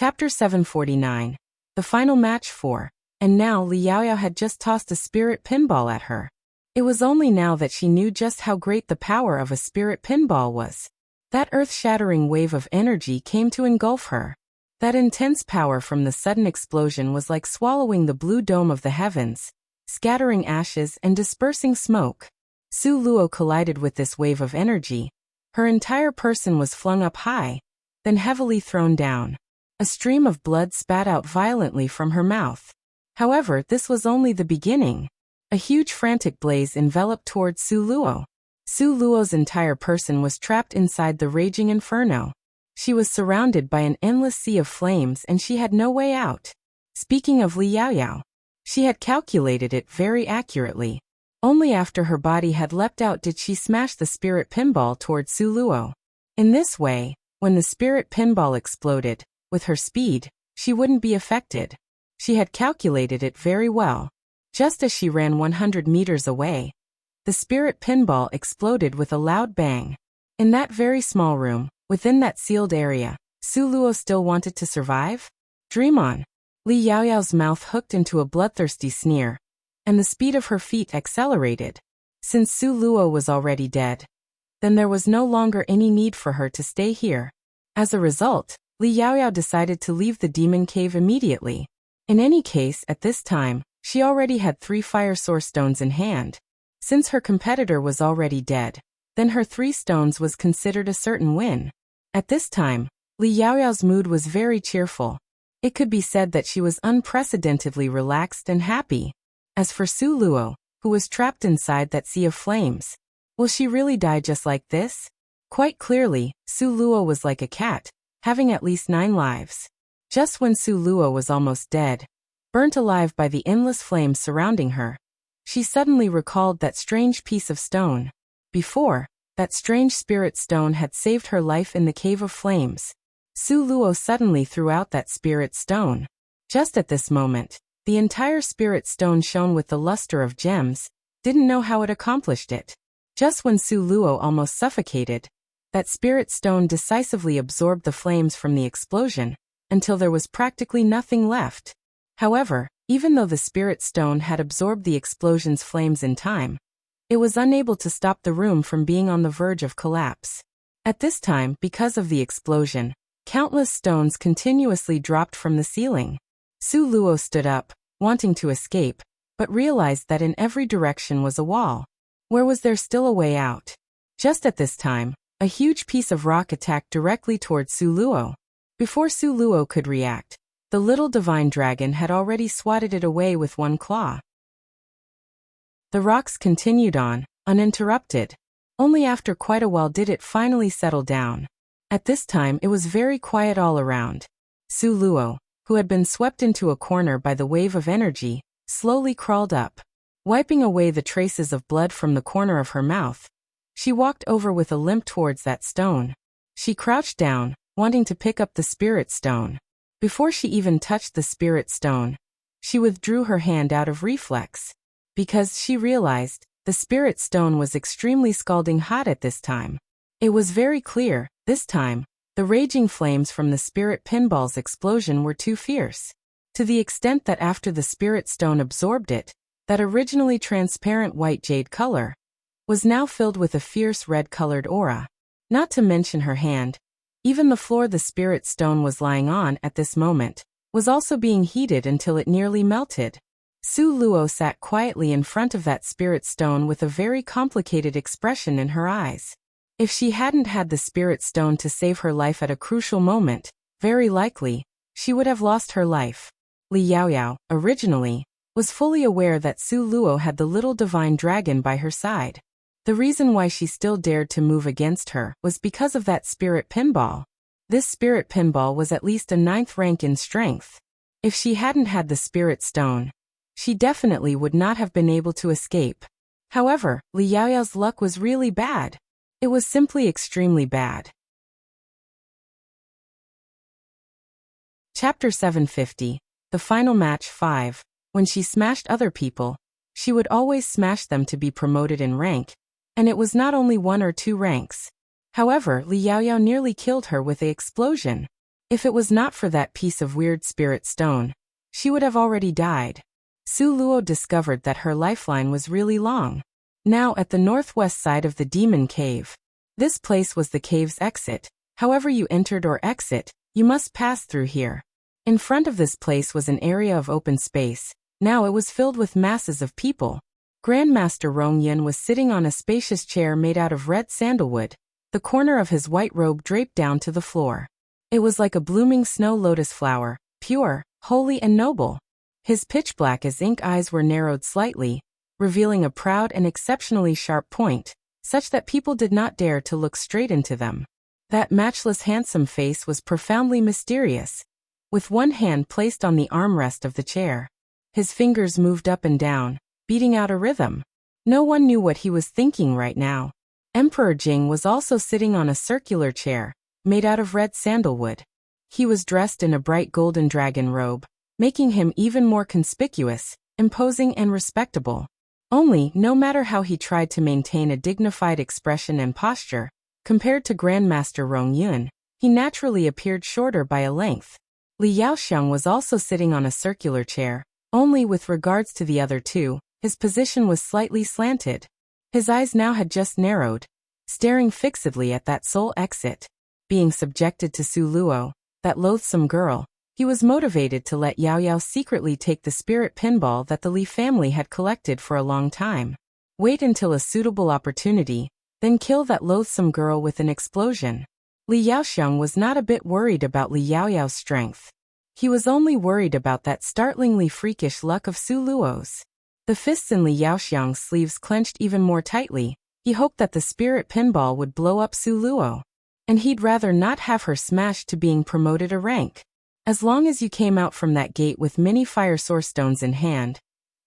Chapter 749. The final match 4. And now Li Yaoyao had just tossed a spirit pinball at her. It was only now that she knew just how great the power of a spirit pinball was. That earth-shattering wave of energy came to engulf her. That intense power from the sudden explosion was like swallowing the blue dome of the heavens, scattering ashes and dispersing smoke. Su Luo collided with this wave of energy. Her entire person was flung up high, then heavily thrown down. A stream of blood spat out violently from her mouth. However, this was only the beginning. A huge frantic blaze enveloped towards Su Luo. Su Luo's entire person was trapped inside the raging inferno. She was surrounded by an endless sea of flames and she had no way out. Speaking of Li Yaoyao, she had calculated it very accurately. Only after her body had leapt out did she smash the spirit pinball towards Su Luo. In this way, when the spirit pinball exploded, with her speed, she wouldn't be affected. She had calculated it very well. Just as she ran 100 meters away, the spirit pinball exploded with a loud bang. In that very small room, within that sealed area, Su Luo still wanted to survive? Dream on. Li Yaoyao's mouth hooked into a bloodthirsty sneer, and the speed of her feet accelerated. Since Su Luo was already dead, then there was no longer any need for her to stay here. As a result, Li Yaoyao decided to leave the demon cave immediately. In any case, at this time, she already had 3 fire source stones in hand. Since her competitor was already dead, then her 3 stones was considered a certain win. At this time, Li Yaoyao's mood was very cheerful. It could be said that she was unprecedentedly relaxed and happy. As for Su Luo, who was trapped inside that sea of flames, will she really die just like this? Quite clearly, Su Luo was like a cat, having at least 9 lives. Just when Su Luo was almost dead, burnt alive by the endless flames surrounding her, she suddenly recalled that strange piece of stone. Before, that strange spirit stone had saved her life in the cave of flames. Su Luo suddenly threw out that spirit stone. Just at this moment, the entire spirit stone shone with the luster of gems, didn't know how it accomplished it. Just when Su Luo almost suffocated, that spirit stone decisively absorbed the flames from the explosion, until there was practically nothing left. However, even though the spirit stone had absorbed the explosion's flames in time, it was unable to stop the room from being on the verge of collapse. At this time, because of the explosion, countless stones continuously dropped from the ceiling. Su Luo stood up, wanting to escape, but realized that in every direction was a wall. Where was there still a way out? Just at this time, a huge piece of rock attacked directly towards Su Luo. Before Su Luo could react, the little divine dragon had already swatted it away with one claw. The rocks continued on, uninterrupted. Only after quite a while did it finally settle down. At this time it was very quiet all around. Su Luo, who had been swept into a corner by the wave of energy, slowly crawled up. Wiping away the traces of blood from the corner of her mouth, she walked over with a limp towards that stone. She crouched down, wanting to pick up the spirit stone. Before she even touched the spirit stone, she withdrew her hand out of reflex. Because she realized, the spirit stone was extremely scalding hot at this time. It was very clear, this time, the raging flames from the spirit pinball's explosion were too fierce. To the extent that after the spirit stone absorbed it, that originally transparent white jade color was now filled with a fierce red-colored aura. Not to mention her hand, even the floor the spirit stone was lying on at this moment was also being heated until it nearly melted. Su Luo sat quietly in front of that spirit stone with a very complicated expression in her eyes. If she hadn't had the spirit stone to save her life at a crucial moment, very likely, she would have lost her life. Li Yaoyao, originally, was fully aware that Su Luo had the little divine dragon by her side. The reason why she still dared to move against her was because of that spirit pinball. This spirit pinball was at least a 9th rank in strength. If she hadn't had the spirit stone, she definitely would not have been able to escape. However, Li Yaoyao's luck was really bad. It was simply extremely bad. Chapter 750. The final match 5. When she smashed other people, she would always smash them to be promoted in rank, and it was not only 1 or 2 ranks. However, Li Yaoyao nearly killed her with the explosion. If it was not for that piece of weird spirit stone, she would have already died. Su Luo discovered that her lifeline was really long. Now at the northwest side of the demon cave. This place was the cave's exit. However you entered or exit, you must pass through here. In front of this place was an area of open space. Now it was filled with masses of people. Grandmaster Rong Yun was sitting on a spacious chair made out of red sandalwood, the corner of his white robe draped down to the floor. It was like a blooming snow lotus flower, pure, holy and noble. His pitch-black as ink eyes were narrowed slightly, revealing a proud and exceptionally sharp point, such that people did not dare to look straight into them. That matchless handsome face was profoundly mysterious. With one hand placed on the armrest of the chair, his fingers moved up and down, beating out a rhythm. No one knew what he was thinking right now. Emperor Jing was also sitting on a circular chair, made out of red sandalwood. He was dressed in a bright golden dragon robe, making him even more conspicuous, imposing and respectable. Only, no matter how he tried to maintain a dignified expression and posture, compared to Grandmaster Rong Yun, he naturally appeared shorter by a length. Li Yaoxiang was also sitting on a circular chair, only with regards to the other two, his position was slightly slanted. His eyes now had just narrowed, staring fixedly at that sole exit. Being subjected to Su Luo, that loathsome girl, he was motivated to let Yao Yao secretly take the spirit pinball that the Li family had collected for a long time. Wait until a suitable opportunity, then kill that loathsome girl with an explosion. Li Yaoxiang was not a bit worried about Li Yao Yao's strength. He was only worried about that startlingly freakish luck of Su Luo's. The fists in Li Yaoxiang's sleeves clenched even more tightly. He hoped that the spirit pinball would blow up Su Luo. And he'd rather not have her smashed to being promoted a rank. As long as you came out from that gate with many fire source stones in hand,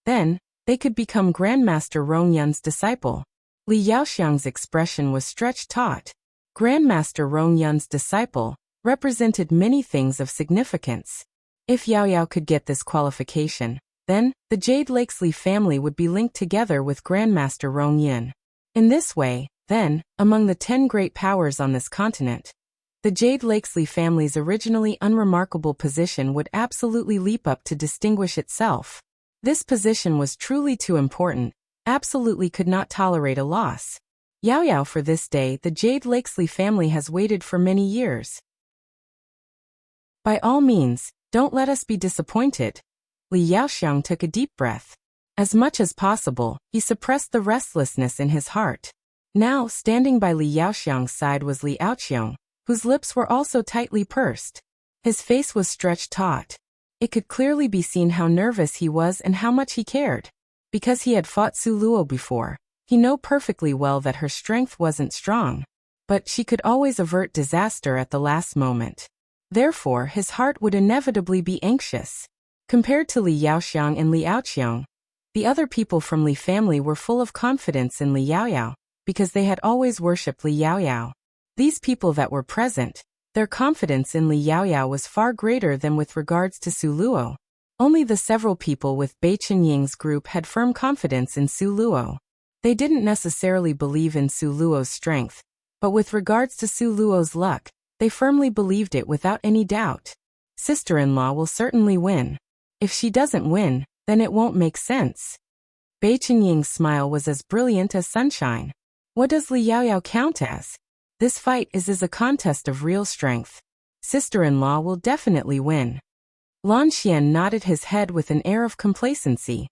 then, they could become Grandmaster Rong Yun's disciple. Li Yaoxiang's expression was stretched taut. Grandmaster Rong Yun's disciple represented many things of significance. If Yao Yao could get this qualification, then, the Jade Lakes Li family would be linked together with Grandmaster Rong Yun. In this way, then, among the 10 great powers on this continent, the Jade Lakes Li family's originally unremarkable position would absolutely leap up to distinguish itself. This position was truly too important, absolutely could not tolerate a loss. Yao Yao for this day the Jade Lakes Li family has waited for many years. By all means, don't let us be disappointed. Li Yaoxiang took a deep breath. As much as possible, he suppressed the restlessness in his heart. Now, standing by Li Yaoxiang's side was Li Yaoqiang, whose lips were also tightly pursed. His face was stretched taut. It could clearly be seen how nervous he was and how much he cared. Because he had fought Su Luo before, he knew perfectly well that her strength wasn't strong. But she could always avert disaster at the last moment. Therefore, his heart would inevitably be anxious. Compared to Li Yaoxiang and Li Yaoqiang, the other people from Li family were full of confidence in Li Yao Yao, because they had always worshipped Li Yao Yao. These people that were present, their confidence in Li Yao Yao was far greater than with regards to Su Luo. Only the several people with Bei Qinying's group had firm confidence in Su Luo. They didn't necessarily believe in Su Luo's strength, but with regards to Su Luo's luck, they firmly believed it without any doubt. Sister-in-law will certainly win. If she doesn't win, then it won't make sense. Bei Qinying's smile was as brilliant as sunshine. What does Li Yao Yao count as? This fight is a contest of real strength. Sister-in-law will definitely win. Lan Xian nodded his head with an air of complacency.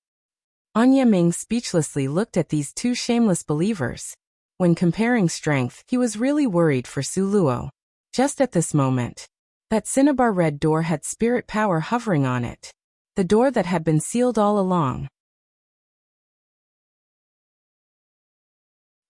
Anya Ming speechlessly looked at these two shameless believers. When comparing strength, he was really worried for Su Luo. Just at this moment, that cinnabar red door had spirit power hovering on it. The door that had been sealed all along.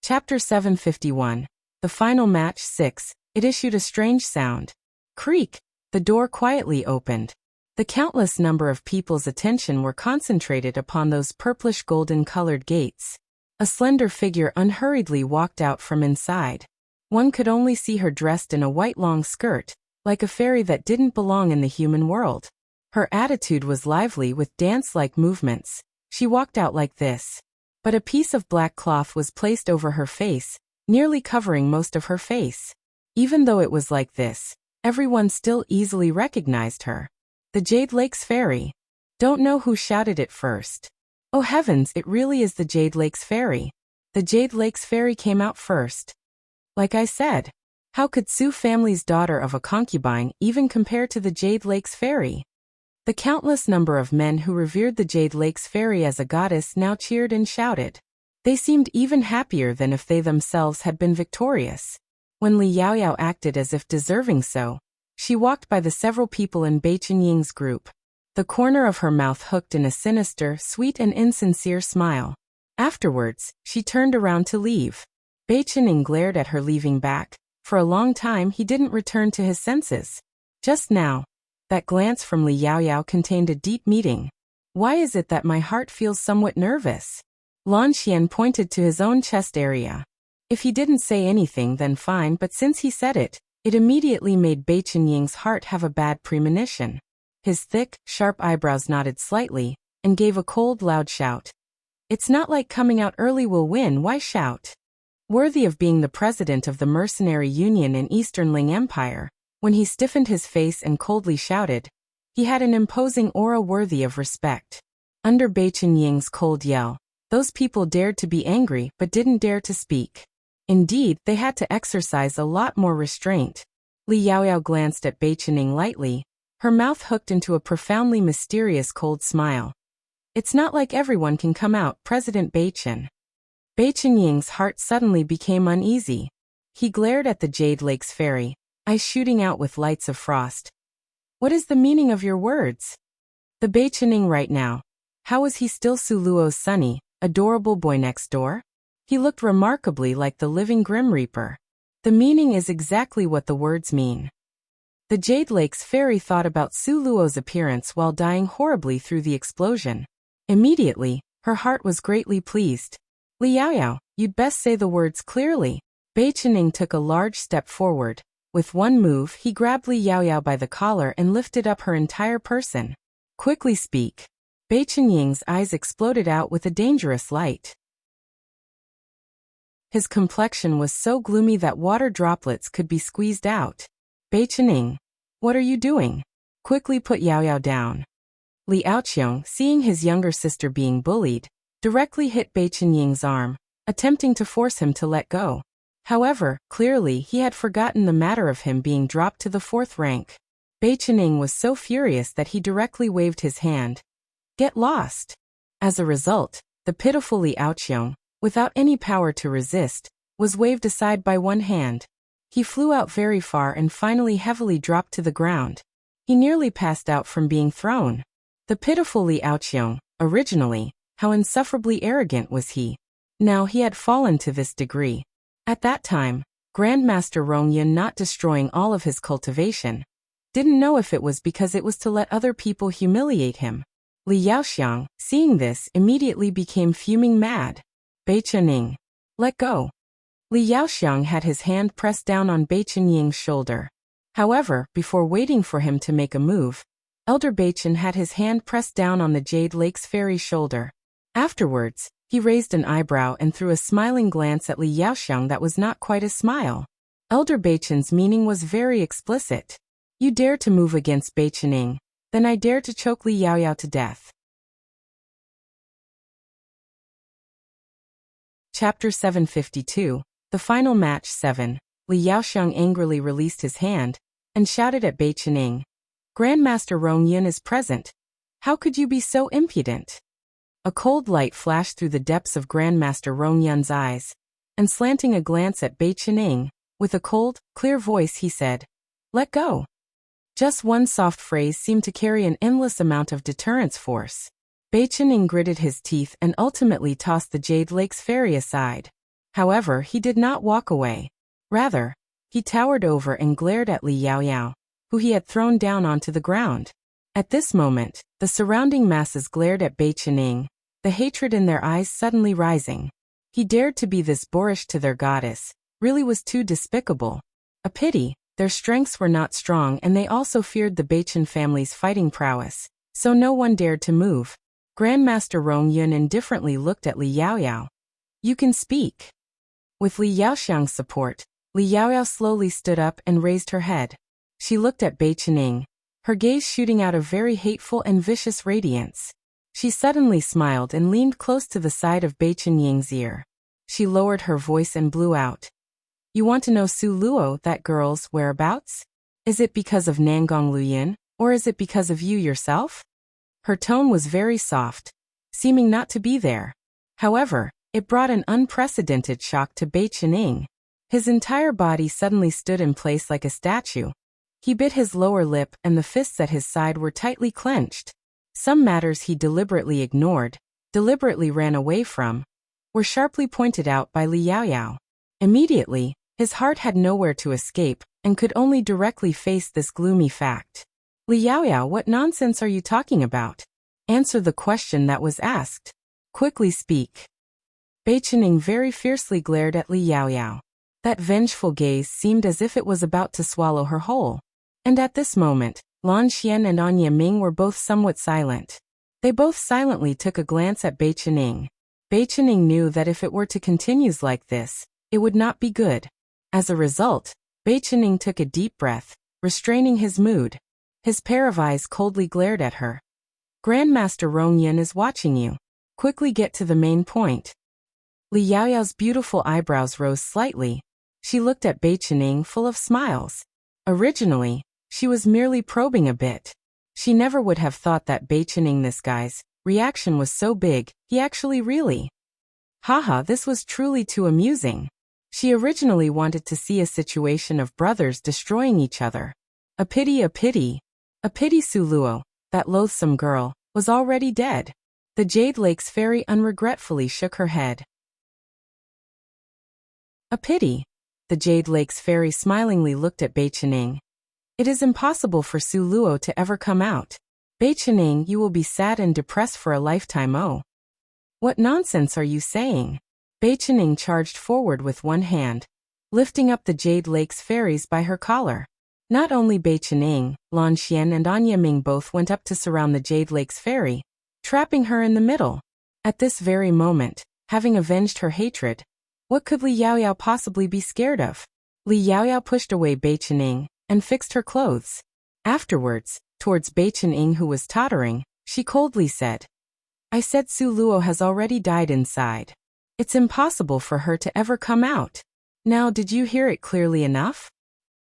Chapter 751. The Final Match 6. It issued a strange sound. Creak! The door quietly opened. The countless number of people's attention were concentrated upon those purplish golden-colored gates. A slender figure unhurriedly walked out from inside. One could only see her dressed in a white long skirt, like a fairy that didn't belong in the human world. Her attitude was lively with dance-like movements. She walked out like this. But a piece of black cloth was placed over her face, nearly covering most of her face. Even though it was like this, Everyone still easily recognized her. The Jade Lake's fairy. Don't know who shouted it first. Oh heavens, it really is the Jade Lake's fairy. The Jade Lake's fairy came out first. Like I said, how could Su family's daughter of a concubine even compare to the Jade Lake's fairy? The countless number of men who revered the Jade Lake's fairy as a goddess now cheered and shouted. They seemed even happier than if they themselves had been victorious. When Li Yaoyao acted as if deserving so, she walked by the several people in Bai Qinying's group, the corner of her mouth hooked in a sinister, sweet and insincere smile. Afterwards, she turned around to leave. Bai Qinying glared at her leaving back. For a long time he didn't return to his senses. Just now, that glance from Li Yaoyao contained a deep meaning. Why is it that my heart feels somewhat nervous? Lan Xian pointed to his own chest area. If he didn't say anything then fine, but since he said it, it immediately made Bai Qinying's heart have a bad premonition. His thick, sharp eyebrows nodded slightly, and gave a cold, loud shout. It's not like coming out early will win, why shout? Worthy of being the president of the mercenary union in Eastern Ling Empire, when he stiffened his face and coldly shouted, he had an imposing aura worthy of respect. Under Bai Qinying's cold yell, those people dared to be angry but didn't dare to speak. Indeed, they had to exercise a lot more restraint. Li Yaoyao glanced at Bai Qinying lightly, her mouth hooked into a profoundly mysterious cold smile. It's not like everyone can come out, President Bai Qin. Bai Qinying's heart suddenly became uneasy. He glared at the Jade Lake's fairy, eyes shooting out with lights of frost. What is the meaning of your words? The Bai Qinying right now. How was he still Su Luo's sunny, adorable boy next door? He looked remarkably like the living Grim Reaper. The meaning is exactly what the words mean. The Jade Lake's fairy thought about Su Luo's appearance while dying horribly through the explosion. Immediately, her heart was greatly pleased. Li Yaoyao, you'd best say the words clearly. Bai Qinying took a large step forward. With one move, he grabbed Li Yaoyao by the collar and lifted up her entire person. Quickly speak. Bai Qinying's eyes exploded out with a dangerous light. His complexion was so gloomy that water droplets could be squeezed out. Bai Qinying, what are you doing? Quickly put Yaoyao down. Li Yaoqiong, seeing his younger sister being bullied, directly hit Bai Qinying's arm, attempting to force him to let go. However, clearly he had forgotten the matter of him being dropped to the 4th rank. Bai Qinying was so furious that he directly waved his hand. Get lost. As a result, the pitiful Li Yaoqiong, without any power to resist, was waved aside by one hand. He flew out very far and finally heavily dropped to the ground. He nearly passed out from being thrown. The pitiful Li Yaoqiong, originally, how insufferably arrogant was he? Now he had fallen to this degree. At that time, Grandmaster Rongyun, not destroying all of his cultivation, didn't know if it was because it was to let other people humiliate him. Li Yaoxiang, seeing this, immediately became fuming mad. Bai Qinying, let go. Li Yaoxiang had his hand pressed down on Bai Qinying's shoulder. However, before waiting for him to make a move, Elder Bai Qin had his hand pressed down on the Jade Lake's fairy's shoulder. Afterwards, he raised an eyebrow and threw a smiling glance at Li Yaoxiang that was not quite a smile. Elder Bai Qin's meaning was very explicit. You dare to move against Bai Qinying, then I dare to choke Li Yaoyao to death. Chapter 752, The Final Match 7. Li Yaoxiang angrily released his hand and shouted at Bai Qinying. Grandmaster Rongyun is present. How could you be so impudent? A cold light flashed through the depths of Grandmaster Rongyun's eyes, and slanting a glance at Bai Qinying, with a cold, clear voice he said, let go. Just one soft phrase seemed to carry an endless amount of deterrence force. Bai Qinying gritted his teeth and ultimately tossed the Jade Lake's fairy aside. However, he did not walk away. Rather, he towered over and glared at Li Yaoyao, who he had thrown down onto the ground. At this moment, the surrounding masses glared at Bai Qinying, the hatred in their eyes suddenly rising. He dared to be this boorish to their goddess, really was too despicable. A pity, their strengths were not strong and they also feared the Bai Qin family's fighting prowess, so no one dared to move. Grandmaster Rongyun indifferently looked at Li Yaoyao. You can speak. With Li Yaoxiang's support, Li Yaoyao slowly stood up and raised her head. She looked at Bei Chening, her gaze shooting out a very hateful and vicious radiance. She suddenly smiled and leaned close to the side of Bei Chening's ear. She lowered her voice and blew out. You want to know Su Luo, that girl's, whereabouts? Is it because of Nangong Luyin, or is it because of you yourself? Her tone was very soft, seeming not to be there. However, it brought an unprecedented shock to Bei Chening. His entire body suddenly stood in place like a statue. He bit his lower lip and the fists at his side were tightly clenched. Some matters he deliberately ignored, deliberately ran away from, were sharply pointed out by Li Yaoyao. Immediately, his heart had nowhere to escape and could only directly face this gloomy fact. Li Yaoyao, what nonsense are you talking about? Answer the question that was asked. Quickly speak. Bei Chening very fiercely glared at Li Yaoyao. That vengeful gaze seemed as if it was about to swallow her whole. And at this moment, Lan Xian and Anya Ming were both somewhat silent. They both silently took a glance at Bei Chening. Bei Chening knew that if it were to continue like this, it would not be good. As a result, Bei Chening took a deep breath, restraining his mood. His pair of eyes coldly glared at her. Grandmaster Rong Yin is watching you. Quickly get to the main point. Li Yaoyao's beautiful eyebrows rose slightly. She looked at Bei Chening full of smiles. Originally, she was merely probing a bit. She never would have thought that Bei Chening, this guy's reaction was so big, he actually really. Haha, this was truly too amusing. She originally wanted to see a situation of brothers destroying each other. A pity, a pity. A pity Su Luo, that loathsome girl, was already dead. The Jade Lake's fairy unregretfully shook her head. A pity. The Jade Lake's fairy smilingly looked at Bei Chening. It is impossible for Su Luo to ever come out. Bei Chening, you will be sad and depressed for a lifetime. Oh. What nonsense are you saying? Bei Chening charged forward with one hand, lifting up the Jade Lake's fairies by her collar. Not only Bei Chening, Lan Xian and Anya Ming both went up to surround the Jade Lake's fairy, trapping her in the middle. At this very moment, having avenged her hatred, what could Li Yaoyao possibly be scared of? Li Yaoyao pushed away Bei Chening and fixed her clothes. Afterwards, towards Bei Chening, who was tottering, she coldly said, I said Su Luo has already died inside. It's impossible for her to ever come out. Now did you hear it clearly enough?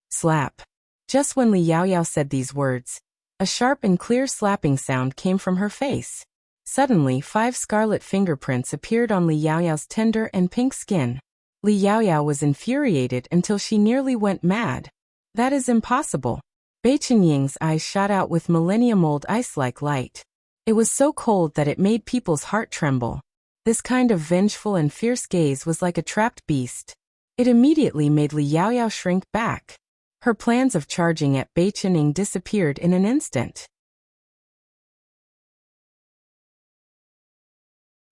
Slap. Just when Li Yaoyao said these words, a sharp and clear slapping sound came from her face. Suddenly 5 scarlet fingerprints appeared on Li Yaoyao's tender and pink skin. Li Yaoyao was infuriated until she nearly went mad. That is impossible. Bei Chening's eyes shot out with millennium-old ice-like light. It was so cold that it made people's heart tremble. This kind of vengeful and fierce gaze was like a trapped beast. It immediately made Li Yaoyao shrink back. Her plans of charging at Bei Chening disappeared in an instant.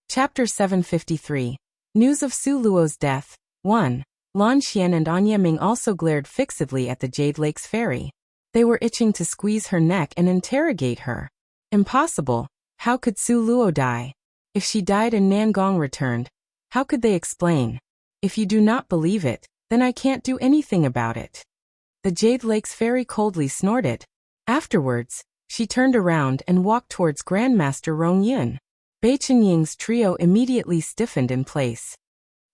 Chapter 753. News of Su Luo's death. 1. Lan Xian and Anya Ming also glared fixedly at the Jade Lake's fairy. They were itching to squeeze her neck and interrogate her. Impossible. How could Su Luo die? If she died and Nangong returned, how could they explain? If you do not believe it, then I can't do anything about it. The Jade Lake's fairy coldly snorted. Afterwards, she turned around and walked towards Grandmaster Rong Yin. Bei Chening's trio immediately stiffened in place.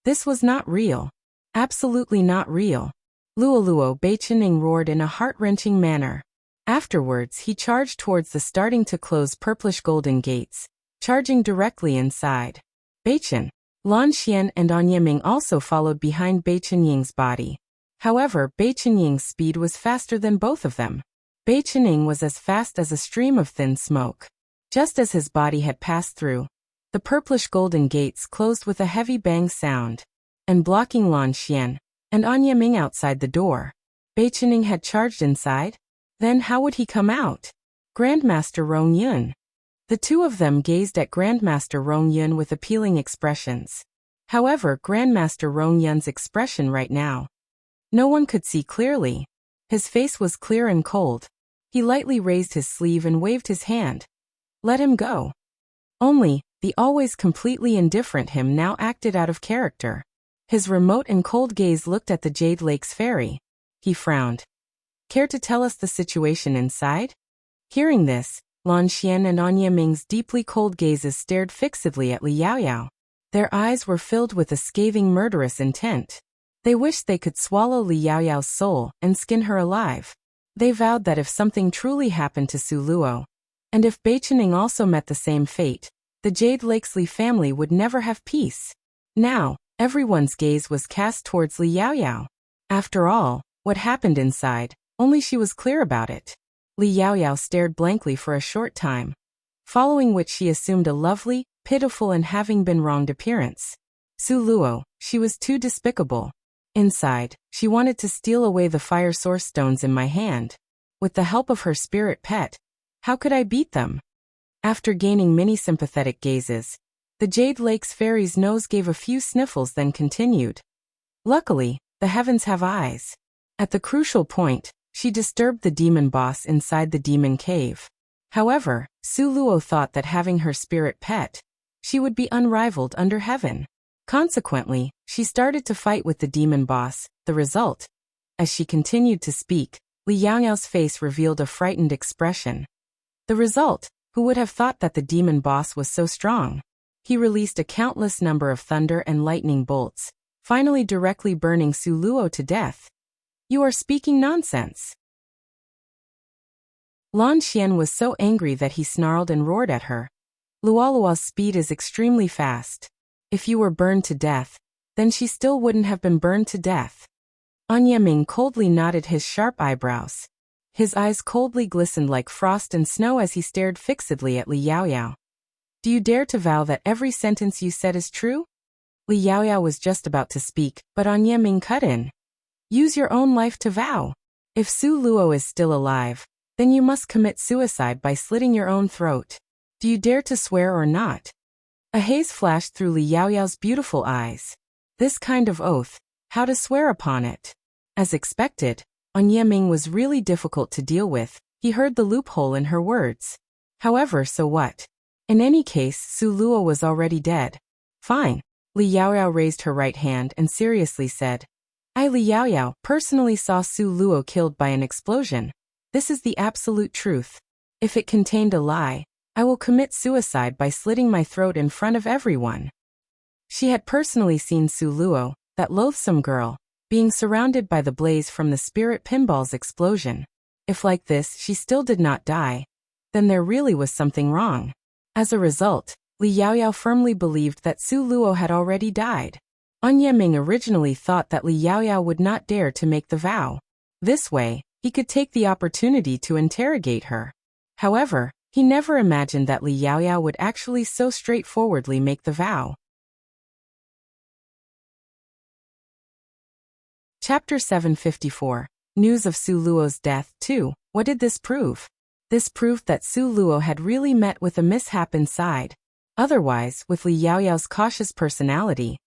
This was not real. Absolutely not real. Luo Luo, Bei Chening roared in a heart-wrenching manner. Afterwards, he charged towards the starting to close purplish golden gates, charging directly inside. Bei Chen, Lan Xian and Anya Ming also followed behind Bei Chening's body. However, Bei Chening's speed was faster than both of them. Bei Chening was as fast as a stream of thin smoke. Just as his body had passed through, the purplish golden gates closed with a heavy bang sound, and blocking Lan Xian and Anya Ming outside the door. Bei Chening had charged inside? Then how would he come out? Grandmaster Rong Yun. The two of them gazed at Grandmaster Rong Yun with appealing expressions. However, Grandmaster Rong Yun's expression right now, no one could see clearly. His face was clear and cold. He lightly raised his sleeve and waved his hand. Let him go. Only, the always completely indifferent him now acted out of character. His remote and cold gaze looked at the Jade Lake's fairy. He frowned. Care to tell us the situation inside? Hearing this, Lan Xian and Anya Ming's deeply cold gazes stared fixedly at Li Yaoyao. Their eyes were filled with a scathing murderous intent. They wished they could swallow Li Yaoyao's soul and skin her alive. They vowed that if something truly happened to Su Luo, and if Beichening also met the same fate, the Jade Lakes Li family would never have peace. Now, everyone's gaze was cast towards Li Yaoyao. After all, what happened inside, only she was clear about it. Li Yaoyao stared blankly for a short time, following which she assumed a lovely, pitiful and having been wronged appearance. Su Luo, she was too despicable. Inside, she wanted to steal away the fire source stones in my hand. With the help of her spirit pet, how could I beat them? After gaining many sympathetic gazes, the Jade Lake's fairy's nose gave a few sniffles then continued. Luckily, the heavens have eyes. At the crucial point, she disturbed the demon boss inside the demon cave. However, Su Luo thought that having her spirit pet, she would be unrivaled under heaven. Consequently, she started to fight with the demon boss. The result? As she continued to speak, Li Yaoyao's face revealed a frightened expression. The result? Who would have thought that the demon boss was so strong? He released a countless number of thunder and lightning bolts, finally directly burning Su Luo to death. You are speaking nonsense. Lan Xian was so angry that he snarled and roared at her. Luolua's speed is extremely fast. If you were burned to death, then she still wouldn't have been burned to death. Anya Ming coldly knotted his sharp eyebrows. His eyes coldly glistened like frost and snow as he stared fixedly at Li Yaoyao. Do you dare to vow that every sentence you said is true? Li Yaoyao was just about to speak, but Anya Ming cut in. Use your own life to vow. If Su Luo is still alive, then you must commit suicide by slitting your own throat. Do you dare to swear or not? A haze flashed through Li Yaoyao's beautiful eyes. This kind of oath, how to swear upon it? As expected, Anya Ming was really difficult to deal with. He heard the loophole in her words. However, so what? In any case, Su Luo was already dead. Fine. Li Yaoyao raised her right hand and seriously said, I, Li Yaoyao, personally saw Su Luo killed by an explosion. This is the absolute truth. If it contained a lie, I will commit suicide by slitting my throat in front of everyone. She had personally seen Su Luo, that loathsome girl, being surrounded by the blaze from the spirit pinball's explosion. If like this she still did not die, then there really was something wrong. As a result, Li Yaoyao firmly believed that Su Luo had already died. Anya Ming originally thought that Li Yaoyao would not dare to make the vow. This way, he could take the opportunity to interrogate her. However, he never imagined that Li Yaoyao would actually so straightforwardly make the vow. Chapter 754. News of Su Luo's death, 2. What did this prove? This proved that Su Luo had really met with a mishap inside. Otherwise, with Li Yaoyao's cautious personality,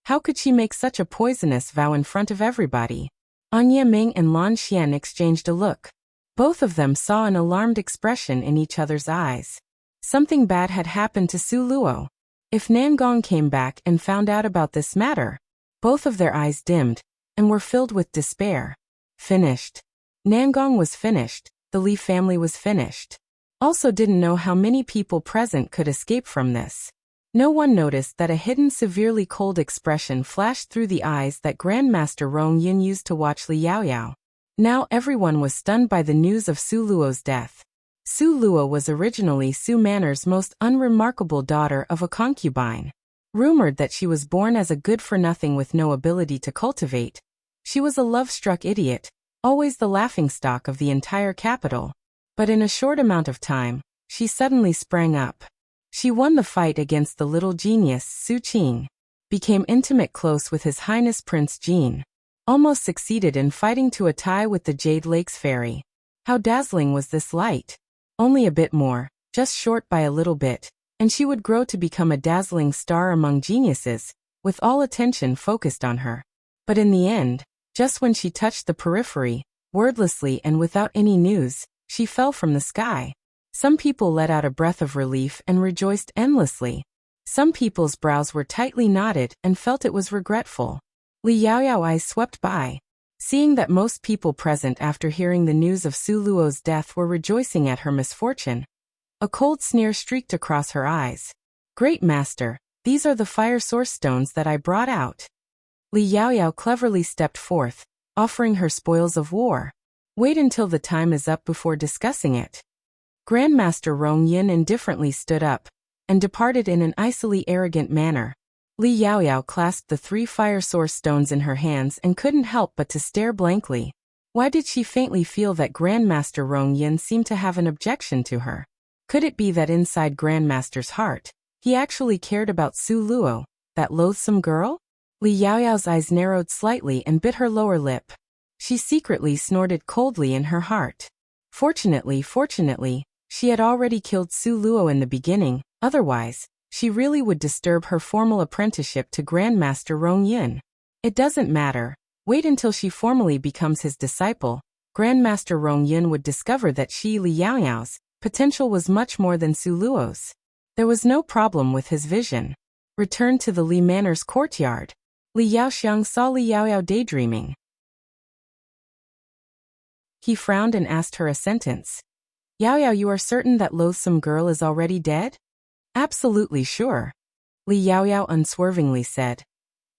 how could she make such a poisonous vow in front of everybody? Anya Ming and Lan Xian exchanged a look. Both of them saw an alarmed expression in each other's eyes. Something bad had happened to Su Luo. If Nangong came back and found out about this matter, both of their eyes dimmed and were filled with despair. Finished. Nangong was finished. The Li family was finished. Also didn't know how many people present could escape from this. No one noticed that a hidden severely cold expression flashed through the eyes that Grandmaster Rong Yin used to watch Li Yaoyao. Now everyone was stunned by the news of Su Luo's death. Su Luo was originally Su Manor's most unremarkable daughter of a concubine. Rumored that she was born as a good-for-nothing with no ability to cultivate, she was a love-struck idiot, always the laughingstock of the entire capital. But in a short amount of time, she suddenly sprang up. She won the fight against the little genius Su Qing, became intimate close with His Highness Prince Jin, almost succeeded in fighting to a tie with the Jade Lakes Fairy. How dazzling was this light? Only a bit more, just short by a little bit, and she would grow to become a dazzling star among geniuses, with all attention focused on her. But in the end, just when she touched the periphery, wordlessly and without any news, she fell from the sky. Some people let out a breath of relief and rejoiced endlessly. Some people's brows were tightly knotted and felt it was regretful. Li Yaoyao eyes swept by. Seeing that most people present after hearing the news of Su Luo's death were rejoicing at her misfortune, a cold sneer streaked across her eyes. "Great master, these are the fire source stones that I brought out." Li Yaoyao cleverly stepped forth, offering her spoils of war. "Wait until the time is up before discussing it." Grandmaster Rong Yin indifferently stood up and departed in an icily arrogant manner. Li Yaoyao clasped the 3 fire source stones in her hands and couldn't help but to stare blankly. Why did she faintly feel that Grandmaster Rong Yin seemed to have an objection to her? Could it be that inside Grandmaster's heart, he actually cared about Su Luo, that loathsome girl? Li Yaoyao's eyes narrowed slightly and bit her lower lip. She secretly snorted coldly in her heart. Fortunately, she had already killed Su Luo in the beginning, otherwise, she really would disturb her formal apprenticeship to Grandmaster Rong Yin. It doesn't matter. Wait until she formally becomes his disciple. Grandmaster Rong Yin would discover that she, Li Yaoyao's, potential was much more than Su Luo's. There was no problem with his vision. Returned to the Li Manor's courtyard. Li Yaoxiang saw Li Yaoyao daydreaming. He frowned and asked her a sentence. "Yaoyao, you are certain that loathsome girl is already dead?" "Absolutely sure," Li Yaoyao unswervingly said.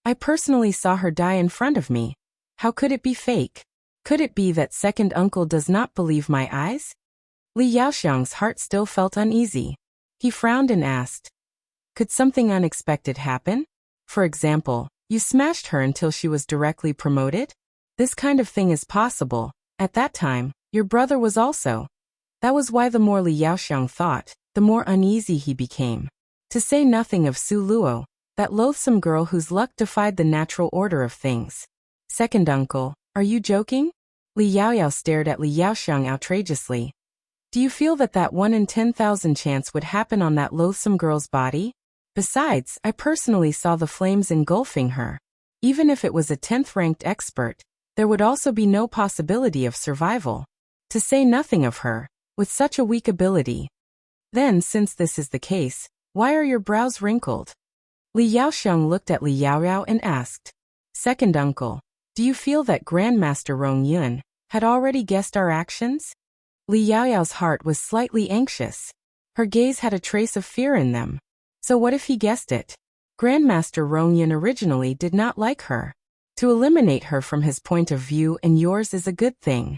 "I personally saw her die in front of me. How could it be fake? Could it be that second uncle does not believe my eyes?" Li Yaoxiang's heart still felt uneasy. He frowned and asked, "Could something unexpected happen? For example, you smashed her until she was directly promoted? This kind of thing is possible. At that time, your brother was also." That was why the more Li Yaoxiang thought, the more uneasy he became. To say nothing of Su Luo, that loathsome girl whose luck defied the natural order of things. "Second uncle, are you joking?" Li Yaoyao stared at Li Yaoxiang outrageously. "Do you feel that that 1 in 10,000 chance would happen on that loathsome girl's body? Besides, I personally saw the flames engulfing her. Even if it was a 10th-ranked expert, there would also be no possibility of survival. To say nothing of her, with such a weak ability. Then, since this is the case, why are your brows wrinkled?" Li Yaoxiang looked at Li Yaoyao and asked, "Second uncle, do you feel that Grandmaster Rong Yin had already guessed our actions?" Li Yaoyao's heart was slightly anxious. Her gaze had a trace of fear in them. So what if he guessed it? Grandmaster Rong Yin originally did not like her. To eliminate her from his point of view and yours is a good thing.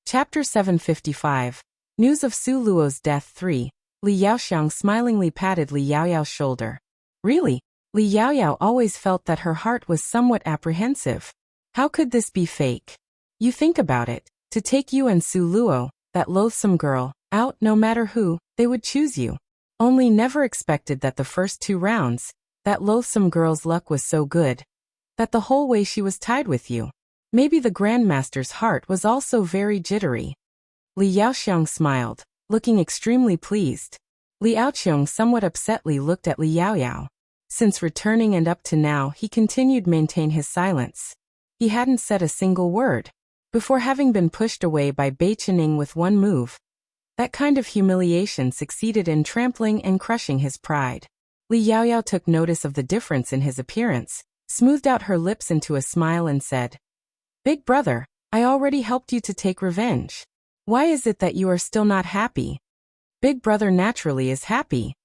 Chapter 755. News of Su Luo's death 3. Li Yaoxiang smilingly patted Li Yaoyao's shoulder. Really? Li Yaoyao always felt that her heart was somewhat apprehensive. How could this be fake? You think about it. To take you and Su Luo, that loathsome girl, out no matter who, they would choose you. Only never expected that the first 2 rounds, that loathsome girl's luck was so good. That the whole way she was tied with you. Maybe the Grandmaster's heart was also very jittery. Li Yaoxiang smiled, looking extremely pleased. Li Yaoxiang somewhat upsetly looked at Li Yaoyao. Since returning and up to now he continued maintain his silence. He hadn't said a single word. Before having been pushed away by Bai Qining with one move. That kind of humiliation succeeded in trampling and crushing his pride. Li Yaoyao took notice of the difference in his appearance, smoothed out her lips into a smile and said, "Big brother, I already helped you to take revenge. Why is it that you are still not happy?" "Big brother naturally is happy."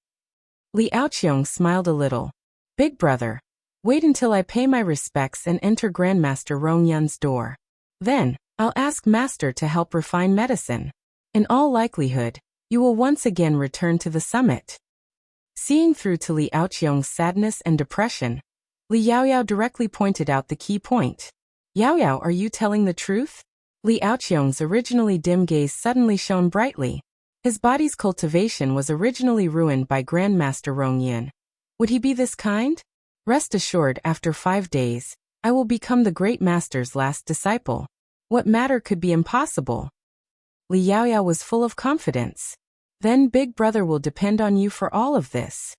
Li Yaoxiang smiled a little. "Big brother, wait until I pay my respects and enter Grandmaster Rong Yun's door. Then, I'll ask Master to help refine medicine. In all likelihood, you will once again return to the summit." Seeing through to Li Yaoxiang's sadness and depression, Li Yaoyao directly pointed out the key point. "Yaoyao, are you telling the truth?" Li Yaoxiang's originally dim gaze suddenly shone brightly. His body's cultivation was originally ruined by Grandmaster Rong Yin. Would he be this kind? "Rest assured, after 5 days, I will become the great master's last disciple. What matter could be impossible?" Li Yaoyao was full of confidence. "Then Big Brother will depend on you for all of this."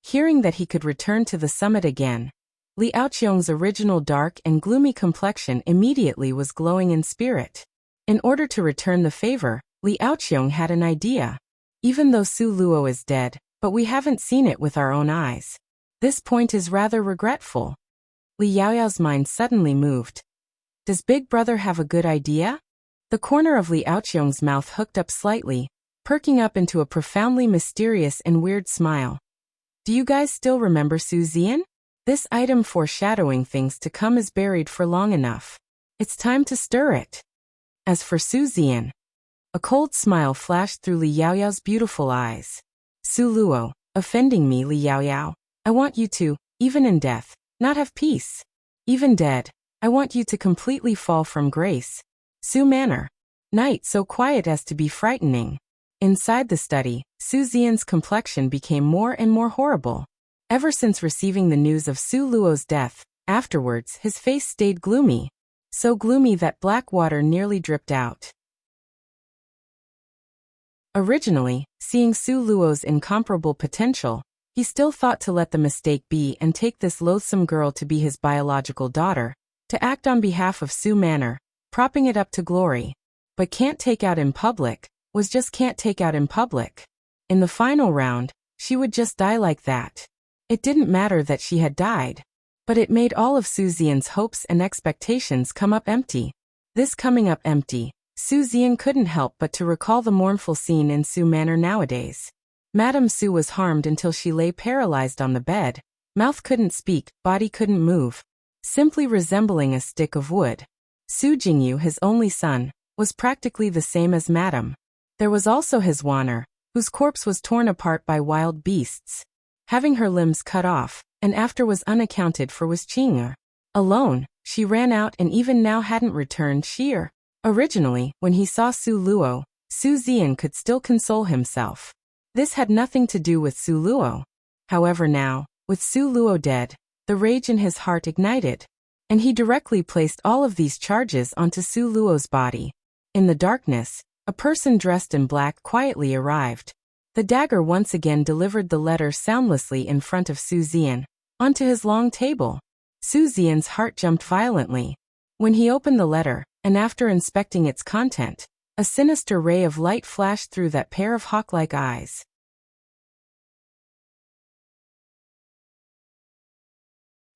Hearing that he could return to the summit again, Li Yaoxiang's original dark and gloomy complexion immediately was glowing in spirit. In order to return the favor, Li Yaoxiang had an idea. Even though Su Luo is dead, but we haven't seen it with our own eyes. This point is rather regretful. Li Yaoyao's mind suddenly moved. Does Big Brother have a good idea? The corner of Li Yaoqiong's mouth hooked up slightly, perking up into a profoundly mysterious and weird smile. Do you guys still remember Su Zian? This item foreshadowing things to come is buried for long enough. It's time to stir it. As for Su Zian, a cold smile flashed through Li Yaoyao's beautiful eyes. Su Luo, offending me, Li Yaoyao. I want you to, even in death, not have peace. Even dead, I want you to completely fall from grace. Su Manor. Night so quiet as to be frightening. Inside the study, Su Zian's complexion became more and more horrible. Ever since receiving the news of Su Luo's death, afterwards his face stayed gloomy. So gloomy that black water nearly dripped out. Originally, seeing Su Luo's incomparable potential, he still thought to let the mistake be and take this loathsome girl to be his biological daughter, to act on behalf of Su Manor, propping it up to glory. But can't take out in public, was just can't take out in public. In the final round, she would just die like that. It didn't matter that she had died. But it made all of Su Zian's hopes and expectations come up empty. This coming up empty, Su Zian couldn't help but to recall the mournful scene in Su Manor nowadays. Madame Su was harmed until she lay paralyzed on the bed. Mouth couldn't speak, body couldn't move. Simply resembling a stick of wood. Su Jingyu, his only son, was practically the same as Madame. There was also his Wanner, whose corpse was torn apart by wild beasts. Having her limbs cut off, and after was unaccounted for was Qing'er. Alone, she ran out and even now hadn't returned sheer. Originally, when he saw Su Luo, Su Zian could still console himself. This had nothing to do with Su Luo. However now, with Su Luo dead, the rage in his heart ignited, and he directly placed all of these charges onto Su Luo's body. In the darkness, a person dressed in black quietly arrived. The dagger once again delivered the letter soundlessly in front of Su Zian, onto his long table. Su Zian's heart jumped violently. When he opened the letter, and after inspecting its content, a sinister ray of light flashed through that pair of hawk-like eyes.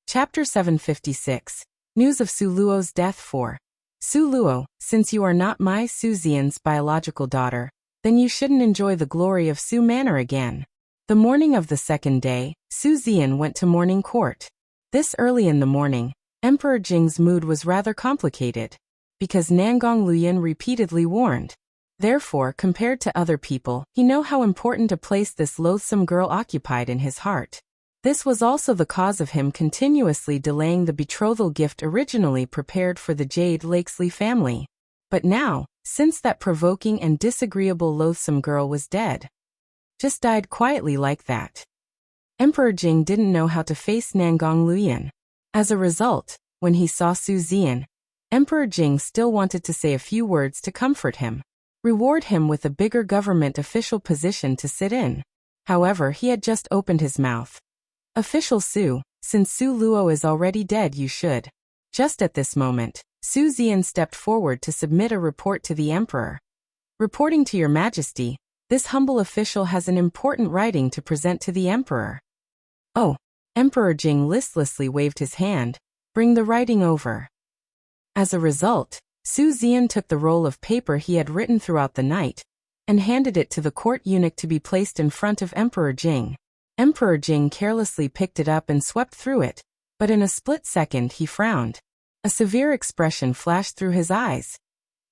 Chapter 756. News of Su Luo's death. 4. Su Luo, since you are not my Su Zian's biological daughter, then you shouldn't enjoy the glory of Su Manor again. The morning of the second day, Su Zian went to morning court. This early in the morning, Emperor Jing's mood was rather complicated, because Nangong Luyan repeatedly warned. Therefore, compared to other people, he knew how important a place this loathsome girl occupied in his heart. This was also the cause of him continuously delaying the betrothal gift originally prepared for the Jade Lakesley family. But now, since that provoking and disagreeable loathsome girl was dead, just died quietly like that, Emperor Jing didn't know how to face Nangong Luyan. As a result, when he saw Su Zian, Emperor Jing still wanted to say a few words to comfort him, reward him with a bigger government official position to sit in. However, he had just opened his mouth. Official Su, since Su Luo is already dead, you should. Just at this moment, Su Zian stepped forward to submit a report to the emperor. Reporting to your majesty, this humble official has an important writing to present to the emperor. Oh, Emperor Jing listlessly waved his hand. Bring the writing over. As a result, Su Zian took the roll of paper he had written throughout the night, and handed it to the court eunuch to be placed in front of Emperor Jing. Emperor Jing carelessly picked it up and swept through it, but in a split second he frowned. A severe expression flashed through his eyes.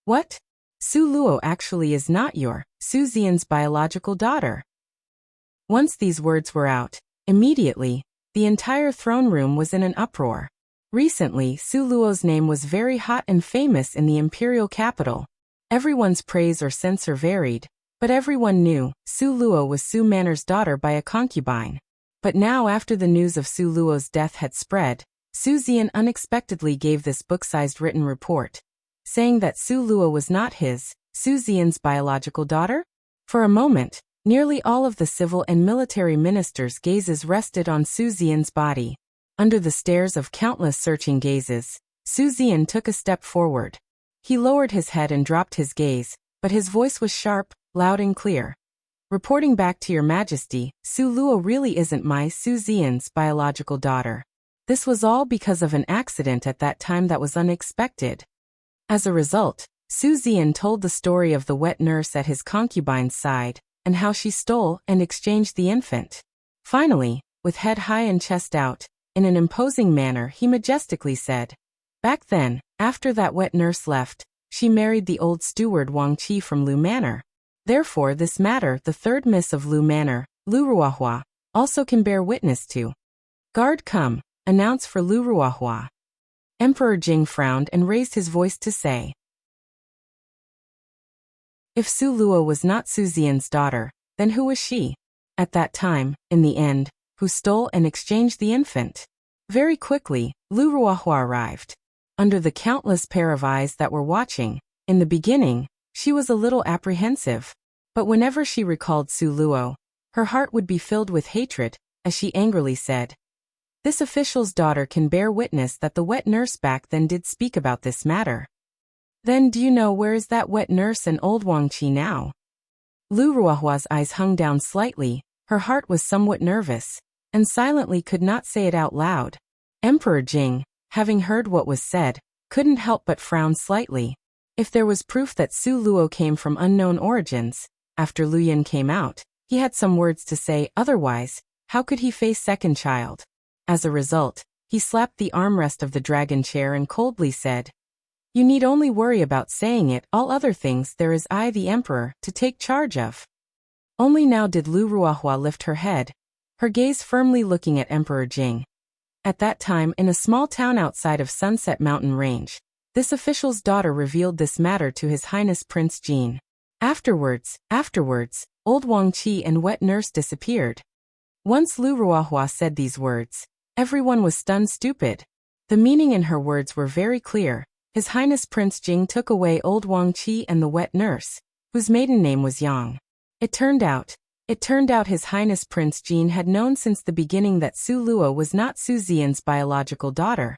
What? Su Luo actually is not your, Su Zian's biological daughter. Once these words were out, immediately, the entire throne room was in an uproar. Recently, Su Luo's name was very hot and famous in the imperial capital. Everyone's praise or censor varied, but everyone knew Su Luo was Su Manor's daughter by a concubine. But now, after the news of Su Luo's death had spread, Su Zian unexpectedly gave this book-sized written report, saying that Su Luo was not his, Su Zian's biological daughter? For a moment, nearly all of the civil and military ministers' gazes rested on Su Zian's body. Under the stares of countless searching gazes, Su Zian took a step forward. He lowered his head and dropped his gaze, but his voice was sharp, loud and clear. Reporting back to your majesty, Su Luo really isn't my Su Xian's biological daughter. This was all because of an accident at that time that was unexpected. As a result, Su Xian told the story of the wet nurse at his concubine's side, and how she stole and exchanged the infant. Finally, with head high and chest out, in an imposing manner he majestically said, "Back then, after that wet nurse left, she married the old steward Wang Qi from Lu Manor. Therefore this matter the third miss of Lu Manor, Lu Ruahua, also can bear witness to. Guard come, announce for Lu Ruahua." Emperor Jing frowned and raised his voice to say, "If Su Luo was not Su Xian's daughter, then who was she? At that time, in the end, who stole and exchanged the infant?" Very quickly, Lu Ruahua arrived. Under the countless pair of eyes that were watching, in the beginning, she was a little apprehensive. But whenever she recalled Su Luo, her heart would be filled with hatred, as she angrily said, "This official's daughter can bear witness that the wet nurse back then did speak about this matter. Then do you know where is that wet nurse and old Wang Qi now?" Lu Ruahua's eyes hung down slightly, her heart was somewhat nervous, and silently could not say it out loud. Emperor Jing, having heard what was said, couldn't help but frown slightly. If there was proof that Su Luo came from unknown origins, after Lu Yan came out, he had some words to say, otherwise, how could he face second child? As a result, he slapped the armrest of the dragon chair and coldly said, "You need only worry about saying it, all other things there is I the emperor to take charge of." Only now did Lu Ruahua lift her head, her gaze firmly looking at Emperor Jing. At that time in a small town outside of Sunset Mountain Range, this official's daughter revealed this matter to His Highness Prince Jin. Afterwards, old Wang Qi and wet nurse disappeared. Once Lu Ruahua said these words, everyone was stunned stupid. The meaning in her words were very clear. His Highness Prince Jing took away old Wang Qi and the wet nurse, whose maiden name was Yang. It turned out His Highness Prince Jin had known since the beginning that Su Luo was not Su Xian's biological daughter.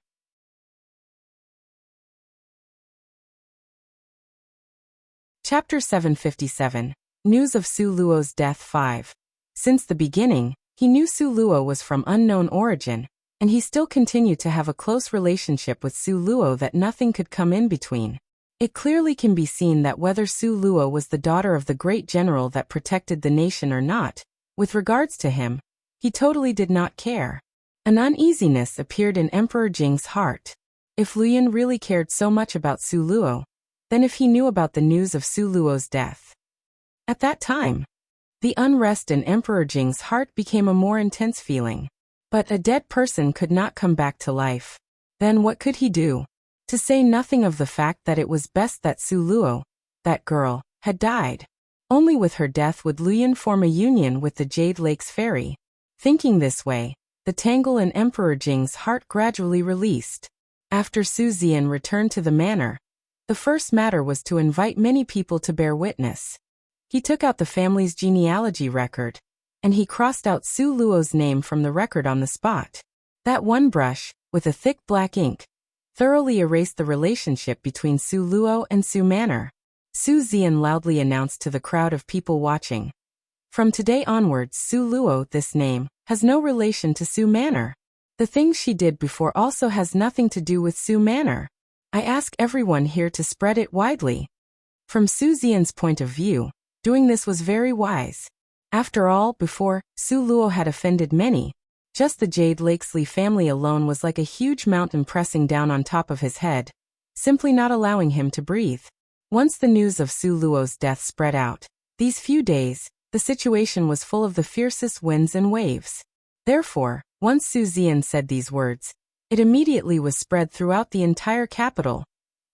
Chapter 757. News of Su Luo's death 5. Since the beginning, he knew Su Luo was from unknown origin, and he still continued to have a close relationship with Su Luo that nothing could come in between. It clearly can be seen that whether Su Luo was the daughter of the great general that protected the nation or not, with regards to him, he totally did not care. An uneasiness appeared in Emperor Jing's heart. If Lu Yan really cared so much about Su Luo, then if he knew about the news of Su Luo's death. At that time, the unrest in Emperor Jing's heart became a more intense feeling. But a dead person could not come back to life. Then what could he do? To say nothing of the fact that it was best that Su Luo, that girl, had died. Only with her death would Lu Yan form a union with the Jade Lake's fairy. Thinking this way, the tangle in Emperor Jing's heart gradually released. After Su Xian returned to the manor, the first matter was to invite many people to bear witness. He took out the family's genealogy record, and he crossed out Su Luo's name from the record on the spot. That one brush, with a thick black ink, thoroughly erased the relationship between Su Luo and Su Manor. Su Xian loudly announced to the crowd of people watching, "From today onwards Su Luo, this name, has no relation to Su Manor. The things she did before also has nothing to do with Su Manor. I ask everyone here to spread it widely." From Su Xian's point of view, doing this was very wise. After all, before, Su Luo had offended many. Just the Jade Lakesley family alone was like a huge mountain pressing down on top of his head, simply not allowing him to breathe. Once the news of Su Luo's death spread out, these few days, the situation was full of the fiercest winds and waves. Therefore, once Su Xian said these words, it immediately was spread throughout the entire capital,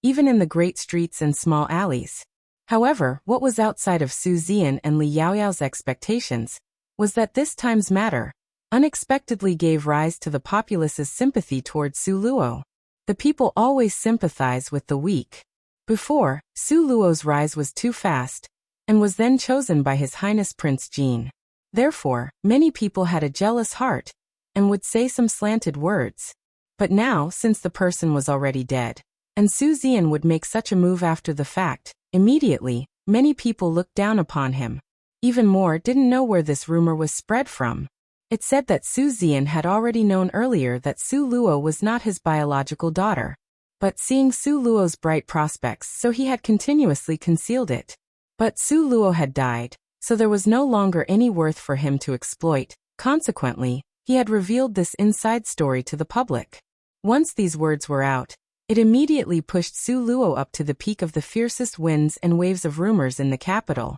even in the great streets and small alleys. However, what was outside of Su Xian and Li Yaoyao's expectations was that this time's matter unexpectedly gave rise to the populace's sympathy towards Su Luo. The people always sympathize with the weak. Before, Su Luo's rise was too fast, and was then chosen by His Highness Prince Jin. Therefore, many people had a jealous heart, and would say some slanted words. But now, since the person was already dead, and Su Xian would make such a move after the fact, immediately, many people looked down upon him. Even more, didn't know where this rumor was spread from. It said that Su Zian had already known earlier that Su Luo was not his biological daughter. But seeing Su Luo's bright prospects, so he had continuously concealed it. But Su Luo had died, so there was no longer any worth for him to exploit. Consequently, he had revealed this inside story to the public. Once these words were out, it immediately pushed Su Luo up to the peak of the fiercest winds and waves of rumors in the capital.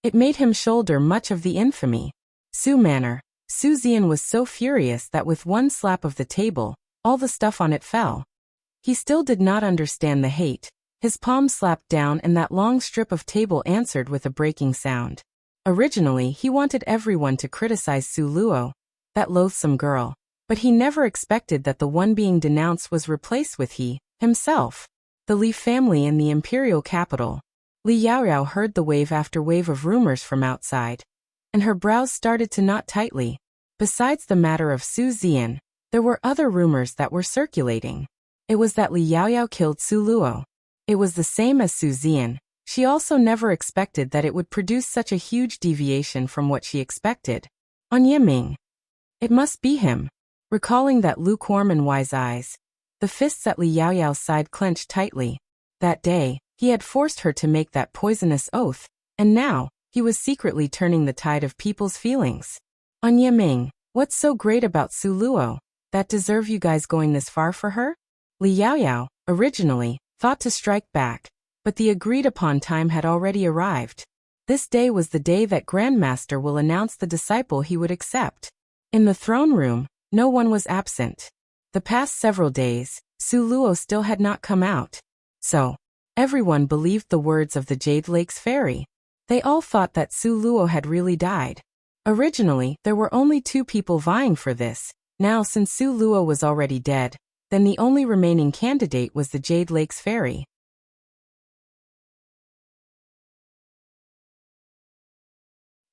It made him shoulder much of the infamy. Su Manor. Su Zian was so furious that with one slap of the table, all the stuff on it fell. He still did not understand the hate. His palm slapped down and that long strip of table answered with a breaking sound. Originally, he wanted everyone to criticize Su Luo, that loathsome girl, but he never expected that the one being denounced was replaced with himself. The Li family in the imperial capital. Li Yaoyao heard the wave after wave of rumors from outside, and her brows started to knot tightly. Besides the matter of Su Zian, there were other rumors that were circulating. It was that Li Yaoyao killed Su Luo. It was the same as Su Zian. She also never expected that it would produce such a huge deviation from what she expected. On Yiming. It must be him. Recalling that lukewarm and wise eyes, the fists at Li Yaoyao's side clenched tightly. That day, he had forced her to make that poisonous oath, and now, he was secretly turning the tide of people's feelings. On Yiming, what's so great about Su Luo, that deserve you guys going this far for her? Li Yaoyao, originally, thought to strike back, but the agreed-upon time had already arrived. This day was the day that Grandmaster will announce the disciple he would accept. In the throne room, no one was absent. The past several days, Su Luo still had not come out. So, everyone believed the words of the Jade Lake's fairy. They all thought that Su Luo had really died. Originally, there were only 2 people vying for this. Now, since Su Luo was already dead, then the only remaining candidate was the Jade Lake's fairy.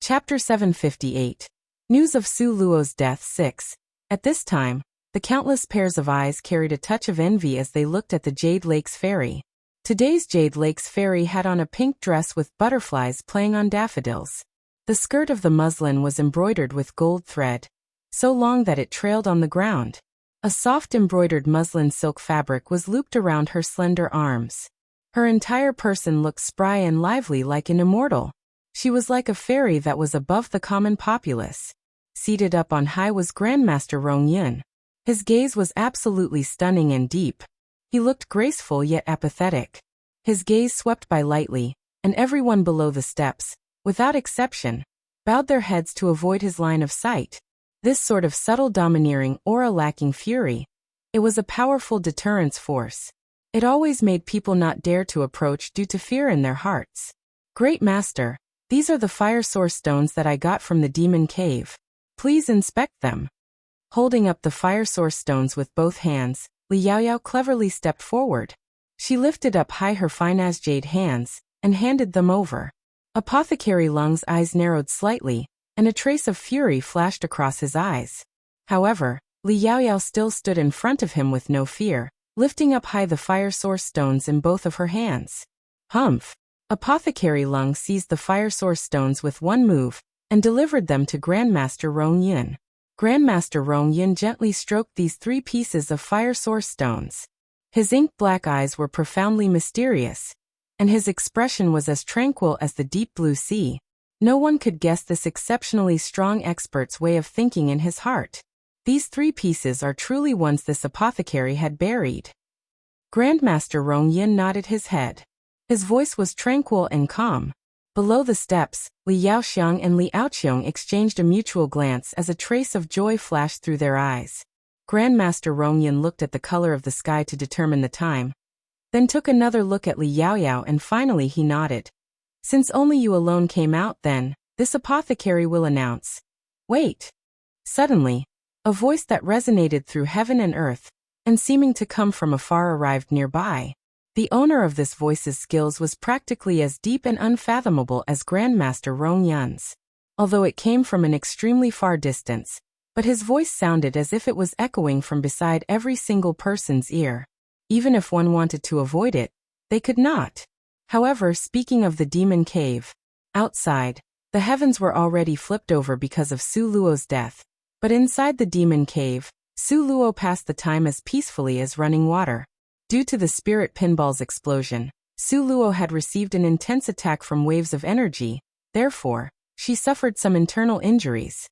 Chapter 758. News of Su Luo's death 6. At this time, the countless pairs of eyes carried a touch of envy as they looked at the Jade Lake's fairy. Today's Jade Lake's fairy had on a pink dress with butterflies playing on daffodils. The skirt of the muslin was embroidered with gold thread, so long that it trailed on the ground. A soft embroidered muslin silk fabric was looped around her slender arms. Her entire person looked spry and lively like an immortal. She was like a fairy that was above the common populace. Seated up on high was Grandmaster Rong Yun. His gaze was absolutely stunning and deep. He looked graceful yet apathetic. His gaze swept by lightly, and everyone below the steps, without exception, bowed their heads to avoid his line of sight. This sort of subtle domineering aura lacking fury. It was a powerful deterrence force. It always made people not dare to approach due to fear in their hearts. Great Master, these are the fire source stones that I got from the demon cave. Please inspect them. Holding up the fire source stones with both hands, Li Yaoyao cleverly stepped forward. She lifted up high her fine as jade hands, and handed them over. Apothecary Lung's eyes narrowed slightly, and a trace of fury flashed across his eyes. However, Li Yaoyao still stood in front of him with no fear, lifting up high the fire source stones in both of her hands. Humph! Apothecary Lung seized the fire source stones with one move, and delivered them to Grandmaster Rong Yun. Grandmaster Rong Yun gently stroked these 3 pieces of fire source stones. His ink-black eyes were profoundly mysterious, and his expression was as tranquil as the deep blue sea. No one could guess this exceptionally strong expert's way of thinking in his heart. These 3 pieces are truly ones this apothecary had buried. Grandmaster Rong Yin nodded his head. His voice was tranquil and calm. Below the steps, Li Yaoxiang and Li Aoqiong exchanged a mutual glance as a trace of joy flashed through their eyes. Grandmaster Rongyan looked at the color of the sky to determine the time, then took another look at Li Yaoyao and finally he nodded. Since only you alone came out then, this apothecary will announce. Wait. Suddenly, a voice that resonated through heaven and earth, and seeming to come from afar arrived nearby. The owner of this voice's skills was practically as deep and unfathomable as Grandmaster Rong Yun's, although it came from an extremely far distance, but his voice sounded as if it was echoing from beside every single person's ear. Even if one wanted to avoid it, they could not. However, speaking of the demon cave, outside, the heavens were already flipped over because of Su Luo's death. But inside the demon cave, Su Luo passed the time as peacefully as running water. Due to the spirit pinball's explosion, Su Luo had received an intense attack from waves of energy, therefore, she suffered some internal injuries.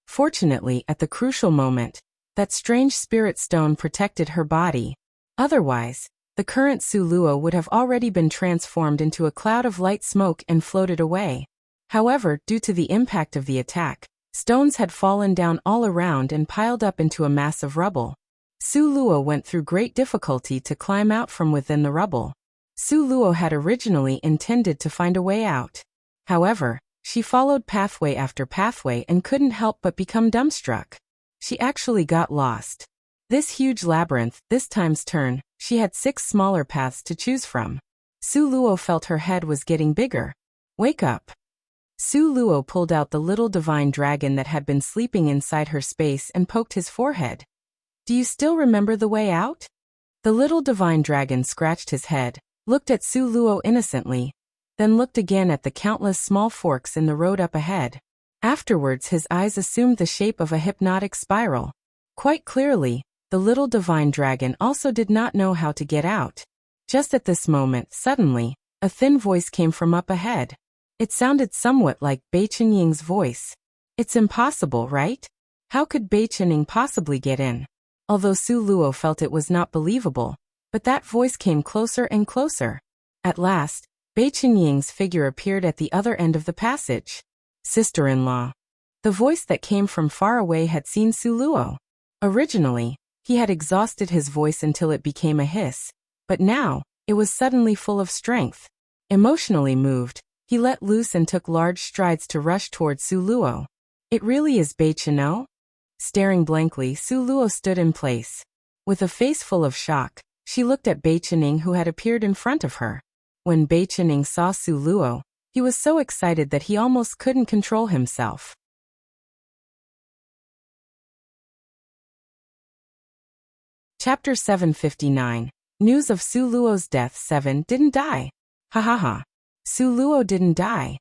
Fortunately, at the crucial moment, that strange spirit stone protected her body. Otherwise, the current Su Luo would have already been transformed into a cloud of light smoke and floated away. However, due to the impact of the attack, stones had fallen down all around and piled up into a mass of rubble. Su Luo went through great difficulty to climb out from within the rubble. Su Luo had originally intended to find a way out. However, she followed pathway after pathway and couldn't help but become dumbstruck. She actually got lost. This huge labyrinth, this time's turn, she had 6 smaller paths to choose from. Su Luo felt her head was getting bigger. Wake up. Su Luo pulled out the little divine dragon that had been sleeping inside her space and poked his forehead. Do you still remember the way out? The little divine dragon scratched his head, looked at Su Luo innocently, then looked again at the countless small forks in the road up ahead. Afterwards his eyes assumed the shape of a hypnotic spiral. Quite clearly, the little divine dragon also did not know how to get out. Just at this moment, suddenly, a thin voice came from up ahead. It sounded somewhat like Bei Qinying's voice. It's impossible, right? How could Bei Qinying possibly get in? Although Su Luo felt it was not believable, but that voice came closer and closer. At last, Bei Qinying's figure appeared at the other end of the passage. Sister-in-law. The voice that came from far away had seen Su Luo. Originally, he had exhausted his voice until it became a hiss, but now, it was suddenly full of strength. Emotionally moved, he let loose and took large strides to rush towards Su Luo. It really is Bei Qinying? Staring blankly, Su Luo stood in place. With a face full of shock, she looked at Bei Qinying who had appeared in front of her. When Bei Qinying saw Su Luo, he was so excited that he almost couldn't control himself. Chapter 759. News of Su Luo's death. 7 didn't die. Ha ha ha. Su Luo didn't die.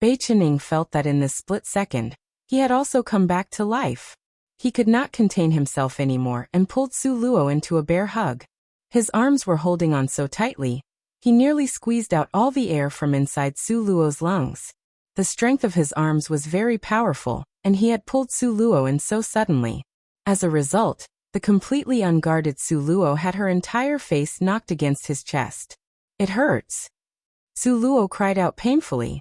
Bei Qinying felt that in this split second, he had also come back to life. He could not contain himself anymore and pulled Su Luo into a bear hug. His arms were holding on so tightly, he nearly squeezed out all the air from inside Su Luo's lungs. The strength of his arms was very powerful, and he had pulled Su Luo in so suddenly. As a result, the completely unguarded Su Luo had her entire face knocked against his chest. It hurts. Su Luo cried out painfully.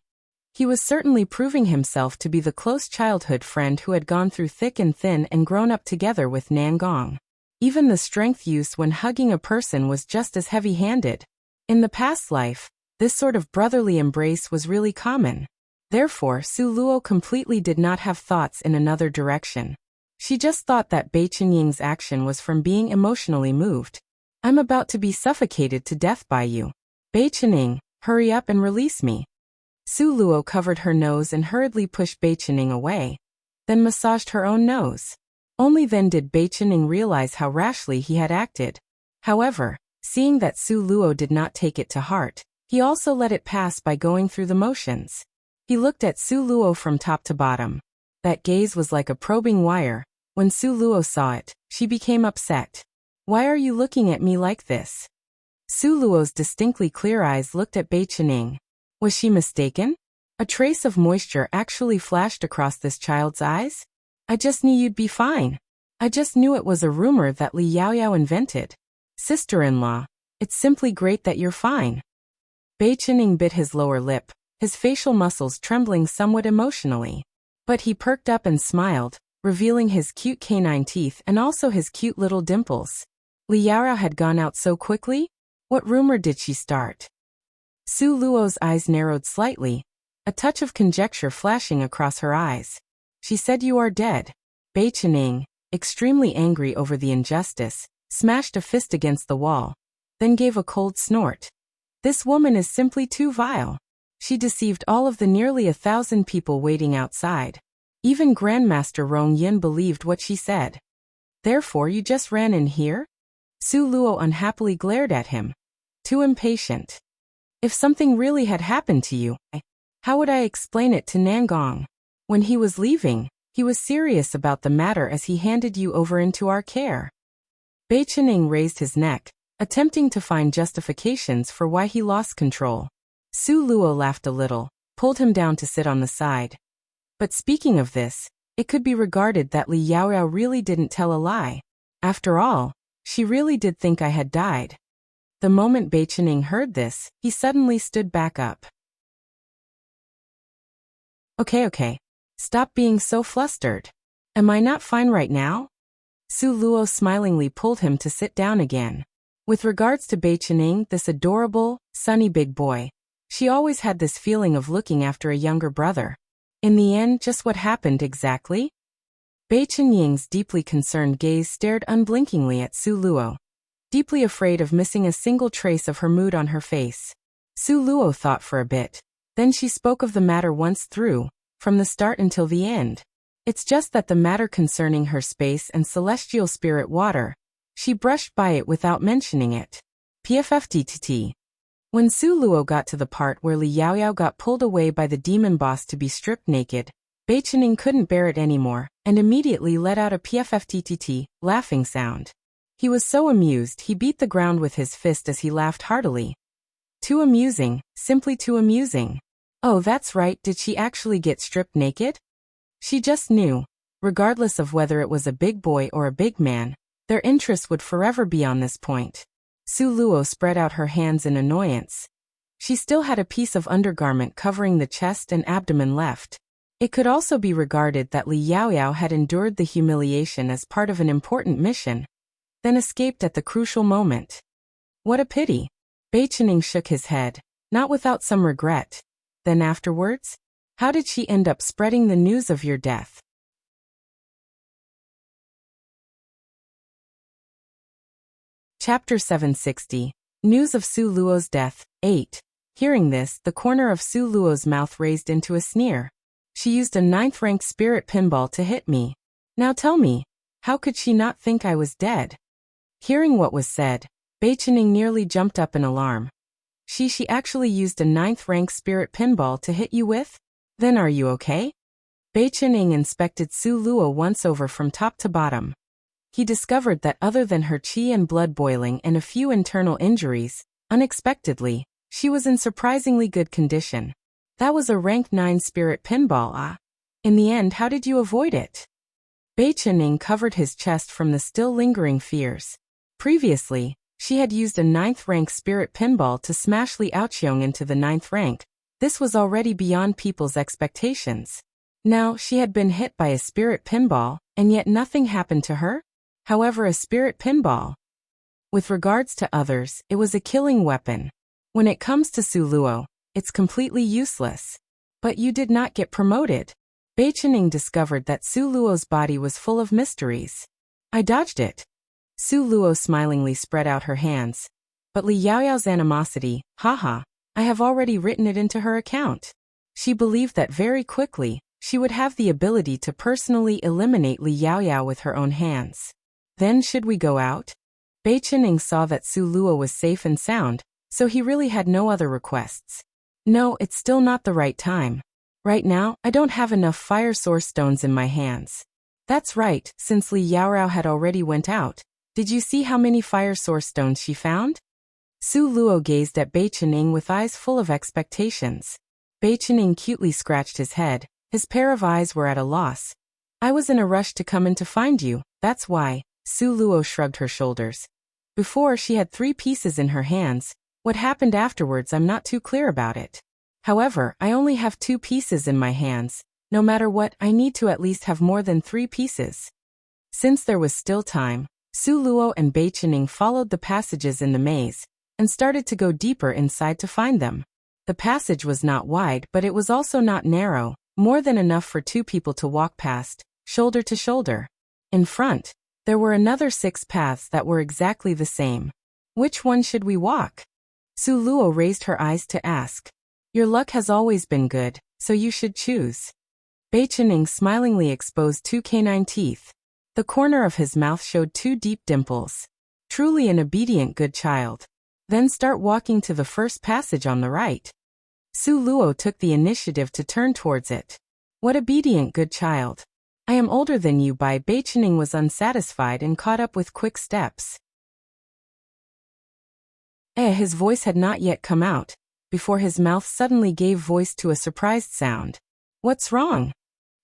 He was certainly proving himself to be the close childhood friend who had gone through thick and thin and grown up together with Nan Gong. Even the strength used when hugging a person was just as heavy-handed. In the past life, this sort of brotherly embrace was really common. Therefore, Su Luo completely did not have thoughts in another direction. She just thought that Bei Qinying's action was from being emotionally moved. I'm about to be suffocated to death by you. Bei Qinying, hurry up and release me. Su Luo covered her nose and hurriedly pushed Bei Qinying away, then massaged her own nose. Only then did Bei Qinying realize how rashly he had acted. However, seeing that Su Luo did not take it to heart, he also let it pass by going through the motions. He looked at Su Luo from top to bottom. That gaze was like a probing wire. When Su Luo saw it, she became upset. Why are you looking at me like this? Su Luo's distinctly clear eyes looked at Bei Qinying. Was she mistaken? A trace of moisture actually flashed across this child's eyes? I just knew you'd be fine. I just knew it was a rumor that Li Yaoyao invented. Sister-in-law, it's simply great that you're fine. Bei Qinying bit his lower lip, his facial muscles trembling somewhat emotionally. But he perked up and smiled, revealing his cute canine teeth and also his cute little dimples. Li Yaoyao had gone out so quickly? What rumor did she start? Su Luo's eyes narrowed slightly, a touch of conjecture flashing across her eyes. She said you are dead. Bei Qinying, extremely angry over the injustice, smashed a fist against the wall, then gave a cold snort. This woman is simply too vile. She deceived all of the nearly 1,000 people waiting outside. Even Grandmaster Rong Yin believed what she said. Therefore you just ran in here? Su Luo unhappily glared at him. too impatient. If something really had happened to you, how would I explain it to Nangong? When he was leaving, he was serious about the matter as he handed you over into our care. Bei Chening raised his neck, attempting to find justifications for why he lost control. Su Luo laughed a little, pulled him down to sit on the side. But speaking of this, it could be regarded that Li Yaoyao really didn't tell a lie. After all, she really did think I had died. The moment Bei Chening heard this, he suddenly stood back up. Okay. Stop being so flustered. Am I not fine right now? Su Luo smilingly pulled him to sit down again. With regards to Bei Chening, this adorable, sunny big boy, she always had this feeling of looking after a younger brother. In the end, just what happened exactly? Bei Chenying's deeply concerned gaze stared unblinkingly at Su Luo, deeply afraid of missing a single trace of her mood on her face. Su Luo thought for a bit. Then she spoke of the matter once through, from the start until the end. It's just that the matter concerning her space and celestial spirit water, she brushed by it without mentioning it. PFFTTT. When Su Luo got to the part where Li Yaoyao got pulled away by the demon boss to be stripped naked, Bei Chening couldn't bear it anymore, and immediately let out a PFFTTT, laughing sound. He was so amused he beat the ground with his fist as he laughed heartily. Too amusing, simply too amusing. Oh, that's right, did she actually get stripped naked? She just knew, regardless of whether it was a big boy or a big man, their interest would forever be on this point. Su Luo spread out her hands in annoyance. She still had a piece of undergarment covering the chest and abdomen left. It could also be regarded that Li Yaoyao had endured the humiliation as part of an important mission, then escaped at the crucial moment. What a pity. Bei Chening shook his head, not without some regret. Then afterwards? How did she end up spreading the news of your death? Chapter 760. News of Su Luo's death, 8. Hearing this, the corner of Su Luo's mouth raised into a sneer. She used a 9th-rank spirit pinball to hit me. Now tell me, how could she not think I was dead? Hearing what was said, Bei Chening nearly jumped up in alarm. She actually used a 9th-rank spirit pinball to hit you with? Then are you okay? Bei Chening inspected Su Luo once over from top to bottom. He discovered that other than her qi and blood boiling and a few internal injuries, unexpectedly, she was in surprisingly good condition. That was a rank 9 spirit pinball, ah. In the end, how did you avoid it? Bei Chening covered his chest from the still lingering fears. Previously, she had used a 9th-rank spirit pinball to smash Li Yaoqiong into the 9th rank. This was already beyond people's expectations. Now, she had been hit by a spirit pinball, and yet nothing happened to her? However, a spirit pinball. With regards to others, it was a killing weapon. When it comes to Su Luo, it's completely useless. But you did not get promoted. Bei Chening discovered that Su Luo's body was full of mysteries. I dodged it. Su Luo smilingly spread out her hands. But Li Yaoyao's animosity, haha, I have already written it into her account. She believed that very quickly, she would have the ability to personally eliminate Li Yaoyao with her own hands. Then should we go out? Bei Chening saw that Su Luo was safe and sound, so he really had no other requests. No, it's still not the right time. Right now, I don't have enough fire source stones in my hands. That's right, since Li Yaoyao had already went out. Did you see how many fire source stones she found? Su Luo gazed at Bei Chening with eyes full of expectations. Bei Chening cutely scratched his head. His pair of eyes were at a loss. I was in a rush to come in to find you, that's why. Su Luo shrugged her shoulders. Before, she had 3 pieces in her hands. What happened afterwards, I'm not too clear about it. However, I only have 2 pieces in my hands. No matter what, I need to at least have more than 3 pieces. Since there was still time, Su Luo and Bei Chening followed the passages in the maze, and started to go deeper inside to find them. The passage was not wide, but it was also not narrow, more than enough for 2 people to walk past, shoulder to shoulder. In front, there were another 6 paths that were exactly the same. Which one should we walk? Su Luo raised her eyes to ask. Your luck has always been good, so you should choose. Bei Chening smilingly exposed 2 canine teeth. The corner of his mouth showed 2 deep dimples. Truly an obedient good child. Then start walking to the first passage on the right. Su Luo took the initiative to turn towards it. What obedient good child. I am older than you. Beichening was unsatisfied and caught up with quick steps. His voice had not yet come out, before his mouth suddenly gave voice to a surprised sound. What's wrong?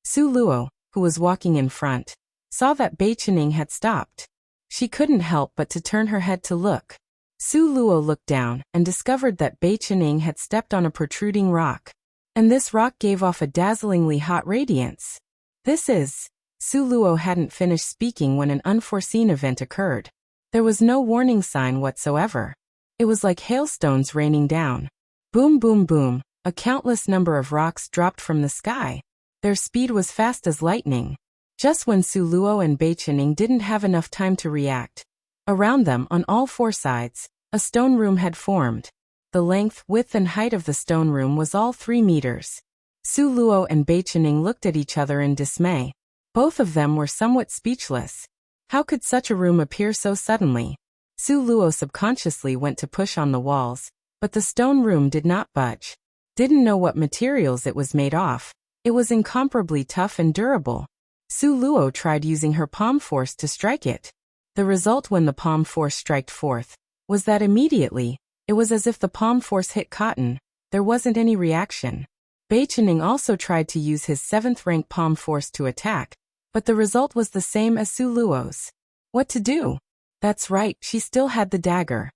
Su Luo, who was walking in front, saw that Beichening had stopped. She couldn't help but to turn her head to look. Su Luo looked down and discovered that Beichening had stepped on a protruding rock. And this rock gave off a dazzlingly hot radiance. Su Luo hadn't finished speaking when an unforeseen event occurred. There was no warning sign whatsoever. It was like hailstones raining down. Boom, boom, boom, a countless number of rocks dropped from the sky. Their speed was fast as lightning. Just when Su Luo and Beichening didn't have enough time to react, around them on all four sides, a stone room had formed. The length, width and height of the stone room was all 3 meters. Su Luo and Beichening looked at each other in dismay. Both of them were somewhat speechless. How could such a room appear so suddenly? Su Luo subconsciously went to push on the walls, but the stone room did not budge. Didn't know what materials it was made of. It was incomparably tough and durable. Su Luo tried using her palm force to strike it. The result when the palm force struck forth was that immediately, it was as if the palm force hit cotton. There wasn't any reaction. Beichening also tried to use his 7th rank palm force to attack, but the result was the same as Su Luo's. What to do? That's right, she still had the dagger.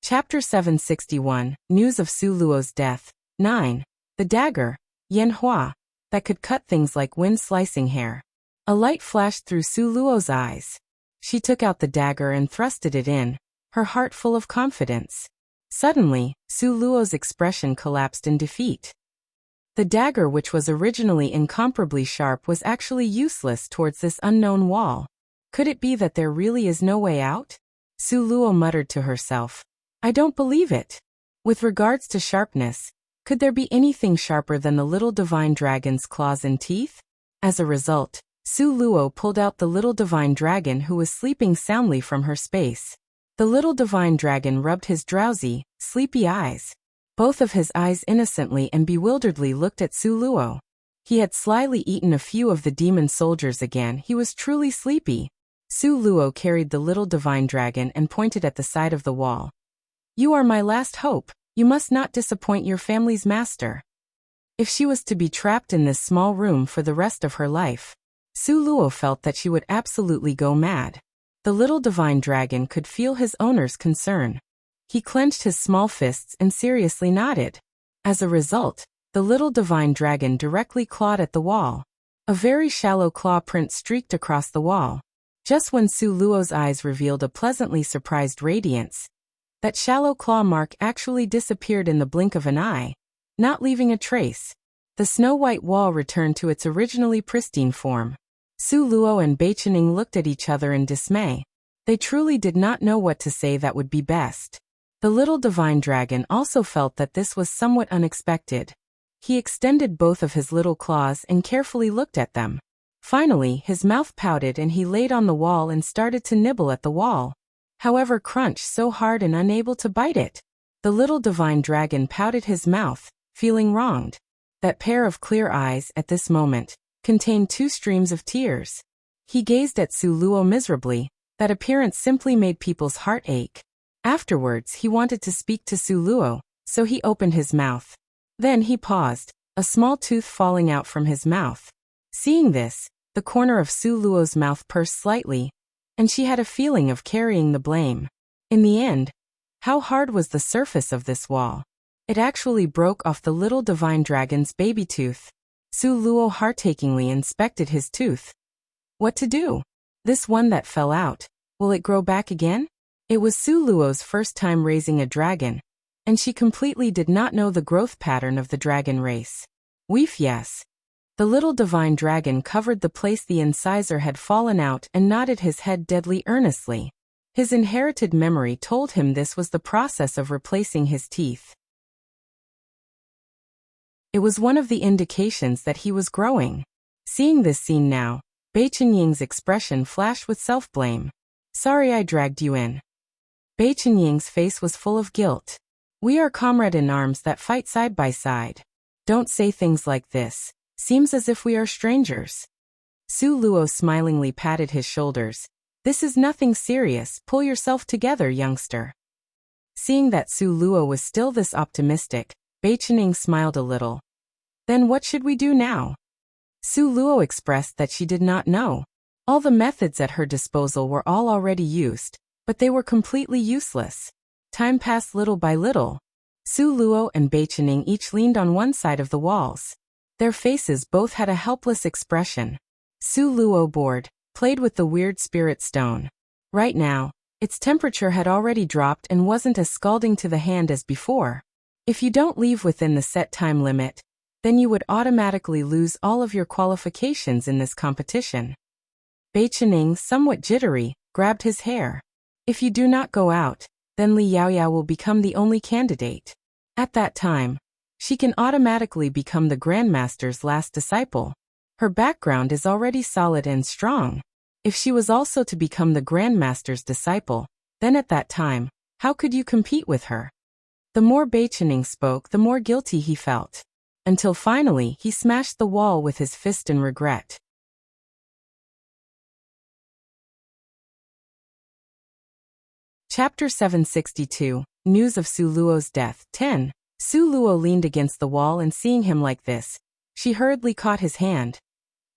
Chapter 761, News of Su Luo's Death. 9. The dagger, Yan Hua, that could cut things like wind-slicing hair. A light flashed through Su Luo's eyes. She took out the dagger and thrusted it in, her heart full of confidence. Suddenly, Su Luo's expression collapsed in defeat. The dagger, which was originally incomparably sharp, was actually useless towards this unknown wall. Could it be that there really is no way out? Su Luo muttered to herself. I don't believe it. With regards to sharpness, could there be anything sharper than the little divine dragon's claws and teeth? As a result, Su Luo pulled out the little divine dragon who was sleeping soundly from her space. The little divine dragon rubbed his drowsy, sleepy eyes. Both of his eyes innocently and bewilderedly looked at Su Luo. He had slyly eaten a few of the demon soldiers again. He was truly sleepy. Su Luo carried the little divine dragon and pointed at the side of the wall. You are my last hope. You must not disappoint your family's master. If she was to be trapped in this small room for the rest of her life, Su Luo felt that she would absolutely go mad. The little divine dragon could feel his owner's concern. He clenched his small fists and seriously nodded. As a result, the little divine dragon directly clawed at the wall. A very shallow claw print streaked across the wall. Just when Su Luo's eyes revealed a pleasantly surprised radiance, that shallow claw mark actually disappeared in the blink of an eye, not leaving a trace. The snow-white wall returned to its originally pristine form. Su Luo and Beichening looked at each other in dismay. They truly did not know what to say that would be best. The little divine dragon also felt that this was somewhat unexpected. He extended both of his little claws and carefully looked at them. Finally, his mouth pouted and he laid on the wall and started to nibble at the wall. However, crunch so hard and unable to bite it. The little divine dragon pouted his mouth, feeling wronged. That pair of clear eyes, at this moment, contained 2 streams of tears. He gazed at Su Luo miserably. That appearance simply made people's heart ache. Afterwards, he wanted to speak to Su Luo, so he opened his mouth. Then he paused, a small tooth falling out from his mouth. Seeing this, the corner of Su Luo's mouth pursed slightly, and she had a feeling of carrying the blame. In the end, how hard was the surface of this wall? It actually broke off the little divine dragon's baby tooth. Su Luo heart-achingly inspected his tooth. What to do? This one that fell out, will it grow back again? It was Su Luo's first time raising a dragon, and she completely did not know the growth pattern of the dragon race. Weef yes. The little divine dragon covered the place the incisor had fallen out and nodded his head deadly earnestly. His inherited memory told him this was the process of replacing his teeth. It was one of the indications that he was growing. Seeing this scene now, Bei Chenying's expression flashed with self-blame. Sorry I dragged you in. Bei Chenying's face was full of guilt. We are comrade in arms that fight side by side. Don't say things like this. Seems as if we are strangers. Su Luo smilingly patted his shoulders. This is nothing serious, pull yourself together, youngster. Seeing that Su Luo was still this optimistic, Bei Chenying smiled a little. Then what should we do now? Su Luo expressed that she did not know. All the methods at her disposal were all already used, but they were completely useless. Time passed little by little. Su Luo and Bei Chenying each leaned on one side of the walls. Their faces both had a helpless expression. Su Luo bored, played with the weird spirit stone. Right now, its temperature had already dropped and wasn't as scalding to the hand as before. If you don't leave within the set time limit, then you would automatically lose all of your qualifications in this competition. Bei Chenying, somewhat jittery, grabbed his hair. If you do not go out, then Li Yaoyao will become the only candidate. At that time, she can automatically become the Grandmaster's last disciple. Her background is already solid and strong. If she was also to become the Grandmaster's disciple, then at that time, how could you compete with her? The more Bei Chenying spoke, the more guilty he felt. Until finally, he smashed the wall with his fist in regret. Chapter 762, News of Su Luo's Death. 10. Su Luo leaned against the wall and seeing him like this, she hurriedly caught his hand.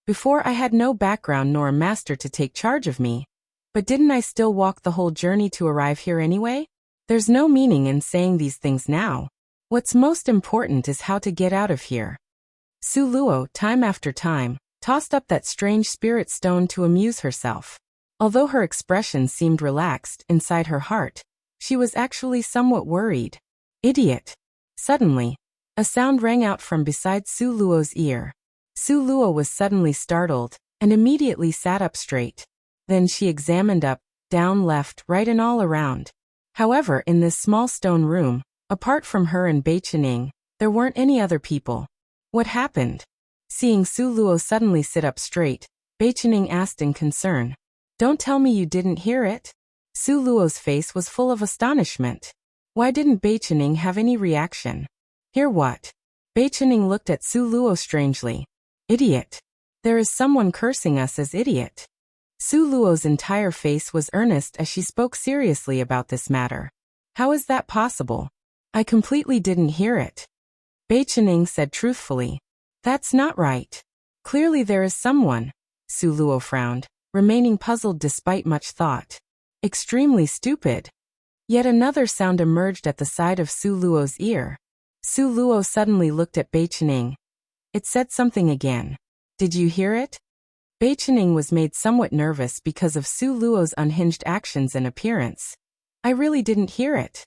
Before I had no background nor a master to take charge of me. But didn't I still walk the whole journey to arrive here anyway? There's no meaning in saying these things now. What's most important is how to get out of here. Su Luo, time after time, tossed up that strange spirit stone to amuse herself. Although her expression seemed relaxed inside her heart, she was actually somewhat worried. Idiot! Suddenly, a sound rang out from beside Su Luo's ear. Su Luo was suddenly startled, and immediately sat up straight. Then she examined up, down, left, right and all around. However, in this small stone room, apart from her and Bei Chenying, there weren't any other people. What happened? Seeing Su Luo suddenly sit up straight, Bei Chenying asked in concern. Don't tell me you didn't hear it? Su Luo's face was full of astonishment. Why didn't Bei Chenying have any reaction? Hear what? Bei Chenying looked at Su Luo strangely. Idiot. There is someone cursing us as idiot. Su Luo's entire face was earnest as she spoke seriously about this matter. How is that possible? I completely didn't hear it. Bei Chenying said truthfully. That's not right. Clearly there is someone. Su Luo frowned, remaining puzzled despite much thought. Extremely stupid. Yet another sound emerged at the side of Su Luo's ear. Su Luo suddenly looked at Bei Chenying. It said something again. Did you hear it? Bei Chenying was made somewhat nervous because of Su Luo's unhinged actions and appearance. I really didn't hear it.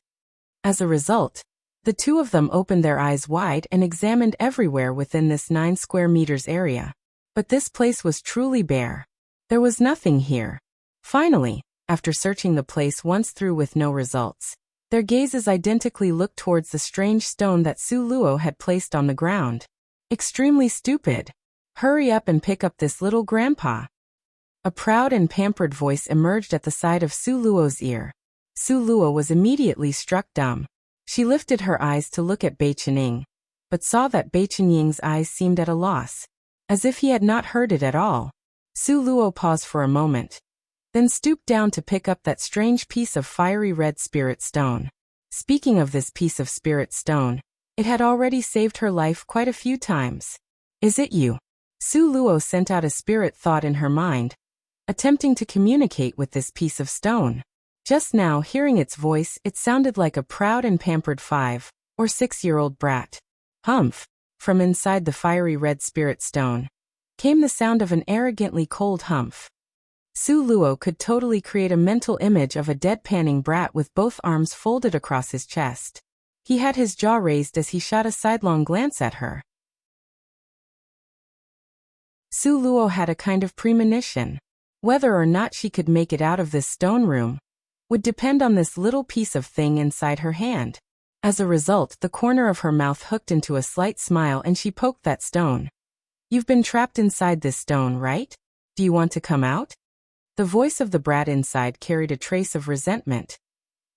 As a result, the two of them opened their eyes wide and examined everywhere within this 9 square meters area. But this place was truly bare. There was nothing here. Finally, after searching the place once through with no results, their gazes identically looked towards the strange stone that Su Luo had placed on the ground. Extremely stupid. Hurry up and pick up this little grandpa. A proud and pampered voice emerged at the side of Su Luo's ear. Su Luo was immediately struck dumb. She lifted her eyes to look at Bei Chenying, but saw that Bei Chenying's eyes seemed at a loss, as if he had not heard it at all. Su Luo paused for a moment, then stooped down to pick up that strange piece of fiery red spirit stone. Speaking of this piece of spirit stone, it had already saved her life quite a few times. Is it you? Su Luo sent out a spirit thought in her mind, attempting to communicate with this piece of stone. Just now, hearing its voice, it sounded like a proud and pampered 5 or 6-year-old brat. Humph! From inside the fiery red spirit stone came the sound of an arrogantly cold humph. Su Luo could totally create a mental image of a deadpanning brat with both arms folded across his chest. He had his jaw raised as he shot a sidelong glance at her. Su Luo had a kind of premonition. Whether or not she could make it out of this stone room would depend on this little piece of thing inside her hand. As a result, the corner of her mouth hooked into a slight smile and she poked that stone. You've been trapped inside this stone, right? Do you want to come out? The voice of the brat inside carried a trace of resentment.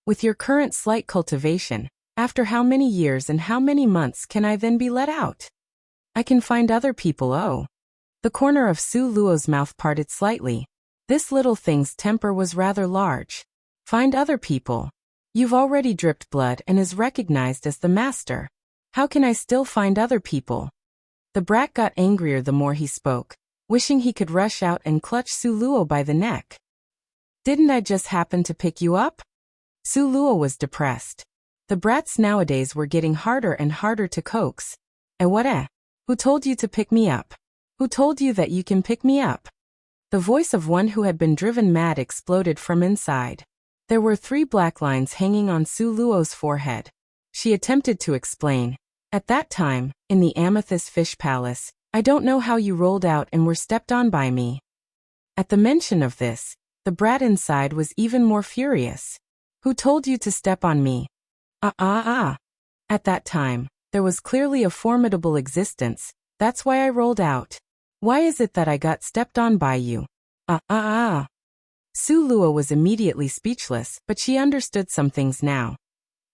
With your current slight cultivation, after how many years and how many months can I then be let out? I can find other people. Oh. The corner of Su Luo's mouth parted slightly. This little thing's temper was rather large. Find other people. You've already dripped blood and is recognized as the master. How can I still find other people? The brat got angrier the more he spoke, wishing he could rush out and clutch Su Luo by the neck. Didn't I just happen to pick you up? Su Luo was depressed. The brats nowadays were getting harder and harder to coax. What? Who told you to pick me up? Who told you that you can pick me up? The voice of one who had been driven mad exploded from inside. There were 3 black lines hanging on Su Luo's forehead. She attempted to explain. At that time, in the Amethyst Fish Palace, I don't know how you rolled out and were stepped on by me. At the mention of this, the brat inside was even more furious. Who told you to step on me? At that time, there was clearly a formidable existence. That's why I rolled out. Why is it that I got stepped on by you? Su Luo was immediately speechless, but she understood some things now.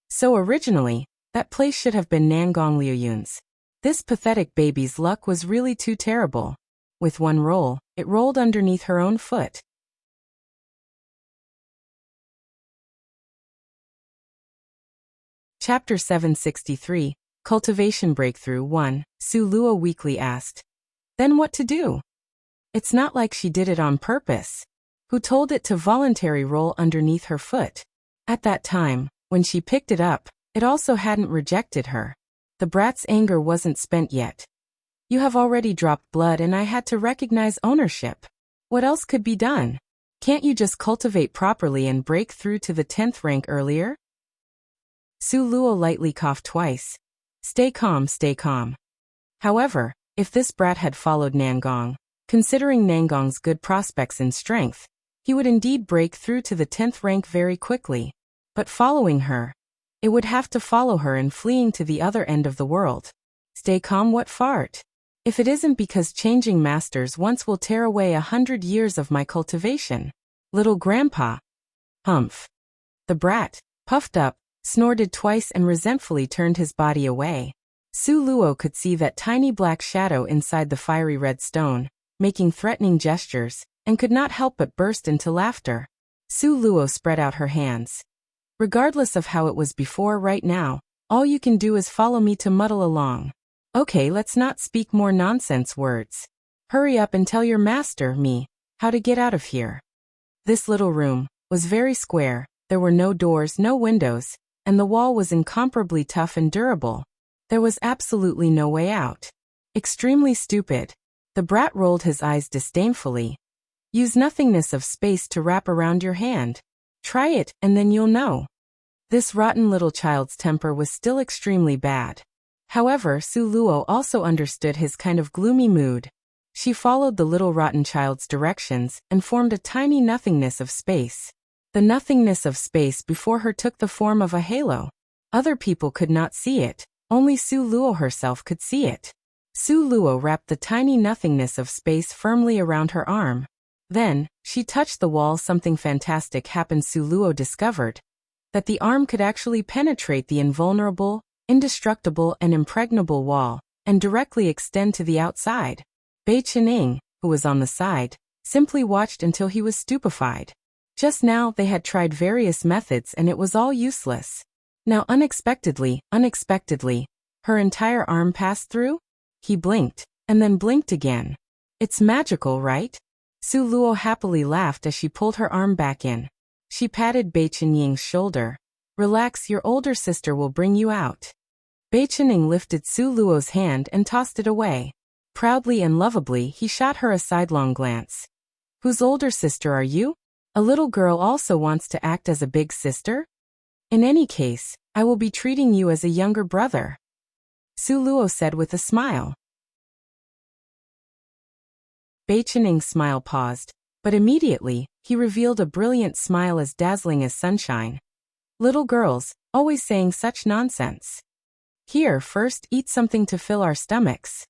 So originally, that place should have been Nangong Liuyun's. This pathetic baby's luck was really too terrible. With one roll, it rolled underneath her own foot. Chapter 763, Cultivation Breakthrough 1, Su Luo weakly asked. Then what to do? It's not like she did it on purpose. Who told it to voluntarily roll underneath her foot? At that time, when she picked it up, it also hadn't rejected her. The brat's anger wasn't spent yet. You have already dropped blood and I had to recognize ownership. What else could be done? Can't you just cultivate properly and break through to the 10th rank earlier? Su Luo lightly coughed twice. Stay calm, stay calm. However, if this brat had followed Nangong, considering Nangong's good prospects in strength, he would indeed break through to the 10th rank very quickly. But following her, it would have to follow her in fleeing to the other end of the world. Stay calm, what fart? If it isn't because changing masters once will tear away 100 years of my cultivation. Little grandpa. Humph. The brat, puffed up, snorted twice and resentfully turned his body away. Su Luo could see that tiny black shadow inside the fiery red stone, making threatening gestures, and could not help but burst into laughter. Su Luo spread out her hands. Regardless of how it was before, right now, all you can do is follow me to muddle along. Okay, let's not speak more nonsense words. Hurry up and tell your master, me, how to get out of here. This little room was very square, there were no doors, no windows, and the wall was incomparably tough and durable. There was absolutely no way out. Extremely stupid. The brat rolled his eyes disdainfully. Use nothingness of space to wrap around your hand. Try it, and then you'll know. This rotten little child's temper was still extremely bad. However, Su Luo also understood his kind of gloomy mood. She followed the little rotten child's directions and formed a tiny nothingness of space. The nothingness of space before her took the form of a halo. Other people could not see it, only Su Luo herself could see it. Su Luo wrapped the tiny nothingness of space firmly around her arm. Then, she touched the wall. Something fantastic happened. Su Luo discovered that the arm could actually penetrate the invulnerable, indestructible and impregnable wall, and directly extend to the outside. Bei Chening, who was on the side, simply watched until he was stupefied. Just now they had tried various methods and it was all useless. Now unexpectedly, her entire arm passed through? He blinked, and then blinked again. It's magical, right? Su Luo happily laughed as she pulled her arm back in. She patted Bei Chenying's shoulder. Relax, your older sister will bring you out. Bei Chening lifted Su Luo's hand and tossed it away. Proudly and lovably he shot her a sidelong glance. Whose older sister are you? A little girl also wants to act as a big sister? In any case, I will be treating you as a younger brother. Su Luo said with a smile. Bei Chening's smile paused, but immediately, he revealed a brilliant smile as dazzling as sunshine. Little girls, always saying such nonsense. Here, first eat something to fill our stomachs.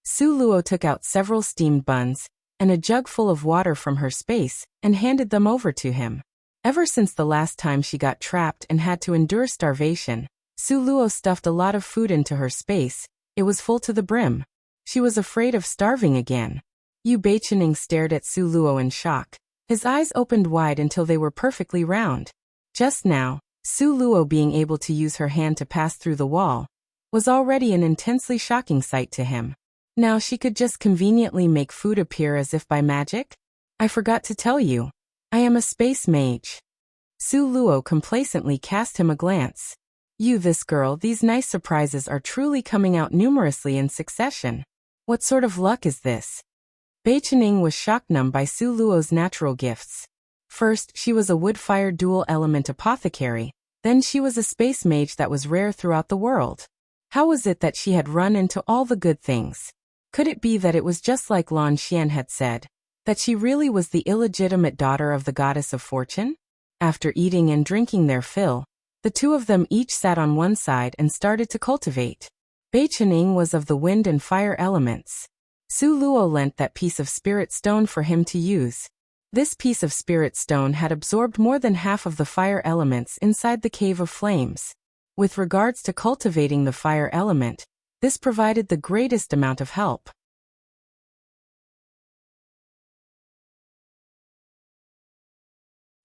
Su Luo took out several steamed buns, and a jug full of water from her space, and handed them over to him. Ever since the last time she got trapped and had to endure starvation, Su Luo stuffed a lot of food into her space. It was full to the brim. She was afraid of starving again. Yu Beichening stared at Su Luo in shock. His eyes opened wide until they were perfectly round. Just now, Su Luo being able to use her hand to pass through the wall was already an intensely shocking sight to him. Now she could just conveniently make food appear as if by magic? I forgot to tell you. I am a space mage. Su Luo complacently cast him a glance. You, this girl, these nice surprises are truly coming out numerously in succession. What sort of luck is this? Beichening was shock-numb by Su Luo's natural gifts. First, she was a wood-fired dual-element apothecary, then she was a space mage that was rare throughout the world. How was it that she had run into all the good things? Could it be that it was just like Lan Xian had said, that she really was the illegitimate daughter of the goddess of fortune? After eating and drinking their fill, the two of them each sat on one side and started to cultivate. Beichening was of the wind and fire elements. Su Luo lent that piece of spirit stone for him to use. This piece of spirit stone had absorbed more than half of the fire elements inside the cave of flames. With regards to cultivating the fire element, this provided the greatest amount of help.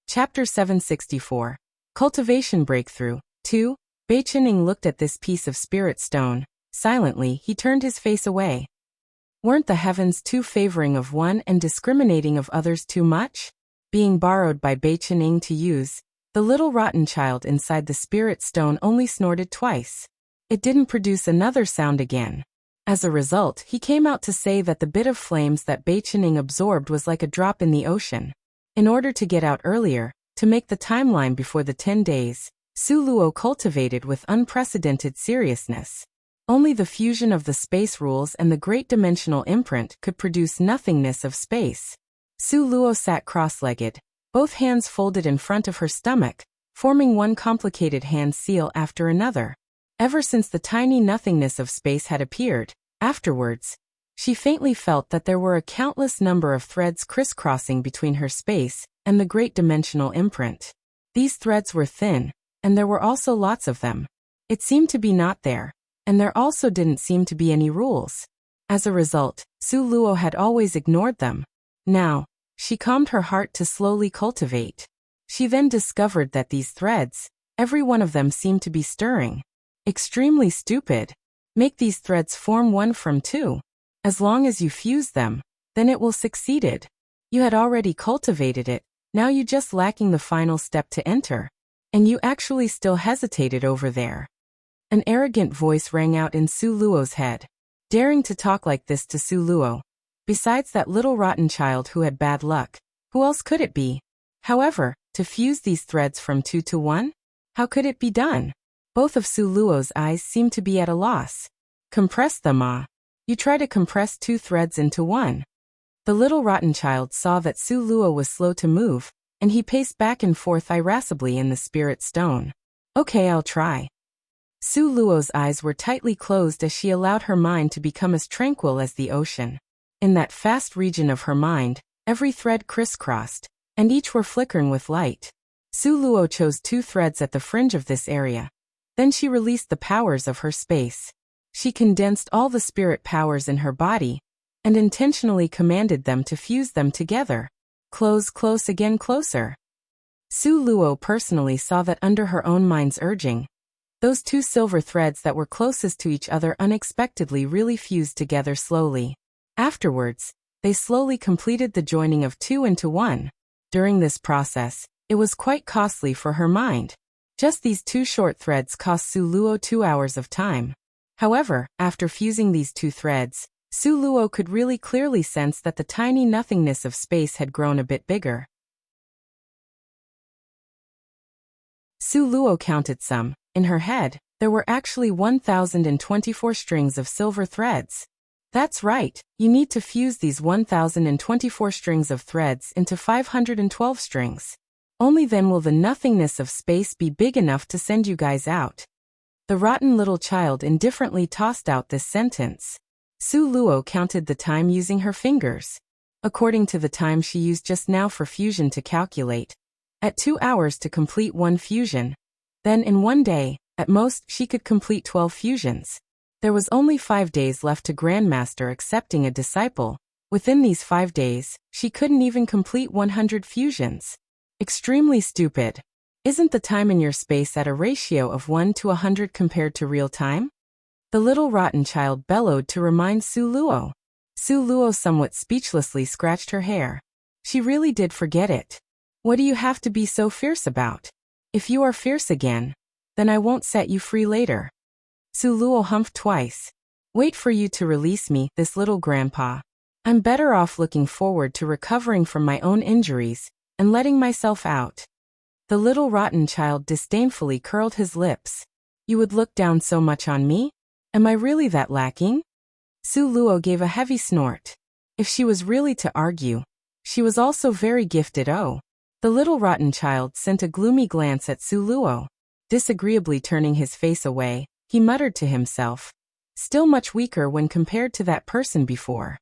Chapter 764. Cultivation Breakthrough. 2. Beichening looked at this piece of spirit stone. Silently, he turned his face away. Weren't the heavens too favoring of one and discriminating of others too much? Being borrowed by Beichening to use, the little rotten child inside the spirit stone only snorted twice. It didn't produce another sound again. As a result, he came out to say that the bit of flames that Beichening absorbed was like a drop in the ocean. In order to get out earlier, to make the timeline before the 10 days, Su Luo cultivated with unprecedented seriousness. Only the fusion of the space rules and the great dimensional imprint could produce nothingness of space. Su Luo sat cross-legged, both hands folded in front of her stomach, forming one complicated hand seal after another. Ever since the tiny nothingness of space had appeared, afterwards, she faintly felt that there were a countless number of threads crisscrossing between her space and the great dimensional imprint. These threads were thin, and there were also lots of them. It seemed to be not there, and there also didn't seem to be any rules. As a result, Su Luo had always ignored them. Now, she calmed her heart to slowly cultivate. She then discovered that these threads, every one of them seemed to be stirring. Extremely stupid. Make these threads form one from two. As long as you fuse them, then it will succeed. You had already cultivated it, now you just lacking the final step to enter. And you actually still hesitated over there. An arrogant voice rang out in Su Luo's head. Daring to talk like this to Su Luo. Besides that little rotten child who had bad luck, who else could it be? However, to fuse these threads from 2 to 1? How could it be done? Both of Su Luo's eyes seemed to be at a loss. Compress them, ah. You try to compress 2 threads into 1. The little rotten child saw that Su Luo was slow to move, and he paced back and forth irascibly in the spirit stone. Okay, I'll try. Su Luo's eyes were tightly closed as she allowed her mind to become as tranquil as the ocean. In that vast region of her mind, every thread crisscrossed, and each were flickering with light. Su Luo chose 2 threads at the fringe of this area. Then she released the powers of her space. She condensed all the spirit powers in her body, and intentionally commanded them to fuse them together. Close again closer. Su Luo personally saw that under her own mind's urging, those 2 silver threads that were closest to each other unexpectedly really fused together slowly. Afterwards, they slowly completed the joining of 2 into 1. During this process, it was quite costly for her mind. Just these 2 short threads cost Su Luo 2 hours of time. However, after fusing these 2 threads, Su Luo could really clearly sense that the tiny nothingness of space had grown a bit bigger. Su Luo counted some. In her head, there were actually 1,024 strings of silver threads. That's right, you need to fuse these 1,024 strings of threads into 512 strings. Only then will the nothingness of space be big enough to send you guys out. The rotten little child indifferently tossed out this sentence. Su Luo counted the time using her fingers. according to the time she used just now for fusion to calculate. At 2 hours to complete one fusion. Then in one day, at most, she could complete 12 fusions. There was only 5 days left to Grandmaster accepting a disciple. Within these 5 days, she couldn't even complete 100 fusions. Extremely stupid. Isn't the time in your space at a ratio of 1 to 100 compared to real time? The little rotten child bellowed to remind Su Luo. Su Luo somewhat speechlessly scratched her hair. She really did forget it. What do you have to be so fierce about? If you are fierce again, then I won't set you free later. Su Luo humphed twice. Wait for you to release me, this little grandpa. I'm better off looking forward to recovering from my own injuries and letting myself out. The little rotten child disdainfully curled his lips. You would look down so much on me? Am I really that lacking? Su Luo gave a heavy snort. If she was really to argue, she was also very gifted. Oh. The little rotten child sent a gloomy glance at Su Luo. Disagreeably turning his face away, he muttered to himself. Still much weaker when compared to that person before.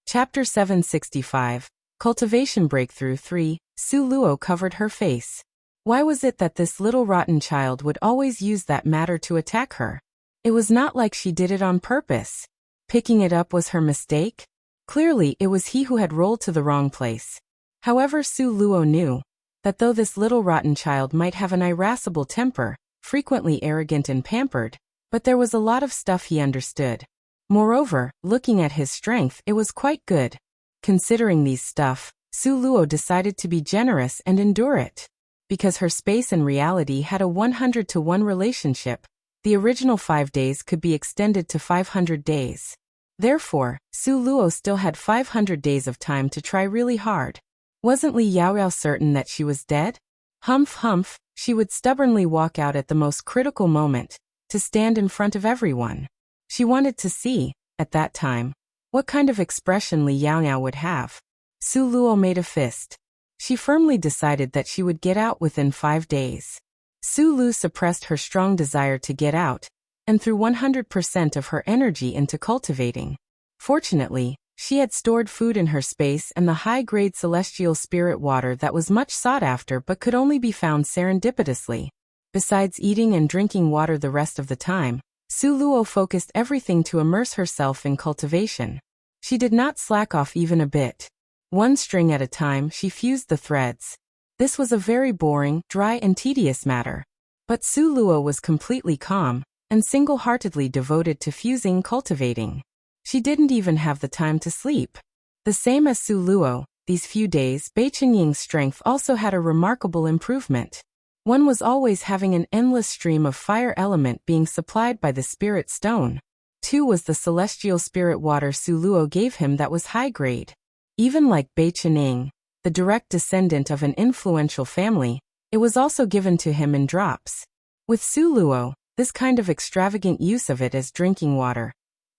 Chapter 765. Cultivation Breakthrough 3. Su Luo covered her face. Why was it that this little rotten child would always use that matter to attack her? It was not like she did it on purpose. Picking it up was her mistake? Clearly, it was he who had rolled to the wrong place. However, Su Luo knew that though this little rotten child might have an irascible temper, frequently arrogant and pampered, but there was a lot of stuff he understood. Moreover, looking at his strength, it was quite good. Considering these stuff, Su Luo decided to be generous and endure it. Because her space and reality had a 100-to-1 relationship, the original 5 days could be extended to 500 days. Therefore, Su Luo still had 500 days of time to try really hard. Wasn't Li Yaoyao certain that she was dead? Humph humph, she would stubbornly walk out at the most critical moment, to stand in front of everyone. She wanted to see, at that time, what kind of expression Li Yaoyao would have. Su Luo made a fist. She firmly decided that she would get out within 5 days. Su Lu suppressed her strong desire to get out, and threw 100% of her energy into cultivating. Fortunately, she had stored food in her space and the high-grade celestial spirit water that was much sought after but could only be found serendipitously. Besides eating and drinking water the rest of the time, Su Luo focused everything to immerse herself in cultivation. She did not slack off even a bit. One string at a time, she fused the threads. This was a very boring, dry and tedious matter. But Su Luo was completely calm, and single-heartedly devoted to fusing cultivating. She didn't even have the time to sleep. The same as Su Luo, these few days Bei Qinying's strength also had a remarkable improvement. One was always having an endless stream of fire element being supplied by the spirit stone. 2 was the celestial spirit water Su Luo gave him that was high grade. Even like Bei Qinying, the direct descendant of an influential family, it was also given to him in drops. With Su Luo, this kind of extravagant use of it as drinking water.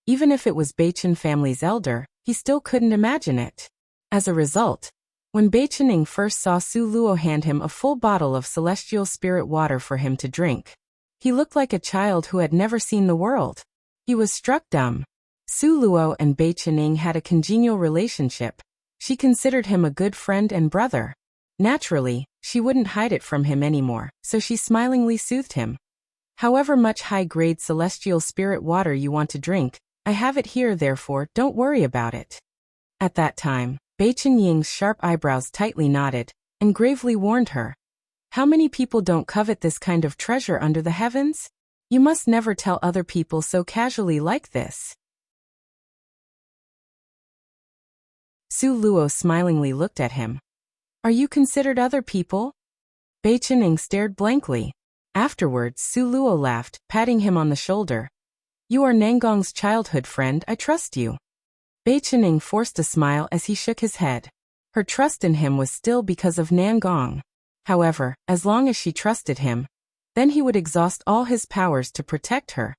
Even if it was Bei Qinying family's elder, he still couldn't imagine it. As a result, when Bei Qinying first saw Su Luo hand him a full bottle of celestial spirit water for him to drink, he looked like a child who had never seen the world. He was struck dumb. Su Luo and Bei Qinying had a congenial relationship. She considered him a good friend and brother. Naturally, she wouldn't hide it from him anymore, so she smilingly soothed him. However much high-grade celestial spirit water you want to drink, I have it here, therefore don't worry about it. At that time, Bei Qinying's sharp eyebrows tightly knotted, and gravely warned her. How many people don't covet this kind of treasure under the heavens? You must never tell other people so casually like this. Su Luo smilingly looked at him. Are you considered other people? Bei Qinying stared blankly. Afterwards, Su Luo laughed, patting him on the shoulder. You are Nangong's childhood friend, I trust you. Bei Qinying forced a smile as he shook his head. Her trust in him was still because of Nangong. However, as long as she trusted him, then he would exhaust all his powers to protect her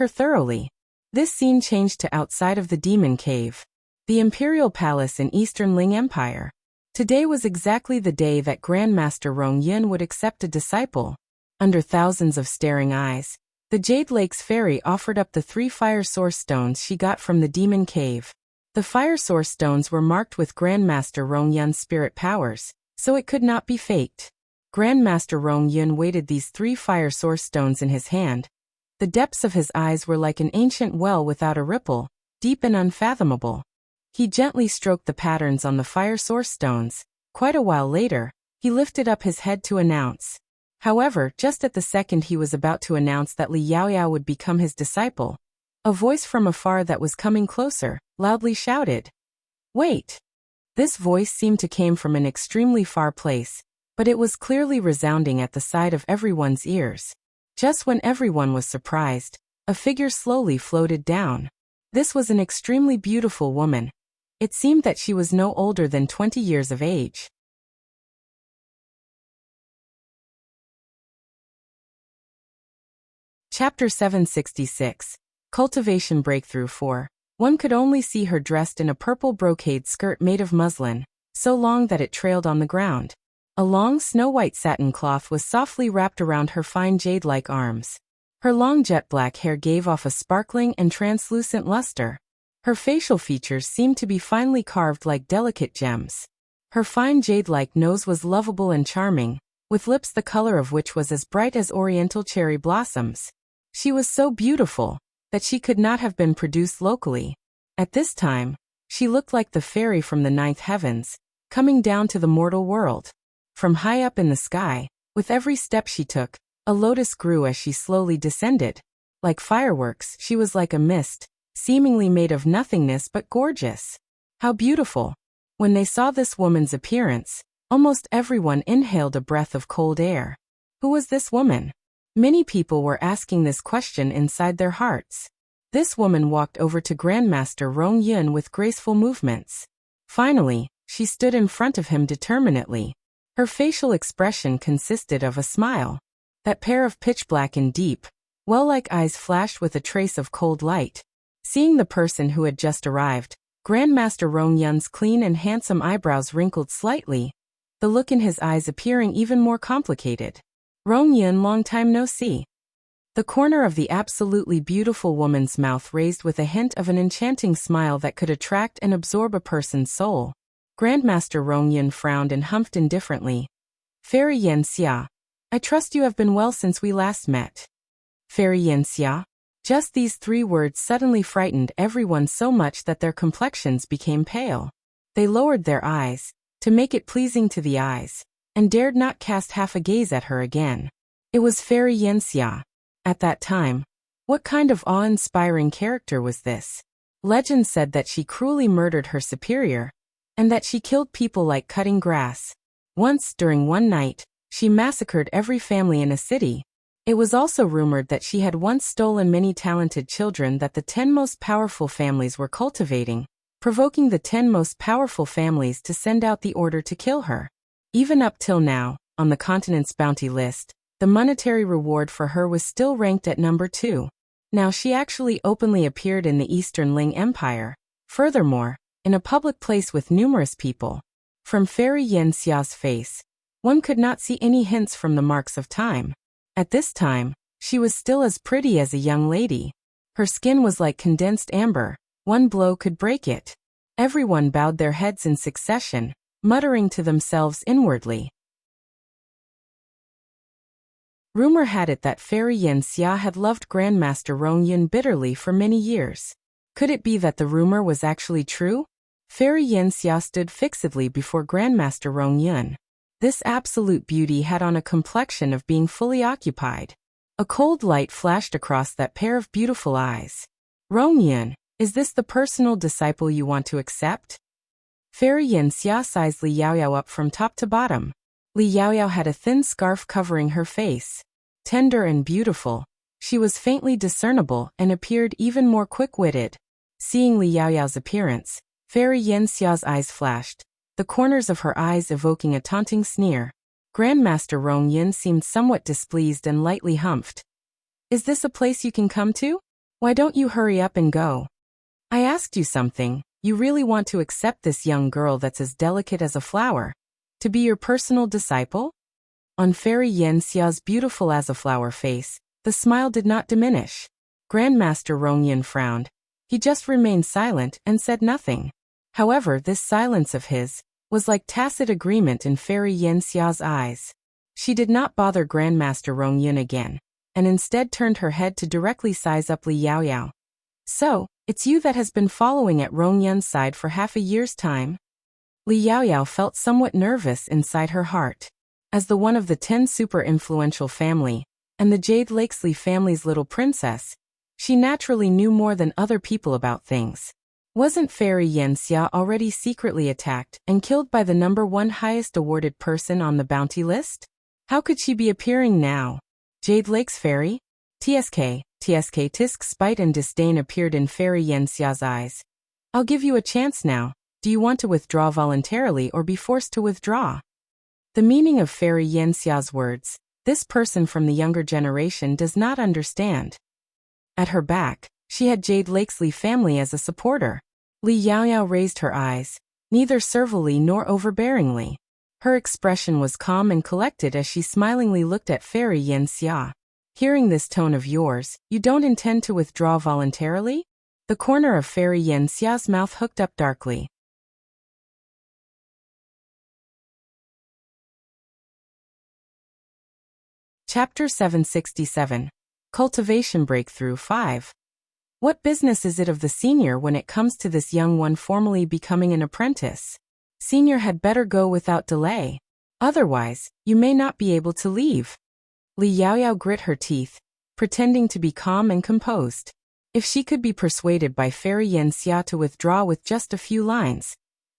thoroughly. This scene changed to outside of the demon cave, the imperial palace in Eastern Ling Empire. Today was exactly the day that Grandmaster Rong Yin would accept a disciple. Under thousands of staring eyes, The Jade Lake's fairy offered up the 3 fire source stones she got from the demon cave. The fire source stones were marked with Grandmaster Rong Yun's spirit powers, so it could not be faked. Grandmaster Rong Yun weighted these 3 fire source stones in his hand. The depths of his eyes were like an ancient well without a ripple, deep and unfathomable. He gently stroked the patterns on the fire source stones. Quite a while later, he lifted up his head to announce. However, just at the second he was about to announce that Li Yaoyao would become his disciple, a voice from afar that was coming closer loudly shouted, "Wait!" This voice seemed to come from an extremely far place, but it was clearly resounding at the side of everyone's ears. Just when everyone was surprised, a figure slowly floated down. This was an extremely beautiful woman. It seemed that she was no older than 20 years of age. Chapter 766. Cultivation Breakthrough 4. One could only see her dressed in a purple brocade skirt made of muslin, so long that it trailed on the ground. A long snow-white satin cloth was softly wrapped around her fine jade-like arms. Her long jet-black hair gave off a sparkling and translucent luster. Her facial features seemed to be finely carved like delicate gems. Her fine jade-like nose was lovable and charming, with lips the color of which was as bright as oriental cherry blossoms. She was so beautiful that she could not have been produced locally. At this time, she looked like the fairy from the 9th heavens, coming down to the mortal world. From high up in the sky, with every step she took, a lotus grew as she slowly descended. Like fireworks, she was like a mist, seemingly made of nothingness but gorgeous. How beautiful! When they saw this woman's appearance, almost everyone inhaled a breath of cold air. Who was this woman? Many people were asking this question inside their hearts. This woman walked over to Grandmaster Rong Yun with graceful movements. Finally, she stood in front of him determinedly. Her facial expression consisted of a smile. That pair of pitch-black and deep, well-like eyes flashed with a trace of cold light. Seeing the person who had just arrived, Grandmaster Rong Yun's clean and handsome eyebrows wrinkled slightly, the look in his eyes appearing even more complicated. "Rong Yun, long time no see." The corner of the absolutely beautiful woman's mouth raised with a hint of an enchanting smile that could attract and absorb a person's soul. Grandmaster Rong Yun frowned and humphed indifferently. "Fairy Yen Xia, I trust you have been well since we last met." "Fairy Yen Xia?" Just these 3 words suddenly frightened everyone so much that their complexions became pale. They lowered their eyes, to make it pleasing to the eyes, and dared not cast half a gaze at her again. It was Fairy Yen Xia. At that time, what kind of awe-inspiring character was this? Legend said that she cruelly murdered her superior, and that she killed people like cutting grass. Once, during one night, she massacred every family in a city. It was also rumored that she had once stolen many talented children that the 10 most powerful families were cultivating, provoking the 10 most powerful families to send out the order to kill her. Even up till now, on the continent's bounty list, the monetary reward for her was still ranked at number 2. Now she actually openly appeared in the Eastern Ling Empire. Furthermore, in a public place with numerous people. From Fairy Yen Xia's face, one could not see any hints from the marks of time. At this time, she was still as pretty as a young lady. Her skin was like condensed amber, one blow could break it. Everyone bowed their heads in succession, muttering to themselves inwardly. Rumor had it that Fairy Yen Xia had loved Grandmaster Rong Yun bitterly for many years. Could it be that the rumor was actually true? Fairy Yen Xia stood fixedly before Grandmaster Rong Yun. This absolute beauty had on a complexion of being fully occupied. A cold light flashed across that pair of beautiful eyes. "Rong Yun, is this the personal disciple you want to accept?" Fairy Yen Xia sized Li Yaoyao up from top to bottom. Li Yaoyao had a thin scarf covering her face. Tender and beautiful, she was faintly discernible and appeared even more quick-witted. Seeing Li Yaoyao's appearance, Fairy Yen Xia's eyes flashed, the corners of her eyes evoking a taunting sneer. Grandmaster Rong Yun seemed somewhat displeased and lightly humphed. "Is this a place you can come to? Why don't you hurry up and go? I asked you something. You really want to accept this young girl that's as delicate as a flower, to be your personal disciple?" On Fairy Yen Xia's beautiful as a flower face, The smile did not diminish. Grandmaster Rongyun frowned. He just remained silent and said nothing. However, this silence of his was like tacit agreement in Fairy Yanxia's eyes. She did not bother Grandmaster Rongyun again, and instead turned her head to directly size up Li Yaoyao. So, it's you that has been following at Rongyun's side for half a year's time? Li Yaoyao felt somewhat nervous inside her heart. As the one of the 10 super influential family, and the Jade Lakesley family's little princess, she naturally knew more than other people about things. Wasn't Fairy Yanxia already secretly attacked and killed by the #1 highest awarded person on the bounty list? How could she be appearing now? Jade Lake's fairy? TSK, tisk spite and disdain appeared in Fairy Yanxia's eyes. I'll give you a chance now. Do you want to withdraw voluntarily or be forced to withdraw? The meaning of Fairy Yanxia's words, this person from the younger generation does not understand. At her back, she had Jade Lakesley family as a supporter. Li Yaoyao raised her eyes, neither servilely nor overbearingly. Her expression was calm and collected as she smilingly looked at Fairy Yanxia. Hearing this tone of yours, you don't intend to withdraw voluntarily? The corner of Fairy Yanxia's mouth hooked up darkly. Chapter 767. Cultivation Breakthrough 5. What business is it of the senior when it comes to this young one formally becoming an apprentice? Senior had better go without delay. Otherwise, you may not be able to leave. Li Yaoyao grit her teeth, pretending to be calm and composed. If she could be persuaded by Fairy Yanxia to withdraw with just a few lines,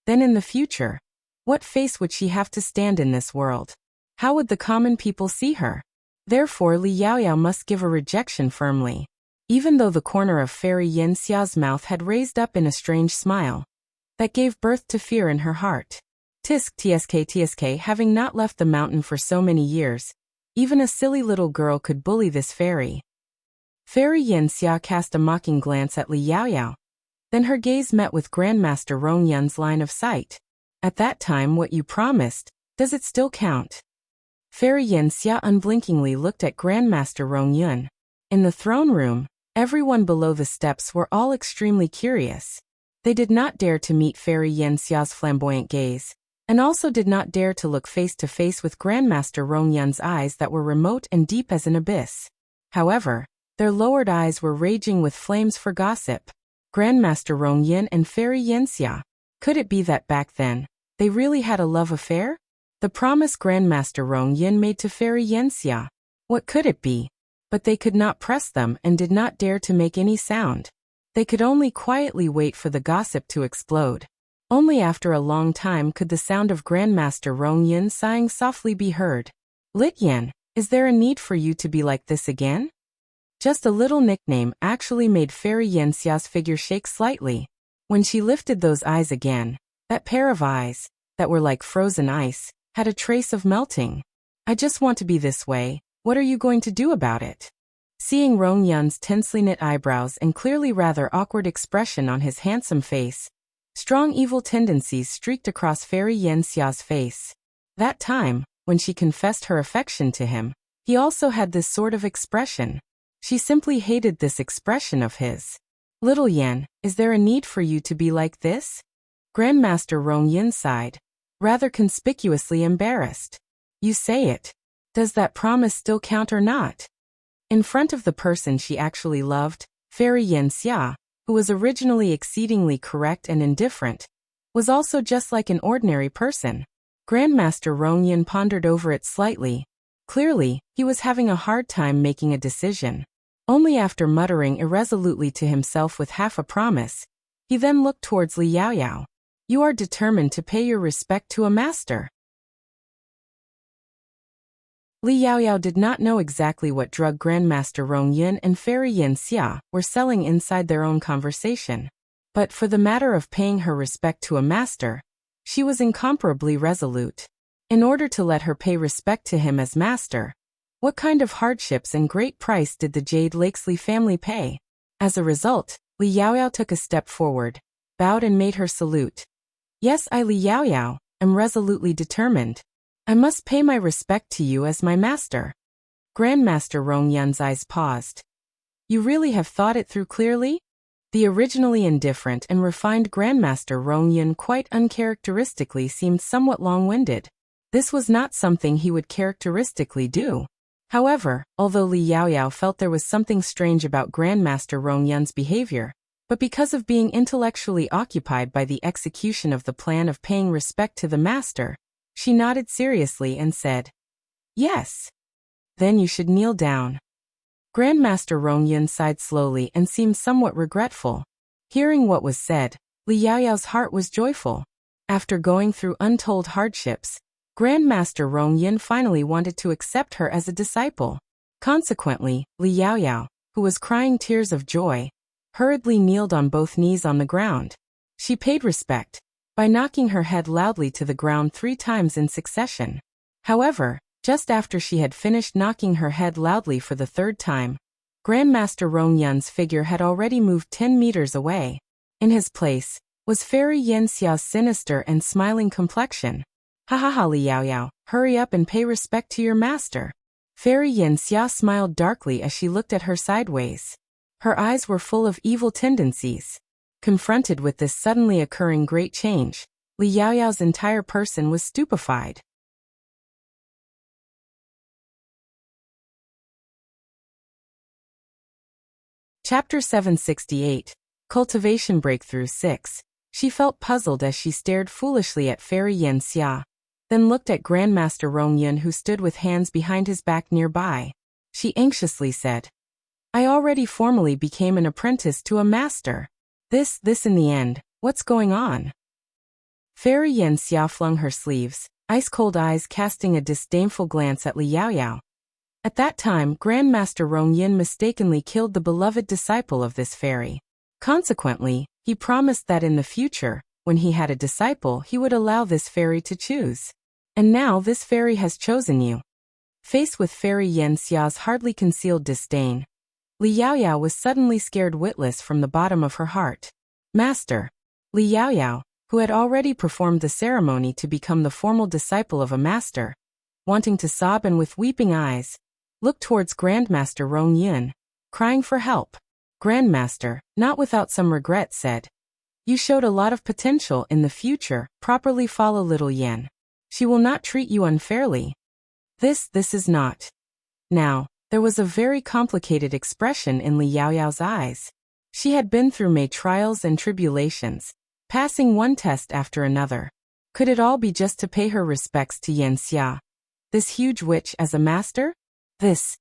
then in the future, what face would she have to stand in this world? How would the common people see her? Therefore Li Yaoyao must give a rejection firmly. Even though the corner of Fairy Yanxia's mouth had raised up in a strange smile that gave birth to fear in her heart. Tsk, having not left the mountain for so many years, even a silly little girl could bully this fairy. Fairy Yanxia cast a mocking glance at Li Yaoyao. Then her gaze met with Grandmaster Rongyun's line of sight. At that time, what you promised, does it still count? Fairy Yanxia unblinkingly looked at Grandmaster Rongyun. In the throne room, everyone below the steps were all extremely curious. They did not dare to meet Fairy Yanxia's flamboyant gaze, and also did not dare to look face to face with Grandmaster Rongyun's eyes that were remote and deep as an abyss. However, their lowered eyes were raging with flames for gossip. Grandmaster Rongyun and Fairy Yanxia. Could it be that back then, they really had a love affair? The promise Grandmaster Rongyun made to Fairy Yanxia. What could it be? But they could not press them and did not dare to make any sound. They could only quietly wait for the gossip to explode. Only after a long time could the sound of Grandmaster Rongyun sighing softly be heard. Lit Yan, is there a need for you to be like this again? Just a little nickname actually made Fairy Yanxia's figure shake slightly. When she lifted those eyes again, that pair of eyes, that were like frozen ice, had a trace of melting. I just want to be this way, what are you going to do about it? Seeing Rongyun's tensely knit eyebrows and clearly rather awkward expression on his handsome face, strong evil tendencies streaked across Fairy Yanxia's face. That time, when she confessed her affection to him, he also had this sort of expression. She simply hated this expression of his. Little Yan, is there a need for you to be like this? Grandmaster Rongyun sighed, rather conspicuously embarrassed. You say it. Does that promise still count or not? In front of the person she actually loved, Fairy Yanxia, who was originally exceedingly correct and indifferent, was also just like an ordinary person. Grandmaster Rongyun pondered over it slightly. Clearly, he was having a hard time making a decision. Only after muttering irresolutely to himself with half a promise, he then looked towards Li Yaoyao. You are determined to pay your respect to a master. Li Yaoyao did not know exactly what drug Grandmaster Rongyun and Fairy Yanxia were selling inside their own conversation. But for the matter of paying her respect to a master, she was incomparably resolute. In order to let her pay respect to him as master, what kind of hardships and great price did the Jade Lakesley family pay? As a result, Li Yaoyao took a step forward, bowed and made her salute. Yes, I Li Yaoyao, am resolutely determined. I must pay my respect to you as my master. Grandmaster Rong Yun's eyes paused. You really have thought it through clearly? The originally indifferent and refined Grandmaster Rong Yun quite uncharacteristically seemed somewhat long-winded. This was not something he would characteristically do. However, although Li Yaoyao felt there was something strange about Grandmaster Rong Yun's behavior, but because of being intellectually occupied by the execution of the plan of paying respect to the master, she nodded seriously and said, Yes. Then you should kneel down. Grandmaster Rong Yun sighed slowly and seemed somewhat regretful. Hearing what was said, Li Yaoyao's heart was joyful. After going through untold hardships, Grandmaster Rong Yun finally wanted to accept her as a disciple. Consequently, Li Yaoyao, who was crying tears of joy, hurriedly kneeled on both knees on the ground. She paid respect by knocking her head loudly to the ground 3 times in succession. However, just after she had finished knocking her head loudly for the 3rd time, Grandmaster Rong Yun's figure had already moved 10 meters away. In his place was Fairy Yan Xiao's sinister and smiling complexion. Ha ha ha, Li Yaoyao, hurry up and pay respect to your master. Fairy Yan Xia smiled darkly as she looked at her sideways. Her eyes were full of evil tendencies. Confronted with this suddenly occurring great change, Li Yaoyao's entire person was stupefied. Chapter 768, Cultivation Breakthrough 6. She felt puzzled as she stared foolishly at Fairy Yan Xia, then looked at Grandmaster Rong Yun who stood with hands behind his back nearby. She anxiously said, I already formally became an apprentice to a master. This in the end, what's going on? Fairy Yan Xia flung her sleeves, ice-cold eyes casting a disdainful glance at Li Yaoyao. At that time, Grandmaster Rong Yun mistakenly killed the beloved disciple of this fairy. Consequently, he promised that in the future, when he had a disciple, he would allow this fairy to choose. And now this fairy has chosen you. Faced with Fairy Yan Xia's hardly concealed disdain, Li Yaoyao was suddenly scared witless from the bottom of her heart. Master. Li Yaoyao, who had already performed the ceremony to become the formal disciple of a master, wanting to sob and with weeping eyes, looked towards Grandmaster Rong Yun, crying for help. Grandmaster, not without some regret, said, You showed a lot of potential in the future, properly follow little Yan. She will not treat you unfairly. This is not. Now, there was a very complicated expression in Li Yaoyao's eyes. She had been through many trials and tribulations, passing one test after another. Could it all be just to pay her respects to Yan Xia, this huge witch, as a master? This.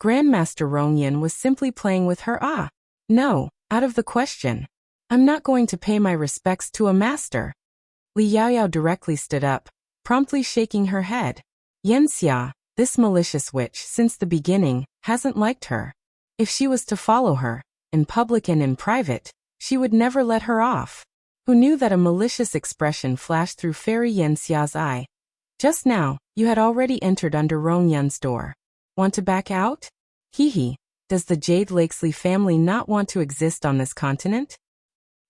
Grandmaster Rong Yun was simply playing with her. No, out of the question. I'm not going to pay my respects to a master. Li Yaoyao directly stood up, promptly shaking her head. Yan Xia, this malicious witch since the beginning, hasn't liked her. If she was to follow her, in public and in private, she would never let her off. Who knew that a malicious expression flashed through Fairy Yan Xia's eye? Just now, you had already entered under Rong Yun's door. Want to back out? Hee. Does the Jade Lakesley family not want to exist on this continent?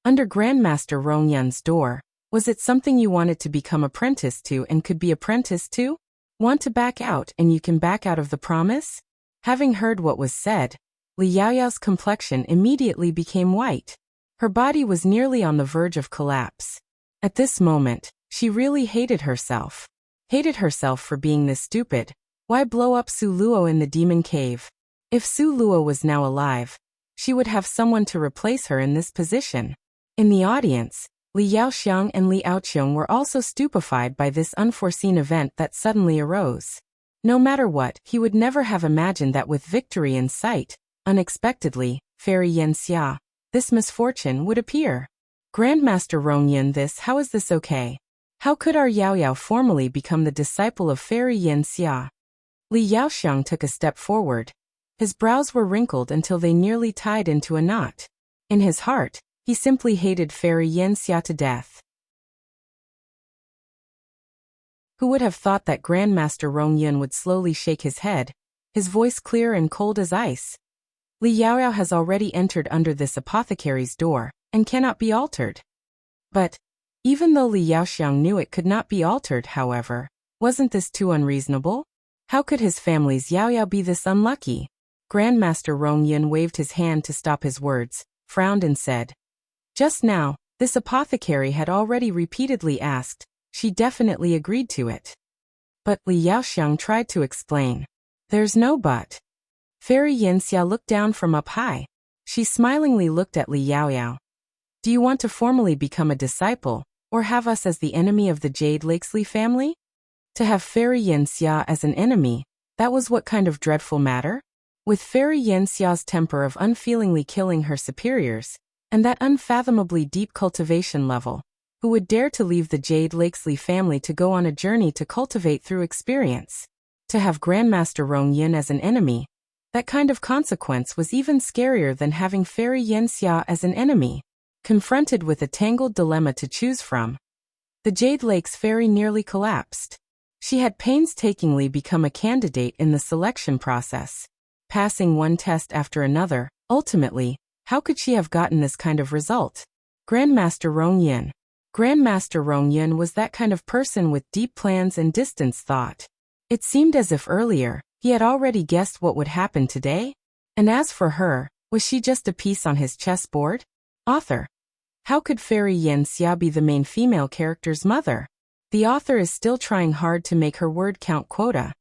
Under Grandmaster Rong Yun's door, was it something you wanted to become apprentice to and could be apprenticed to? Want to back out and you can back out of the promise? Having heard what was said, Li Yaoyao's complexion immediately became white. Her body was nearly on the verge of collapse. At this moment, she really hated herself. Hated herself for being this stupid. Why blow up Su Luo in the demon cave? If Su Luo was now alive, she would have someone to replace her in this position. In the audience, Li Yaoxiang and Li Aoqiong were also stupefied by this unforeseen event that suddenly arose. No matter what, he would never have imagined that with victory in sight, unexpectedly, Fairy Yan Xia, this misfortune would appear. Grandmaster Rong Yun, how is this okay? How could our Yaoyao formally become the disciple of Fairy Yan Xia? Li Yaoxiang took a step forward. His brows were wrinkled until they nearly tied into a knot. In his heart, he simply hated Fairy Yan Xia to death. Who would have thought that Grandmaster Rong Yun would slowly shake his head, his voice clear and cold as ice? Li Yaoyao has already entered under this apothecary's door, and cannot be altered. But, even though Li Yaoxiang knew it could not be altered, however, wasn't this too unreasonable? How could his family's Yao Yao be this unlucky? Grandmaster Rong Yun waved his hand to stop his words, frowned and said. Just now, this apothecary had already repeatedly asked. She definitely agreed to it. But Li Yaoxiang tried to explain. There's no but. Fairy Yanxia looked down from up high. She smilingly looked at Li Yaoyao. Do you want to formally become a disciple, or have us as the enemy of the Jade Lakesley family? To have Fairy Yanxia as an enemy, that was what kind of dreadful matter? With Fairy Yanxia's temper of unfeelingly killing her superiors, and that unfathomably deep cultivation level, who would dare to leave the Jade Lakesley family to go on a journey to cultivate through experience? To have Grandmaster Rong Yin as an enemy, that kind of consequence was even scarier than having Fairy Yanxia as an enemy. Confronted with a tangled dilemma to choose from, the Jade Lake's fairy nearly collapsed. She had painstakingly become a candidate in the selection process, passing one test after another. Ultimately, how could she have gotten this kind of result? Grandmaster Rong Yin. Grandmaster Rong Yin was that kind of person with deep plans and distance thought. It seemed as if earlier, he had already guessed what would happen today. And as for her, was she just a piece on his chessboard? Author. How could Fairy Yanxia be the main female character's mother? The author is still trying hard to make her word count quota.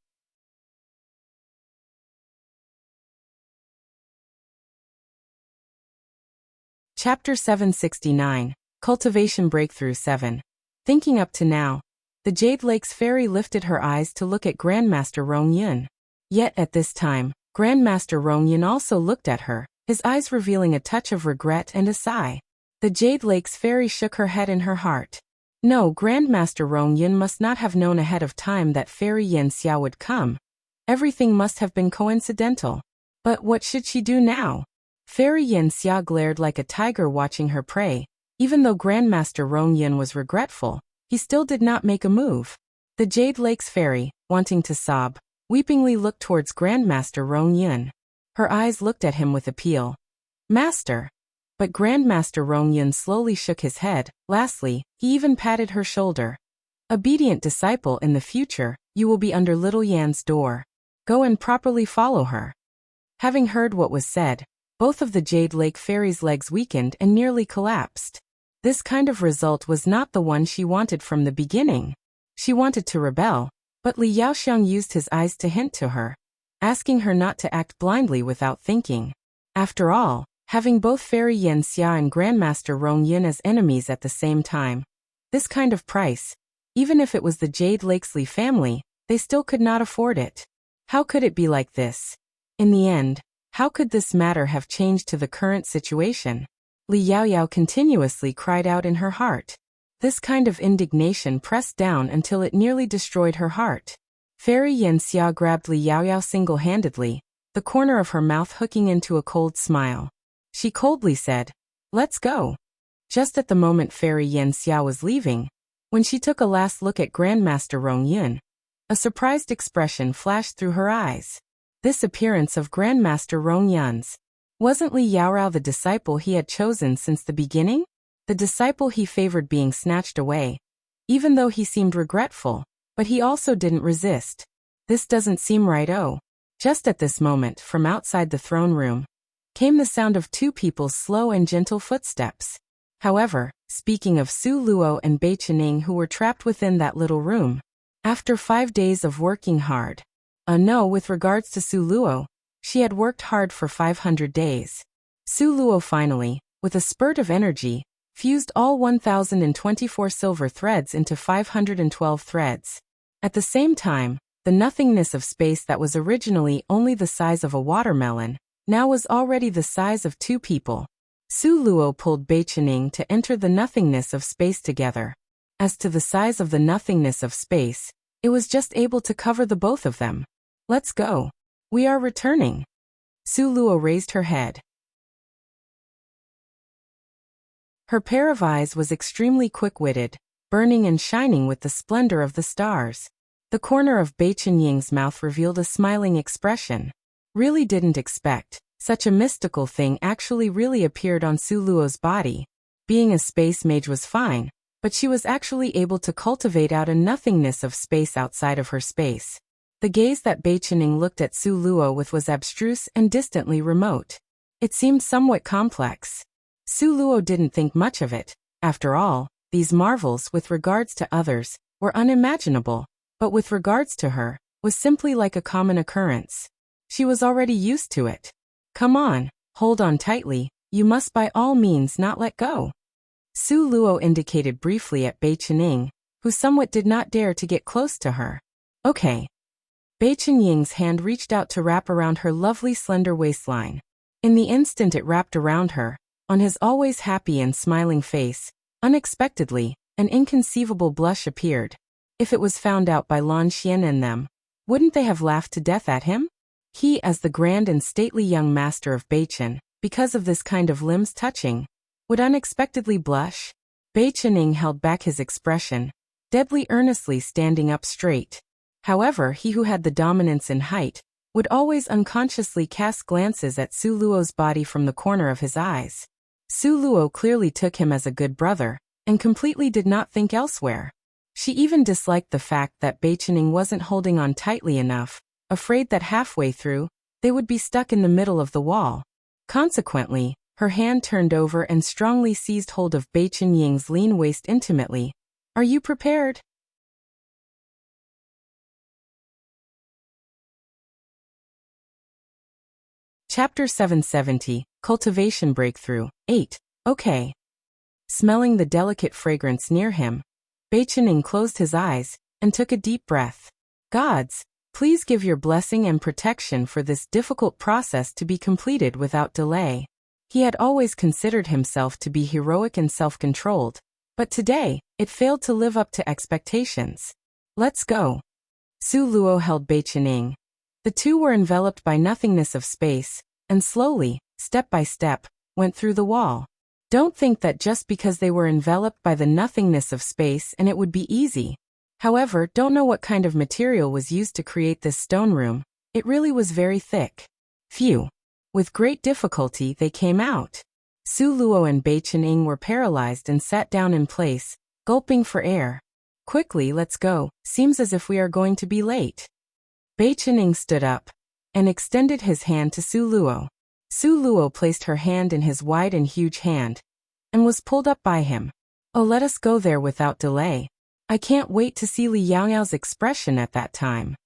Chapter 769, Cultivation Breakthrough 7. Thinking up to now, the Jade Lake's fairy lifted her eyes to look at Grandmaster Rong Yun. Yet at this time, Grandmaster Rong Yun also looked at her, his eyes revealing a touch of regret and a sigh. The Jade Lake's fairy shook her head in her heart. No, Grandmaster Rong Yun must not have known ahead of time that Fairy Yanxia would come. Everything must have been coincidental. But what should she do now? Fairy Yanxia glared like a tiger watching her prey. Even though Grandmaster Rong Yun was regretful, he still did not make a move. The Jade Lake's fairy, wanting to sob, weepingly looked towards Grandmaster Rong Yun. Her eyes looked at him with appeal. Master. But Grandmaster Rong Yun slowly shook his head. Lastly, he even patted her shoulder. Obedient disciple, in the future, you will be under Little Yan's door. Go and properly follow her. Having heard what was said, both of the Jade Lake fairy's legs weakened and nearly collapsed. This kind of result was not the one she wanted from the beginning. She wanted to rebel, but Li Yaoxiang used his eyes to hint to her, asking her not to act blindly without thinking. After all, having both Fairy Yanxia and Grandmaster Rong Yun as enemies at the same time, this kind of price, even if it was the Jade Lakesley family, they still could not afford it. How could it be like this? In the end, how could this matter have changed to the current situation? Li Yaoyao continuously cried out in her heart. This kind of indignation pressed down until it nearly destroyed her heart. Fairy Yanxia grabbed Li Yaoyao single-handedly, the corner of her mouth hooking into a cold smile. She coldly said, "Let's go." Just at the moment Fairy Yanxia was leaving, when she took a last look at Grandmaster Rong Yun, a surprised expression flashed through her eyes. This appearance of Grandmaster Rong Yun's. Wasn't Li Yaorao the disciple he had chosen since the beginning? The disciple he favored being snatched away. Even though he seemed regretful, but he also didn't resist. This doesn't seem right. Oh. Just at this moment, from outside the throne room, came the sound of two people's slow and gentle footsteps. However, speaking of Su Luo and Bei Chening who were trapped within that little room, after 5 days of working hard. No, with regards to Su Luo, she had worked hard for 500 days. Su Luo finally, with a spurt of energy, fused all 1,024 silver threads into 512 threads. At the same time, the nothingness of space that was originally only the size of a watermelon, now was already the size of 2 people. Su Luo pulled Bei Chening to enter the nothingness of space together. As to the size of the nothingness of space, it was just able to cover the both of them. Let's go. We are returning. Su Luo raised her head. Her pair of eyes was extremely quick-witted, burning and shining with the splendor of the stars. The corner of Bei Chenying's mouth revealed a smiling expression. Really didn't expect. Such a mystical thing actually really appeared on Su Luo's body. Being a space mage was fine, but she was actually able to cultivate out a nothingness of space outside of her space. The gaze that Bei Qining looked at Su Luo with was abstruse and distantly remote. It seemed somewhat complex. Su Luo didn't think much of it. After all, these marvels, with regards to others, were unimaginable, but with regards to her, was simply like a common occurrence. She was already used to it. Come on, hold on tightly, you must by all means not let go. Su Luo indicated briefly at Bei Qining, who somewhat did not dare to get close to her. Okay. Bei Qinying's hand reached out to wrap around her lovely slender waistline. In the instant it wrapped around her, on his always happy and smiling face, unexpectedly, an inconceivable blush appeared. If it was found out by Lan Xian and them, wouldn't they have laughed to death at him? He, as the grand and stately young master of Beichen, because of this kind of limbs touching, would unexpectedly blush? Bei Qining held back his expression, deadly earnestly standing up straight. However, he who had the dominance in height would always unconsciously cast glances at Su Luo's body from the corner of his eyes. Su Luo clearly took him as a good brother, and completely did not think elsewhere. She even disliked the fact that Bei Qining wasn't holding on tightly enough, afraid that halfway through, they would be stuck in the middle of the wall. Consequently, her hand turned over and strongly seized hold of Bei Qinying's lean waist intimately. Are you prepared? Chapter 770, Cultivation Breakthrough, 8. Okay. Smelling the delicate fragrance near him, Bei Qining closed his eyes and took a deep breath. Gods, please give your blessing and protection for this difficult process to be completed without delay. He had always considered himself to be heroic and self-controlled, but today, it failed to live up to expectations. Let's go. Su Luo held Bei Qining. The two were enveloped by nothingness of space, and slowly, step by step, went through the wall. Don't think that just because they were enveloped by the nothingness of space and it would be easy. However, don't know what kind of material was used to create this stone room. It really was very thick. Phew. With great difficulty they came out. Su Luo and Bei Qining were paralyzed and sat down in place, gulping for air. Quickly, let's go, seems as if we are going to be late. Bei Qining stood up and extended his hand to Su Luo. Su Luo placed her hand in his wide and huge hand and was pulled up by him. Oh, let us go there without delay. I can't wait to see Li Yaoyao's expression at that time.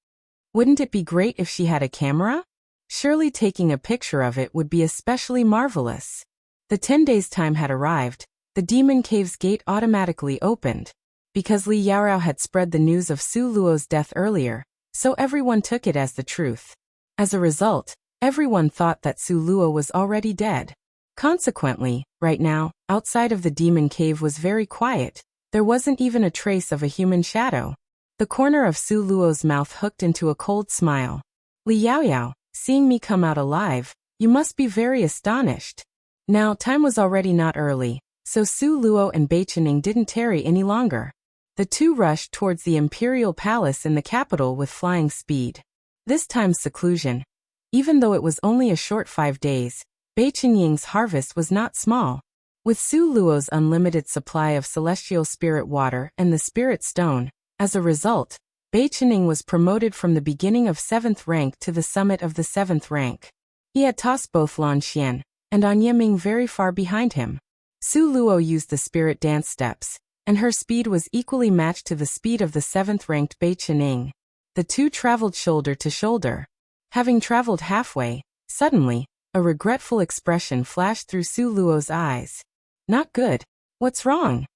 Wouldn't it be great if she had a camera? Surely taking a picture of it would be especially marvelous. The 10 days' time had arrived. The demon cave's gate automatically opened. Because Li Yaoyao had spread the news of Su Luo's death earlier, so everyone took it as the truth. As a result, everyone thought that Su Luo was already dead. Consequently, right now, outside of the demon cave was very quiet. There wasn't even a trace of a human shadow. The corner of Su Luo's mouth hooked into a cold smile. Li Yaoyao, seeing me come out alive, you must be very astonished. Now, time was already not early, so Su Luo and Bei Qining didn't tarry any longer. The two rushed towards the imperial palace in the capital with flying speed. This time's seclusion. Even though it was only a short 5 days, Bei Qinying's harvest was not small. With Su Luo's unlimited supply of celestial spirit water and the spirit stone, as a result, Bei Qining was promoted from the beginning of 7th rank to the summit of the 7th rank. He had tossed both Lan Xian and An Yiming very far behind him. Su Luo used the spirit dance steps, and her speed was equally matched to the speed of the 7th ranked Bei Qining. The two traveled shoulder to shoulder. Having traveled halfway, suddenly, a regretful expression flashed through Su Luo's eyes. Not good. What's wrong?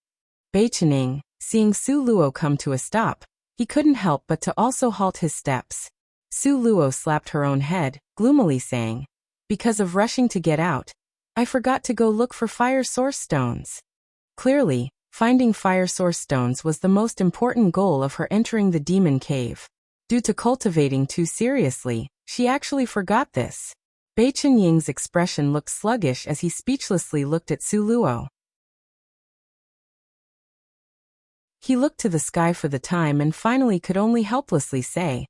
Bei Qining, seeing Su Luo come to a stop, he couldn't help but to also halt his steps. Su Luo slapped her own head, gloomily saying, because of rushing to get out, I forgot to go look for fire source stones. Clearly, finding fire source stones was the most important goal of her entering the demon cave. Due to cultivating too seriously, she actually forgot this. Bei Qinying's expression looked sluggish as he speechlessly looked at Su Luo. He looked to the sky for the time and finally could only helplessly say,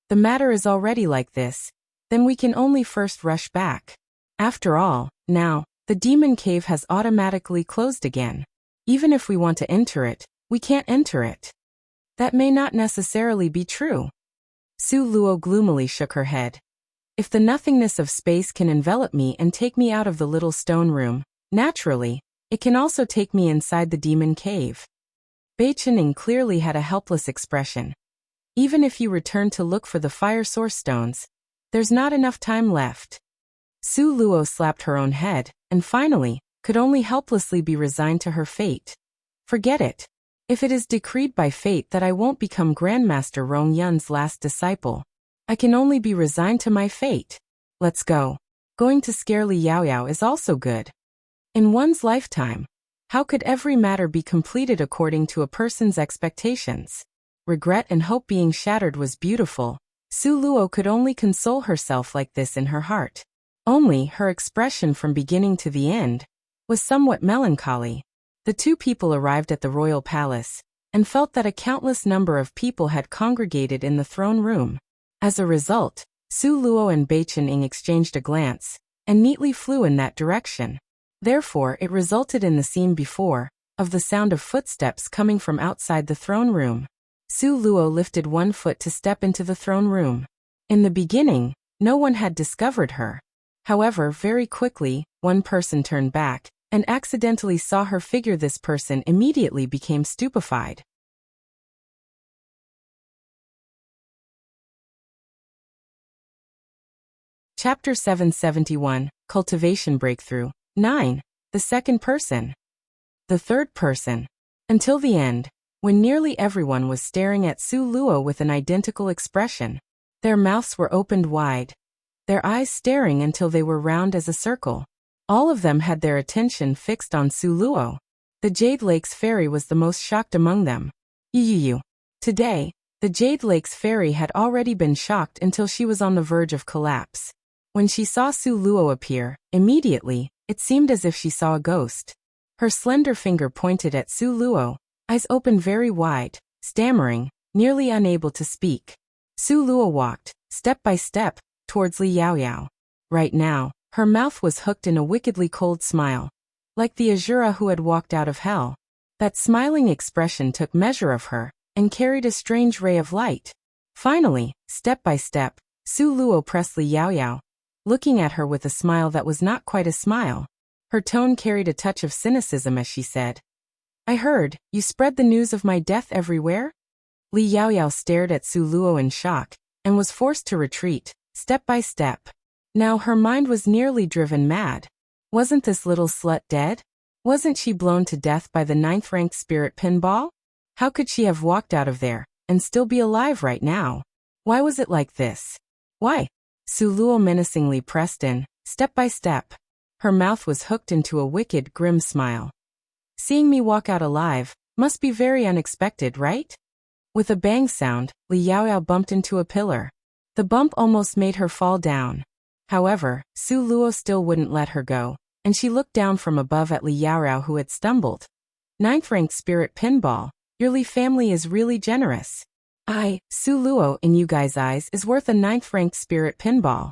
the matter is already like this, then we can only first rush back. After all, now, the demon cave has automatically closed again. Even if we want to enter it, we can't enter it. That may not necessarily be true. Su Luo gloomily shook her head. If the nothingness of space can envelop me and take me out of the little stone room, naturally, it can also take me inside the demon cave. Bei Qining clearly had a helpless expression. Even if you return to look for the fire source stones, there's not enough time left. Su Luo slapped her own head, and finally, could only helplessly be resigned to her fate. Forget it. If it is decreed by fate that I won't become Grandmaster Rong Yun's last disciple, I can only be resigned to my fate. Let's go. Going to scare Li Yaoyao is also good. In one's lifetime, how could every matter be completed according to a person's expectations? Regret and hope being shattered was beautiful. Su Luo could only console herself like this in her heart. Only her expression from beginning to the end was somewhat melancholy. The two people arrived at the royal palace and felt that a countless number of people had congregated in the throne room. As a result, Su Luo and Bei Qining exchanged a glance and neatly flew in that direction. Therefore, it resulted in the scene before, of the sound of footsteps coming from outside the throne room. Su Luo lifted one foot to step into the throne room. In the beginning, no one had discovered her. However, very quickly, one person turned back and accidentally saw her figure. This person immediately became stupefied. Chapter 771, Cultivation Breakthrough. 9. The second person. The third person. Until the end, when nearly everyone was staring at Su Luo with an identical expression. Their mouths were opened wide, their eyes staring until they were round as a circle. All of them had their attention fixed on Su Luo. The Jade Lake's fairy was the most shocked among them. Today, the Jade Lake's fairy had already been shocked until she was on the verge of collapse. When she saw Su Luo appear, immediately, it seemed as if she saw a ghost. Her slender finger pointed at Su Luo, eyes opened very wide, stammering, nearly unable to speak. Su Luo walked, step by step, towards Li Yaoyao. Right now, her mouth was hooked in a wickedly cold smile, like the Azura who had walked out of hell. That smiling expression took measure of her, and carried a strange ray of light. Finally, step by step, Su Luo pressed Li Yaoyao, looking at her with a smile that was not quite a smile. Her tone carried a touch of cynicism as she said, "I heard, you spread the news of my death everywhere?" Li Yaoyao stared at Su Luo in shock, and was forced to retreat, step by step. Now her mind was nearly driven mad. Wasn't this little slut dead? Wasn't she blown to death by the 9th-ranked spirit pinball? How could she have walked out of there, and still be alive right now? Why was it like this? Why? Su Luo menacingly pressed in, step by step. Her mouth was hooked into a wicked, grim smile. Seeing me walk out alive, must be very unexpected, right? With a bang sound, Li Yaoyao bumped into a pillar. The bump almost made her fall down. However, Su Luo still wouldn't let her go, and she looked down from above at Li Yaoyao who had stumbled. 9th-ranked spirit pinball, your Li family is really generous. Su Luo in you guys' eyes is worth a 9th-ranked spirit pinball.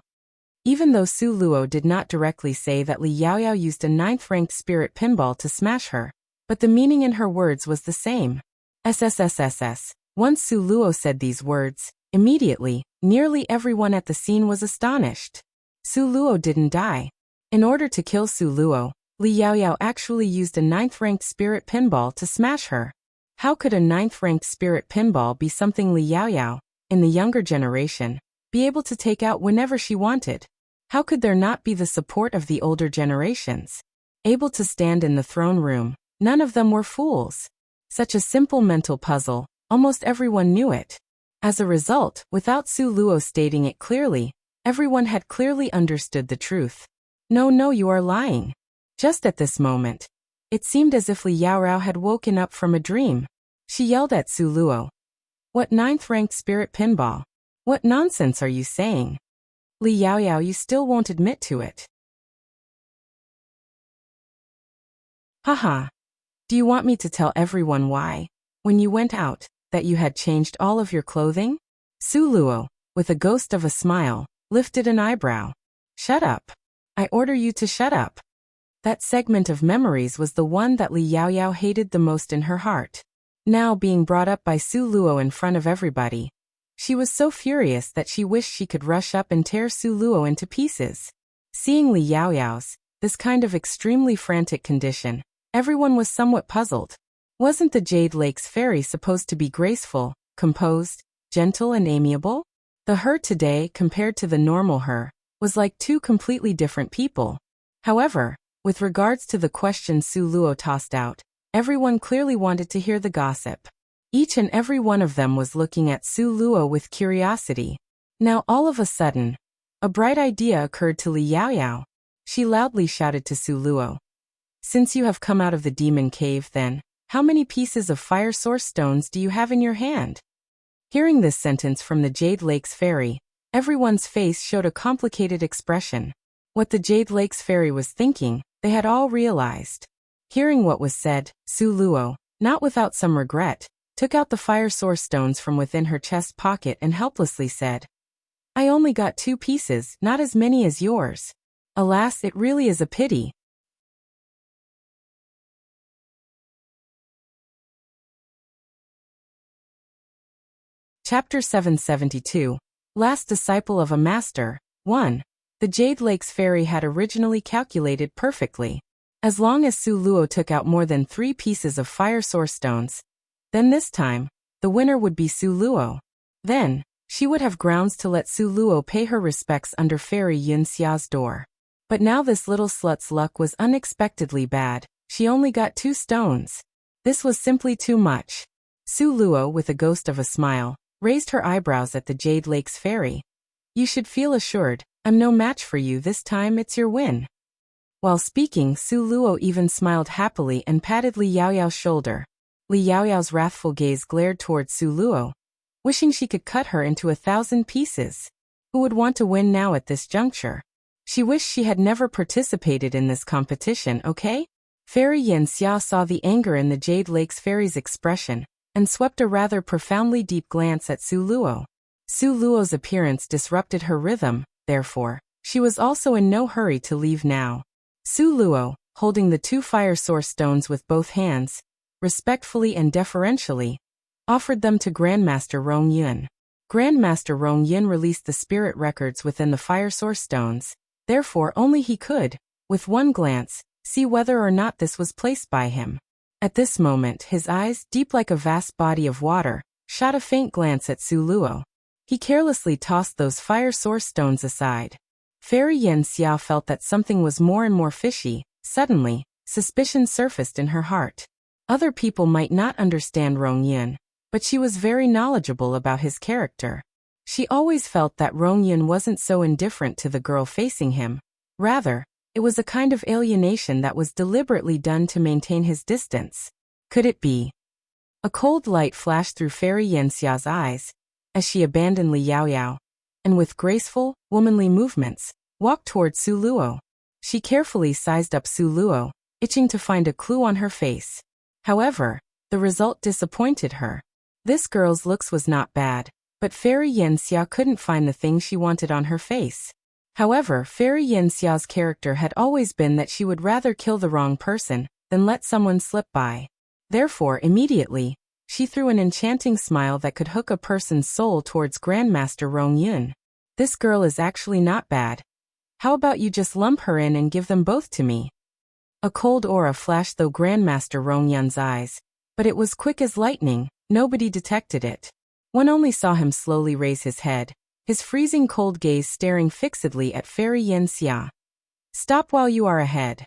Even though Su Luo did not directly say that Li Yaoyao used a 9th-ranked spirit pinball to smash her, but the meaning in her words was the same. SSSSS. Once Su Luo said these words, immediately, nearly everyone at the scene was astonished. Su Luo didn't die. In order to kill Su Luo, Li Yaoyao actually used a 9th-ranked spirit pinball to smash her. How could a 9th-ranked spirit pinball be something Li Yaoyao, in the younger generation, be able to take out whenever she wanted? How could there not be the support of the older generations? Able to stand in the throne room, none of them were fools. Such a simple mental puzzle, almost everyone knew it. As a result, without Su Luo stating it clearly, everyone had clearly understood the truth. No, you are lying. Just at this moment, it seemed as if Li Yaoyao had woken up from a dream. She yelled at Su Luo. What 9th-ranked spirit pinball? What nonsense are you saying? Li Yaoyao, you still won't admit to it. Haha. Do you want me to tell everyone why, when you went out, that you had changed all of your clothing? Su Luo, with a ghost of a smile, lifted an eyebrow. Shut up. I order you to shut up. That segment of memories was the one that Li Yaoyao hated the most in her heart. Now being brought up by Su Luo in front of everybody, She was so furious that she wished she could rush up and tear Su Luo into pieces. Seeing Li Yaoyao's, this kind of extremely frantic condition, everyone was somewhat puzzled. Wasn't the Jade Lake's fairy supposed to be graceful, composed, gentle and amiable? The her today, compared to the normal her, was like two completely different people. However, with regards to the question Su Luo tossed out, everyone clearly wanted to hear the gossip. Each and every one of them was looking at Su Luo with curiosity. Now all of a sudden, a bright idea occurred to Li Yaoyao. She loudly shouted to Su Luo. "Since you have come out of the demon cave then, how many pieces of fire source stones do you have in your hand?" Hearing this sentence from the Jade Lake's fairy, everyone's face showed a complicated expression. What the Jade Lake's fairy was thinking, they had all realized. Hearing what was said, Su Luo, not without some regret, took out the fire source stones from within her chest pocket and helplessly said, "I only got 2 pieces, not as many as yours. Alas, it really is a pity." Chapter 772. Last Disciple of a Master. 1. The Jade Lake's fairy had originally calculated perfectly. As long as Su Luo took out more than 3 pieces of fire source stones, then this time, the winner would be Su Luo. Then, she would have grounds to let Su Luo pay her respects under Fairy Yun Xia's door. But now this little slut's luck was unexpectedly bad. She only got 2 stones. This was simply too much. Su Luo, with a ghost of a smile, raised her eyebrows at the Jade Lake's fairy. "You should feel assured, I'm no match for you this time, it's your win." While speaking, Su Luo even smiled happily and patted Li Yaoyao's shoulder. Li Yaoyao's wrathful gaze glared towards Su Luo, wishing she could cut her into 1,000 pieces. Who would want to win now at this juncture? She wished she had never participated in this competition, okay? Fairy Yin Xia saw the anger in the Jade Lake's fairy's expression, and swept a rather profoundly deep glance at Su Luo. Su Luo's appearance disrupted her rhythm, therefore, she was also in no hurry to leave now. Su Luo, holding the 2 fire source stones with both hands, respectfully and deferentially, offered them to Grandmaster Rong Yun. Grandmaster Rong Yun released the spirit records within the fire source stones, therefore only he could, with one glance, see whether or not this was placed by him. At this moment his eyes, deep like a vast body of water, shot a faint glance at Su Luo. He carelessly tossed those fire source stones aside. Fairy Yin Xia felt that something was more and more fishy. Suddenly, suspicion surfaced in her heart. Other people might not understand Rong Yun, but she was very knowledgeable about his character. She always felt that Rong Yun wasn't so indifferent to the girl facing him. Rather, it was a kind of alienation that was deliberately done to maintain his distance. Could it be? A cold light flashed through Fairy Yin Xia's eyes, as she abandoned Li Yaoyao, and with graceful, womanly movements, walked toward Su Luo. She carefully sized up Su Luo, itching to find a clue on her face. However, the result disappointed her. This girl's looks was not bad, but Fairy Yin Xia couldn't find the thing she wanted on her face. However, Fairy Yin Xia's character had always been that she would rather kill the wrong person than let someone slip by. Therefore, immediately, she threw an enchanting smile that could hook a person's soul towards Grandmaster Rong Yun. "This girl is actually not bad. How about you just lump her in and give them both to me?" A cold aura flashed through Grandmaster Rong Yun's eyes, but it was quick as lightning. Nobody detected it. One only saw him slowly raise his head, his freezing cold gaze staring fixedly at Fairy Yin Xia. "Stop while you are ahead."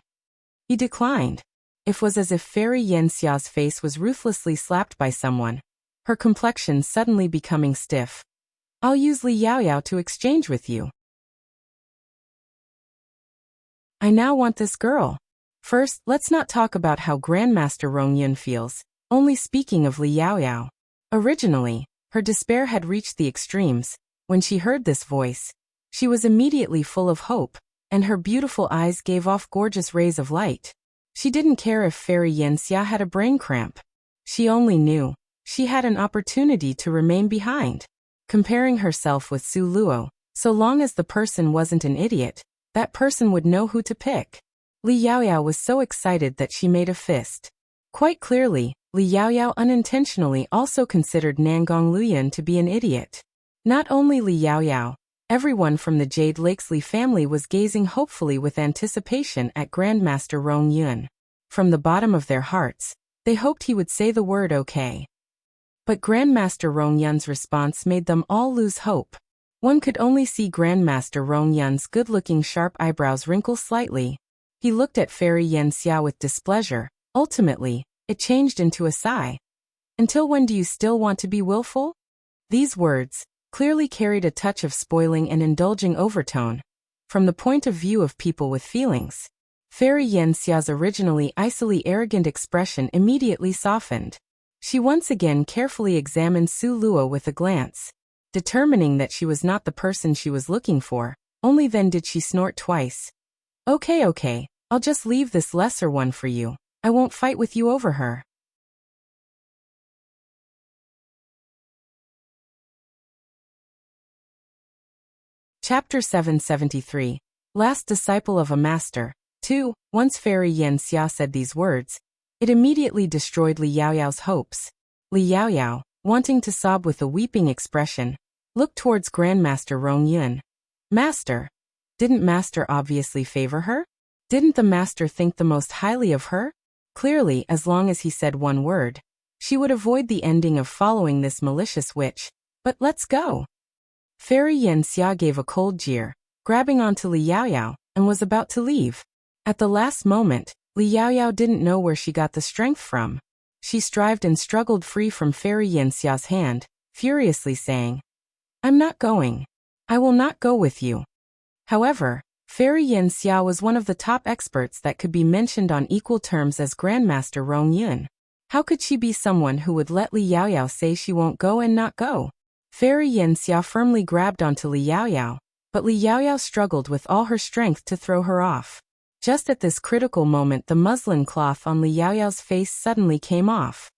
He declined. It was as if Fairy Yin Xia's face was ruthlessly slapped by someone, her complexion suddenly becoming stiff. "I'll use Li Yaoyao to exchange with you. I now want this girl. First, let's not talk about how Grandmaster Rong Yun feels, only speaking of Li Yaoyao. Originally, her despair had reached the extremes. When she heard this voice, she was immediately full of hope, and her beautiful eyes gave off gorgeous rays of light. She didn't care if Fairy Yin Xia had a brain cramp. She only knew she had an opportunity to remain behind. Comparing herself with Su Luo, so long as the person wasn't an idiot, that person would know who to pick. Li Yaoyao was so excited that she made a fist. Quite clearly, Li Yaoyao unintentionally also considered Nangong Luyan to be an idiot. Not only Li Yaoyao, everyone from the Jade Lakesley family was gazing hopefully with anticipation at Grandmaster Rong Yun. From the bottom of their hearts, they hoped he would say the word okay. But Grandmaster Rong Yun's response made them all lose hope. One could only see Grandmaster Rong Yun's good-looking sharp eyebrows wrinkle slightly. He looked at Fairy Yen Xia with displeasure. Ultimately, it changed into a sigh. Until when do you still want to be willful? These words clearly carried a touch of spoiling and indulging overtone. From the point of view of people with feelings, Fairy Yen Xia's originally icily arrogant expression immediately softened. She once again carefully examined Su Luo with a glance. Determining that she was not the person she was looking for, only then did she snort twice. Okay, I'll just leave this lesser one for you. I won't fight with you over her. Chapter 773. Last Disciple of a Master. 2. Once Fairy Yen Xia said these words, it immediately destroyed Li Yaoyao's hopes. Li Yaoyao, wanting to sob with a weeping expression, looked towards Grandmaster Rong Yun. Master? Didn't Master obviously favor her? Didn't the Master think the most highly of her? Clearly, as long as he said one word, she would avoid the ending of following this malicious witch. But let's go. Fairy Yen Xia gave a cold jeer, grabbing onto Li Yaoyao, and was about to leave. At the last moment, Li Yaoyao didn't know where she got the strength from. She strived and struggled free from Fairy Yen Xia's hand, furiously saying, I'm not going. I will not go with you. However, Fairy Yen Xia was one of the top experts that could be mentioned on equal terms as Grandmaster Rong Yun. How could she be someone who would let Li Yaoyao say she won't go and not go? Fairy Yen Xia firmly grabbed onto Li Yaoyao, but Li Yaoyao struggled with all her strength to throw her off. Just at this critical moment, the muslin cloth on Li Yaoyao's face suddenly came off.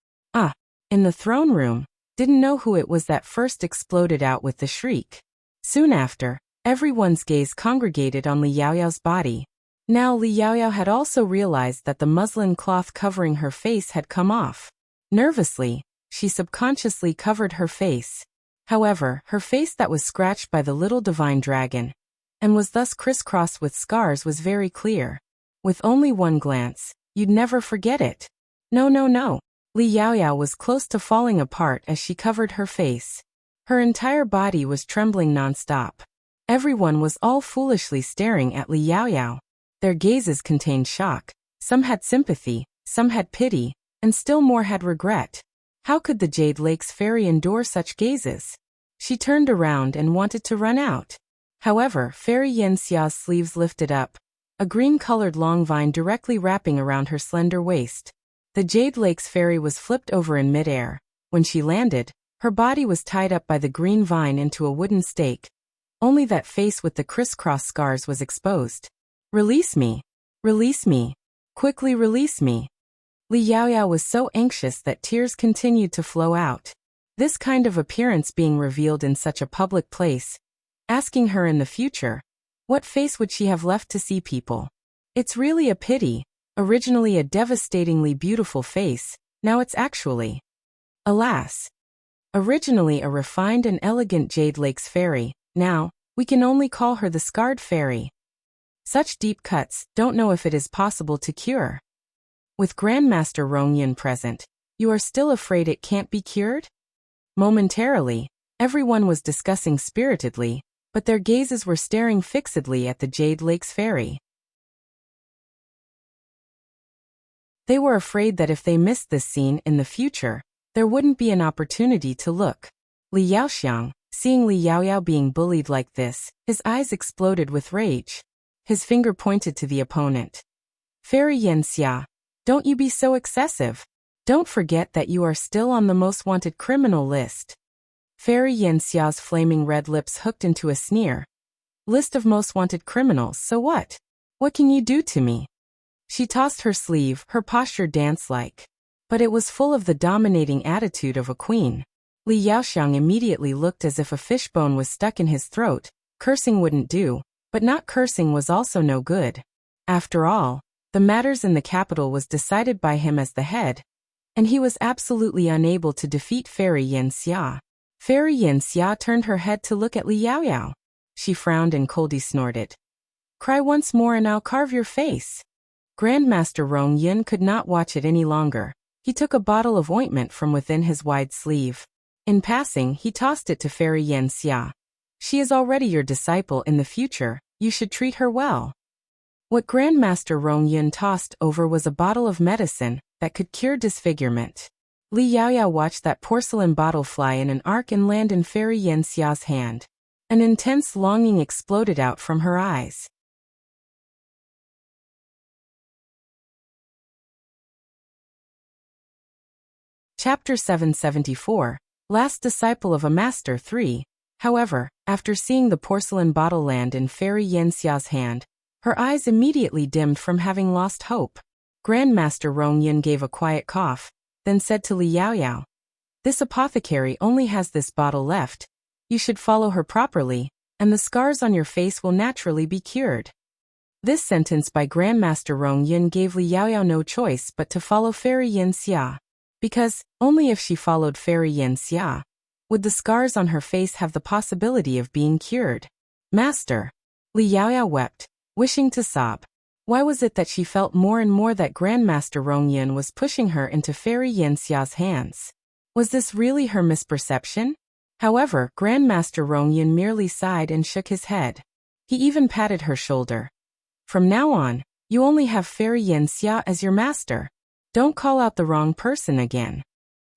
In the throne room, didn't know who it was that first exploded out with the shriek. Soon after, everyone's gaze congregated on Li Yaoyao's body. Now Li Yaoyao had also realized that the muslin cloth covering her face had come off. Nervously, she subconsciously covered her face. However, her face that was scratched by the little divine dragon, and was thus crisscrossed with scars, was very clear. With only one glance, you'd never forget it. No. Li Yaoyao was close to falling apart as she covered her face. Her entire body was trembling non-stop. Everyone was all foolishly staring at Li Yaoyao. Their gazes contained shock. Some had sympathy, some had pity, and still more had regret. How could the Jade Lake's fairy endure such gazes? She turned around and wanted to run out. However, Fairy Yen Xia's sleeves lifted up, a green-colored long vine directly wrapping around her slender waist. The Jade Lake's fairy was flipped over in midair. When she landed, her body was tied up by the green vine into a wooden stake. Only that face with the crisscross scars was exposed. Release me! Release me! Quickly release me! Li Yaoyao was so anxious that tears continued to flow out. This kind of appearance being revealed in such a public place. Asking her in the future, what face would she have left to see people? It's really a pity. Originally a devastatingly beautiful face, now it's actually, alas. Originally a refined and elegant Jade Lake's fairy, now, we can only call her the scarred fairy. Such deep cuts, don't know if it is possible to cure. With Grandmaster Rong Yun present, you are still afraid it can't be cured? Momentarily, everyone was discussing spiritedly, but their gazes were staring fixedly at the Jade Lake's fairy. They were afraid that if they missed this scene in the future, there wouldn't be an opportunity to look. Li Yaoxiang, seeing Li Yaoyao being bullied like this, his eyes exploded with rage. His finger pointed to the opponent. Fairy Yen Xia, don't you be so excessive. Don't forget that you are still on the most wanted criminal list. Fairy Yen Xia's flaming red lips hooked into a sneer. List of most wanted criminals, so what? What can you do to me? She tossed her sleeve, her posture dance-like. But it was full of the dominating attitude of a queen. Li Yaoxiang immediately looked as if a fishbone was stuck in his throat. Cursing wouldn't do, but not cursing was also no good. After all, the matters in the capital was decided by him as the head, and he was absolutely unable to defeat Fairy Yen Xia. Fairy Yin Xia turned her head to look at Li Yaoyao. She frowned and coldly snorted. Cry once more and I'll carve your face. Grandmaster Rong Yin could not watch it any longer. He took a bottle of ointment from within his wide sleeve. In passing, he tossed it to Fairy Yin Xia. She is already your disciple in the future, you should treat her well. What Grandmaster Rong Yin tossed over was a bottle of medicine that could cure disfigurement. Li Yaoyao watched that porcelain bottle fly in an arc and land in Fairy Yin Xia's hand. An intense longing exploded out from her eyes. Chapter 774, Last Disciple of a Master 3. However, after seeing the porcelain bottle land in Fairy Yin Xia's hand, her eyes immediately dimmed from having lost hope. Grandmaster Rong Yin gave a quiet cough, then said to Li Yaoyao, "This apothecary only has this bottle left. You should follow her properly, and the scars on your face will naturally be cured." This sentence by Grandmaster Rong Yin gave Li Yaoyao no choice but to follow Fairy Yin Xia. Because, only if she followed Fairy Yin Xia, would the scars on her face have the possibility of being cured. Master. Li Yaoyao wept, wishing to sob. Why was it that she felt more and more that Grandmaster Rong Yin was pushing her into Fairy Yin Xia's hands? Was this really her misperception? However, Grandmaster Rong Yin merely sighed and shook his head. He even patted her shoulder. From now on, you only have Fairy Yin Xia as your master. Don't call out the wrong person again.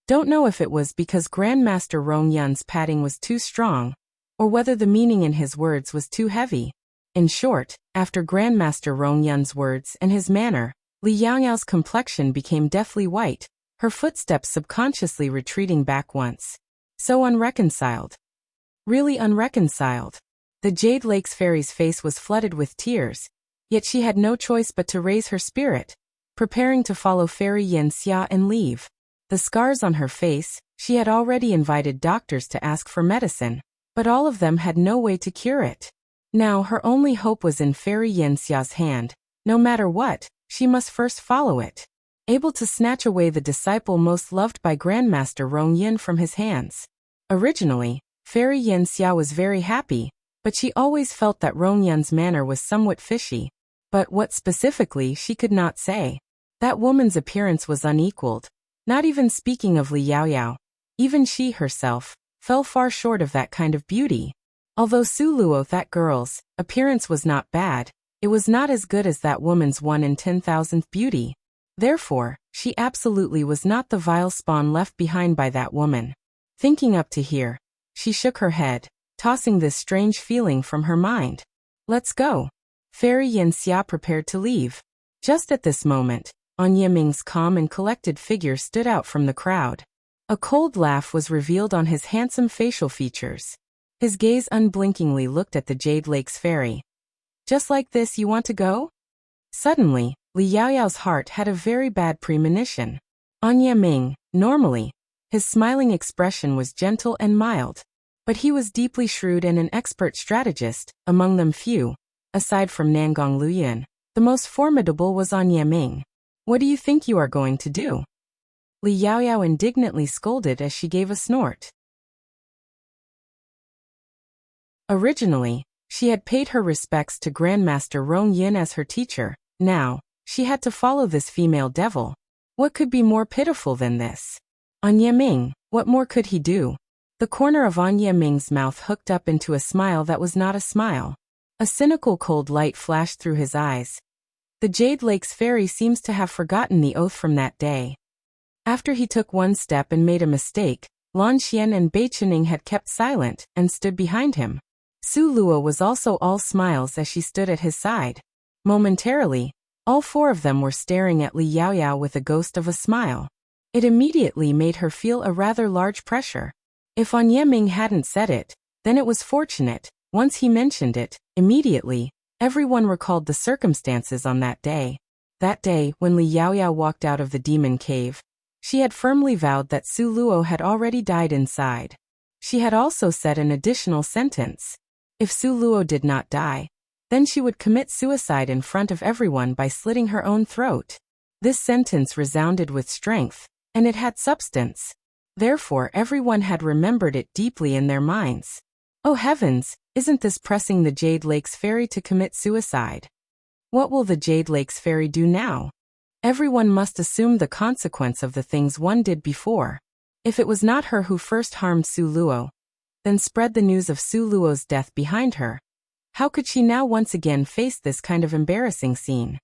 Don't know if it was because Grandmaster Rong Yin's patting was too strong, or whether the meaning in his words was too heavy. In short, after Grandmaster Rong Yin's words and his manner, Li Yaoyao's complexion became deathly white, her footsteps subconsciously retreating back once. So unreconciled. Really unreconciled. The Jade Lake's fairy's face was flooded with tears, yet she had no choice but to raise her spirit, preparing to follow Fairy Yin Xia and leave. The scars on her face, she had already invited doctors to ask for medicine, but all of them had no way to cure it. Now her only hope was in Fairy Yin Xia's hand. No matter what, she must first follow it. Able to snatch away the disciple most loved by Grandmaster Rong Yin from his hands. Originally, Fairy Yin Xia was very happy, but she always felt that Rong Yin's manner was somewhat fishy. But what specifically she could not say. That woman's appearance was unequaled. Not even speaking of Li Yaoyao, even she herself, fell far short of that kind of beauty. Although Su Luo, that girl's appearance was not bad, it was not as good as that woman's 1 in 10,000th beauty. Therefore, she absolutely was not the vile spawn left behind by that woman. Thinking up to here, she shook her head, tossing this strange feeling from her mind. Let's go. Fairy Yin Xia prepared to leave. Just at this moment, On Yiming's calm and collected figure stood out from the crowd. A cold laugh was revealed on his handsome facial features. His gaze unblinkingly looked at the Jade Lake's fairy. Just like this you want to go? Suddenly, Li Yaoyao's heart had a very bad premonition. On Yiming, normally, his smiling expression was gentle and mild. But he was deeply shrewd and an expert strategist, among them few. Aside from Nangong Luyan, the most formidable was On Yiming. What do you think you are going to do? Li Yaoyao indignantly scolded as she gave a snort. Originally, she had paid her respects to Grandmaster Rong Yin as her teacher. Now, she had to follow this female devil. What could be more pitiful than this? On Yiming, what more could he do? The corner of On Yiming's mouth hooked up into a smile that was not a smile. A cynical cold light flashed through his eyes. The Jade Lake's fairy seems to have forgotten the oath from that day. After he took one step and made a mistake, Lan Xian and Bai Qining had kept silent and stood behind him. Su Luo was also all smiles as she stood at his side. Momentarily, all four of them were staring at Li Yaoyao with a ghost of a smile. It immediately made her feel a rather large pressure. If On Yiming hadn't said it, then it was fortunate. Once he mentioned it, immediately, everyone recalled the circumstances on that day. That day, when Li Yaoyao walked out of the demon cave, she had firmly vowed that Su Luo had already died inside. She had also said an additional sentence. If Su Luo did not die, then she would commit suicide in front of everyone by slitting her own throat. This sentence resounded with strength, and it had substance. Therefore everyone had remembered it deeply in their minds. Oh heavens, isn't this pressing the Jade Lake's fairy to commit suicide? What will the Jade Lake's fairy do now? Everyone must assume the consequence of the things one did before. If it was not her who first harmed Su Luo, then spread the news of Su Luo's death behind her, how could she now once again face this kind of embarrassing scene?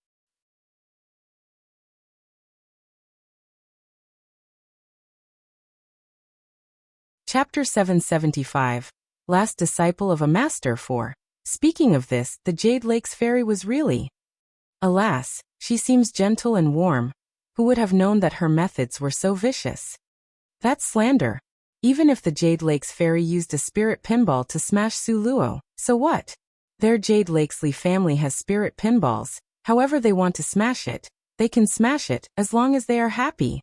Chapter 775. Last disciple of a master. 4. Speaking of this, the Jade Lake's fairy was really. Alas, she seems gentle and warm. Who would have known that her methods were so vicious? That's slander. Even if the Jade Lake's fairy used a spirit pinball to smash Su Luo, so what? Their Jade Lake's family has spirit pinballs. However they want to smash it, they can smash it as long as they are happy.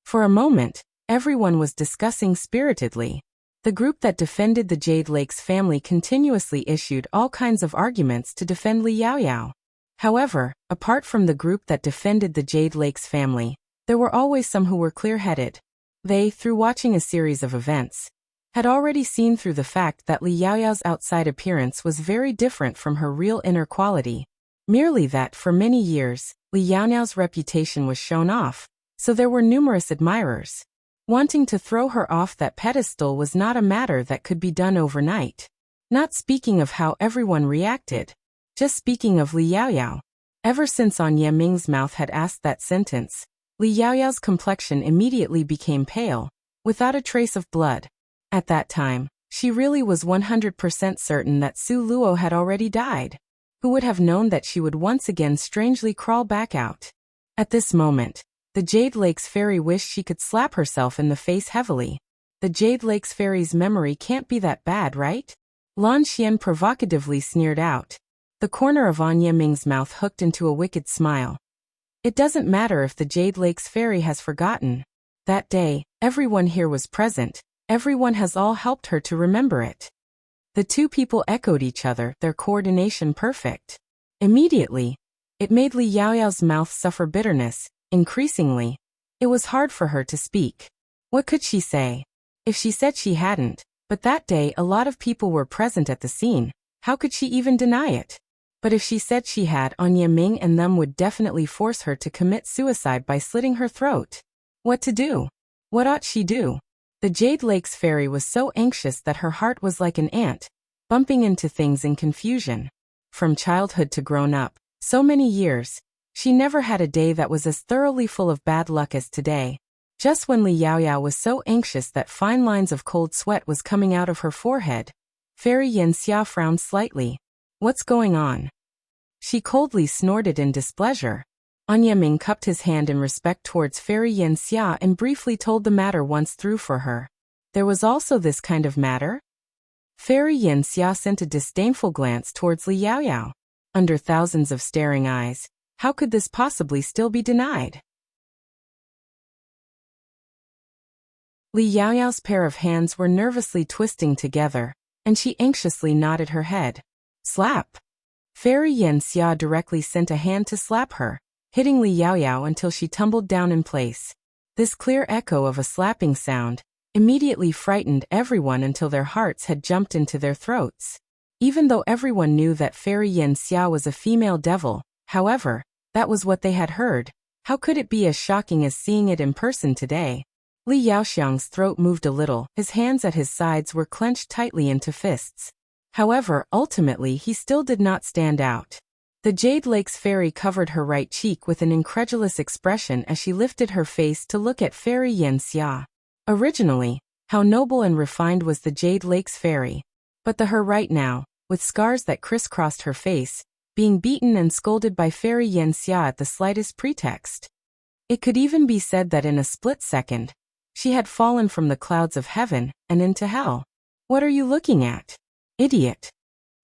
For a moment, everyone was discussing spiritedly. The group that defended the Jade Lake's family continuously issued all kinds of arguments to defend Li Yaoyao. However, apart from the group that defended the Jade Lake's family, there were always some who were clear-headed. They, through watching a series of events, had already seen through the fact that Li Yaoyao's outside appearance was very different from her real inner quality. Merely that for many years, Li Yaoyao's reputation was shown off, so there were numerous admirers. Wanting to throw her off that pedestal was not a matter that could be done overnight. Not speaking of how everyone reacted. Just speaking of Li Yaoyao. Ever since On Yeming's mouth had asked that sentence, Li Yaoyao's complexion immediately became pale, without a trace of blood. At that time, she really was 100% certain that Su Luo had already died. Who would have known that she would once again strangely crawl back out? At this moment, the Jade Lake's fairy wished she could slap herself in the face heavily. The Jade Lake's fairy's memory can't be that bad, right? Lan Xian provocatively sneered out. The corner of On Yeming's mouth hooked into a wicked smile. It doesn't matter if the Jade Lake's fairy has forgotten. That day, everyone here was present. Everyone has all helped her to remember it. The two people echoed each other, their coordination perfect. Immediately, it made Li Yaoyao's mouth suffer bitterness. Increasingly, it was hard for her to speak. What could she say? If she said she hadn't, but that day a lot of people were present at the scene, how could she even deny it? But if she said she had, On Yeming and them would definitely force her to commit suicide by slitting her throat. What to do? What ought she do? The Jade Lake's fairy was so anxious that her heart was like an ant, bumping into things in confusion. From childhood to grown up, so many years, she never had a day that was as thoroughly full of bad luck as today. Just when Li Yaoyao was so anxious that fine lines of cold sweat was coming out of her forehead, Fairy Yanxia frowned slightly. What's going on? She coldly snorted in displeasure. On Yeming cupped his hand in respect towards Fairy Yanxia and briefly told the matter once through for her. There was also this kind of matter? Fairy Yanxia sent a disdainful glance towards Li Yaoyao. Under thousands of staring eyes, how could this possibly still be denied? Li Yaoyao's pair of hands were nervously twisting together, and she anxiously nodded her head. Slap! Fairy Yanxia directly sent a hand to slap her, hitting Li Yaoyao until she tumbled down in place. This clear echo of a slapping sound immediately frightened everyone until their hearts had jumped into their throats. Even though everyone knew that Fairy Yanxia was a female devil, however, that was what they had heard. How could it be as shocking as seeing it in person today? Li Yaoxiang's throat moved a little, his hands at his sides were clenched tightly into fists. However, ultimately he still did not stand out. The Jade Lake's fairy covered her right cheek with an incredulous expression as she lifted her face to look at Fairy Yanxia. Originally, how noble and refined was the Jade Lake's fairy. But her right now, with scars that crisscrossed her face, being beaten and scolded by Fairy Yanxia at the slightest pretext. It could even be said that in a split second, she had fallen from the clouds of heaven and into hell. What are you looking at? Idiot!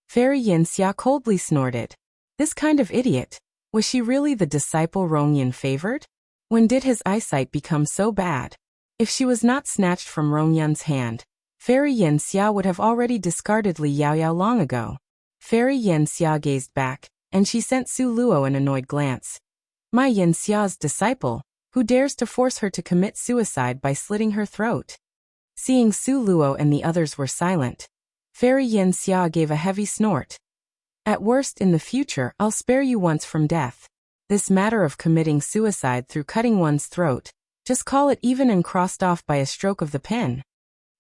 Fairy Yanxia coldly snorted. This kind of idiot, was she really the disciple Rongyan favored? When did his eyesight become so bad? If she was not snatched from Rongyan's hand, Fairy Yanxia would have already discarded Li Yaoyao long ago. Fairy Yanxia gazed back, and she sent Su Luo an annoyed glance. My Yanxia's disciple, Who dares to force her to commit suicide by slitting her throat? Seeing Su Luo and the others were silent, Fairy Yin Xia gave a heavy snort. At worst, in the future, I'll spare you once from death. This matter of committing suicide through cutting one's throat, just call it even and crossed off by a stroke of the pen.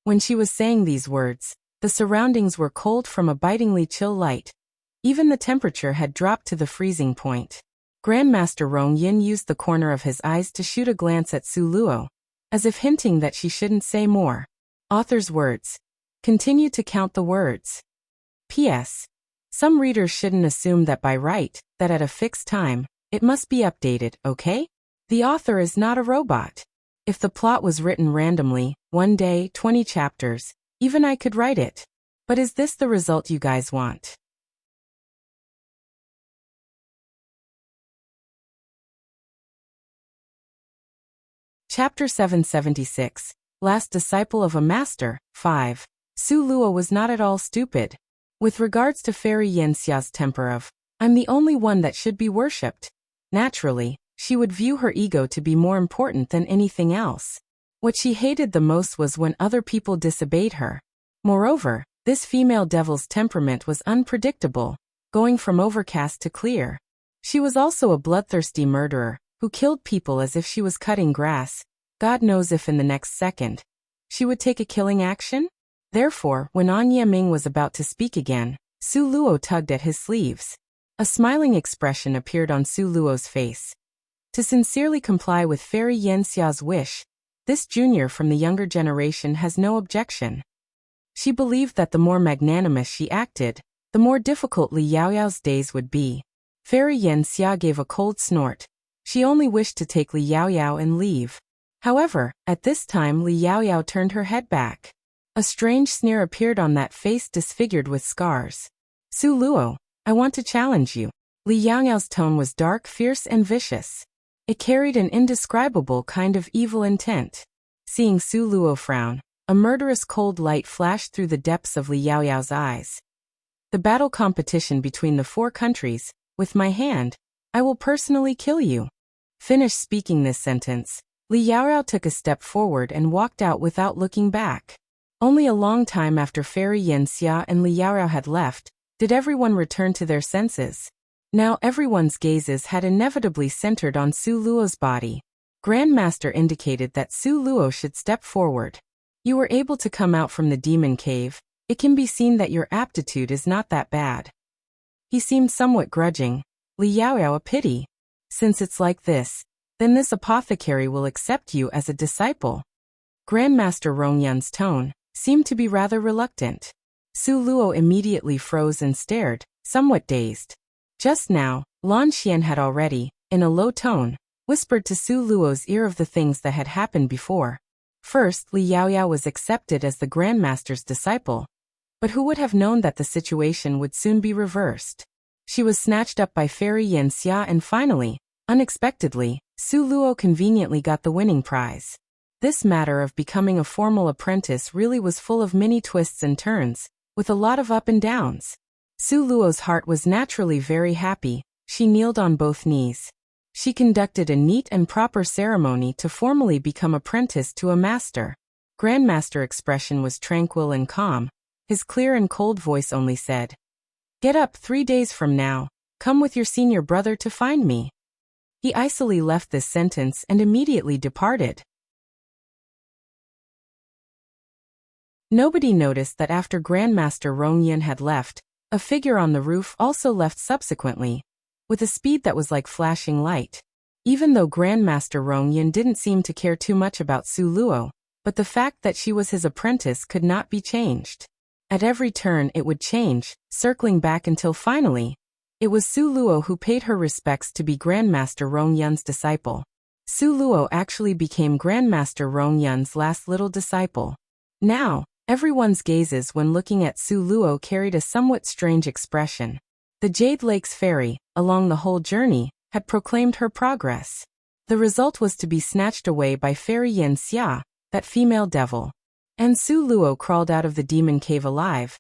When she was saying these words, the surroundings were cold from a bitingly chill light. Even the temperature had dropped to the freezing point. Grandmaster Rong Yin used the corner of his eyes to shoot a glance at Su Luo, as if hinting that she shouldn't say more. Author's words. Continue to count the words. P.S. Some readers shouldn't assume that by right, that at a fixed time, it must be updated, okay? The author is not a robot. If the plot was written randomly, one day, 20 chapters, even I could write it. But is this the result you guys want? Chapter 776. Last Disciple of a Master, 5. Su Luo was not at all stupid. With regards to Fairy Yin Xia's temper of, I'm the only one that should be worshipped. Naturally, she would view her ego to be more important than anything else. What she hated the most was when other people disobeyed her. Moreover, this female devil's temperament was unpredictable, going from overcast to clear. She was also a bloodthirsty murderer, who killed people as if she was cutting grass. God knows if in the next second, she would take a killing action? Therefore, when An Yeming was about to speak again, Su Luo tugged at his sleeves. A smiling expression appeared on Su Luo's face. To sincerely comply with Fairy Yin Xia's wish, this junior from the younger generation has no objection. She believed that the more magnanimous she acted, the more difficult Li Yaoyao's days would be. Fairy Yin Xia gave a cold snort. She only wished to take Li Yaoyao and leave. However, at this time Li Yaoyao turned her head back. A strange sneer appeared on that face disfigured with scars. Su Luo, I want to challenge you. Li Yaoyao's tone was dark, fierce, and vicious. It carried an indescribable kind of evil intent. Seeing Su Luo frown, a murderous cold light flashed through the depths of Li Yaoyao's eyes. The battle competition between the 4 countries, with my hand, I will personally kill you. Finished speaking this sentence, Li Yaoyao took a step forward and walked out without looking back. Only a long time after Fairy Yin Xia and Li Yaoyao had left, did everyone return to their senses. Now everyone's gazes had inevitably centered on Su Luo's body. Grandmaster indicated that Su Luo should step forward. You were able to come out from the demon cave. It can be seen that your aptitude is not that bad. He seemed somewhat grudging. Li Yaoyao, a pity. Since it's like this, then this apothecary will accept you as a disciple. Grandmaster Rong Yun's tone seemed to be rather reluctant. Su Luo immediately froze and stared, somewhat dazed. Just now, Lan Xian had already, in a low tone, whispered to Su Luo's ear of the things that had happened before. First, Li Yaoyao was accepted as the Grandmaster's disciple. But who would have known that the situation would soon be reversed? She was snatched up by Fairy Yin Xia and finally, unexpectedly, Su Luo conveniently got the winning prize. This matter of becoming a formal apprentice really was full of many twists and turns, with a lot of up and downs. Su Luo's heart was naturally very happy. She kneeled on both knees. She conducted a neat and proper ceremony to formally become apprentice to a master. Grandmaster expression was tranquil and calm. His clear and cold voice only said, "Get up 3 days from now. Come with your senior brother to find me." He icily left this sentence and immediately departed. Nobody noticed that after Grandmaster Rong Yin had left, a figure on the roof also left subsequently, with a speed that was like flashing light. Even though Grandmaster Rong Yin didn't seem to care too much about Su Luo, but the fact that she was his apprentice could not be changed. At every turn it would change, circling back until finally, it was Su Luo who paid her respects to be Grandmaster Rong Yun's disciple. Su Luo actually became Grandmaster Rong Yun's last little disciple. Now, everyone's gazes when looking at Su Luo carried a somewhat strange expression. The Jade Lake's fairy, along the whole journey, had proclaimed her progress. The result was to be snatched away by Fairy Yin Xia, that female devil. And Su Luo crawled out of the demon cave alive,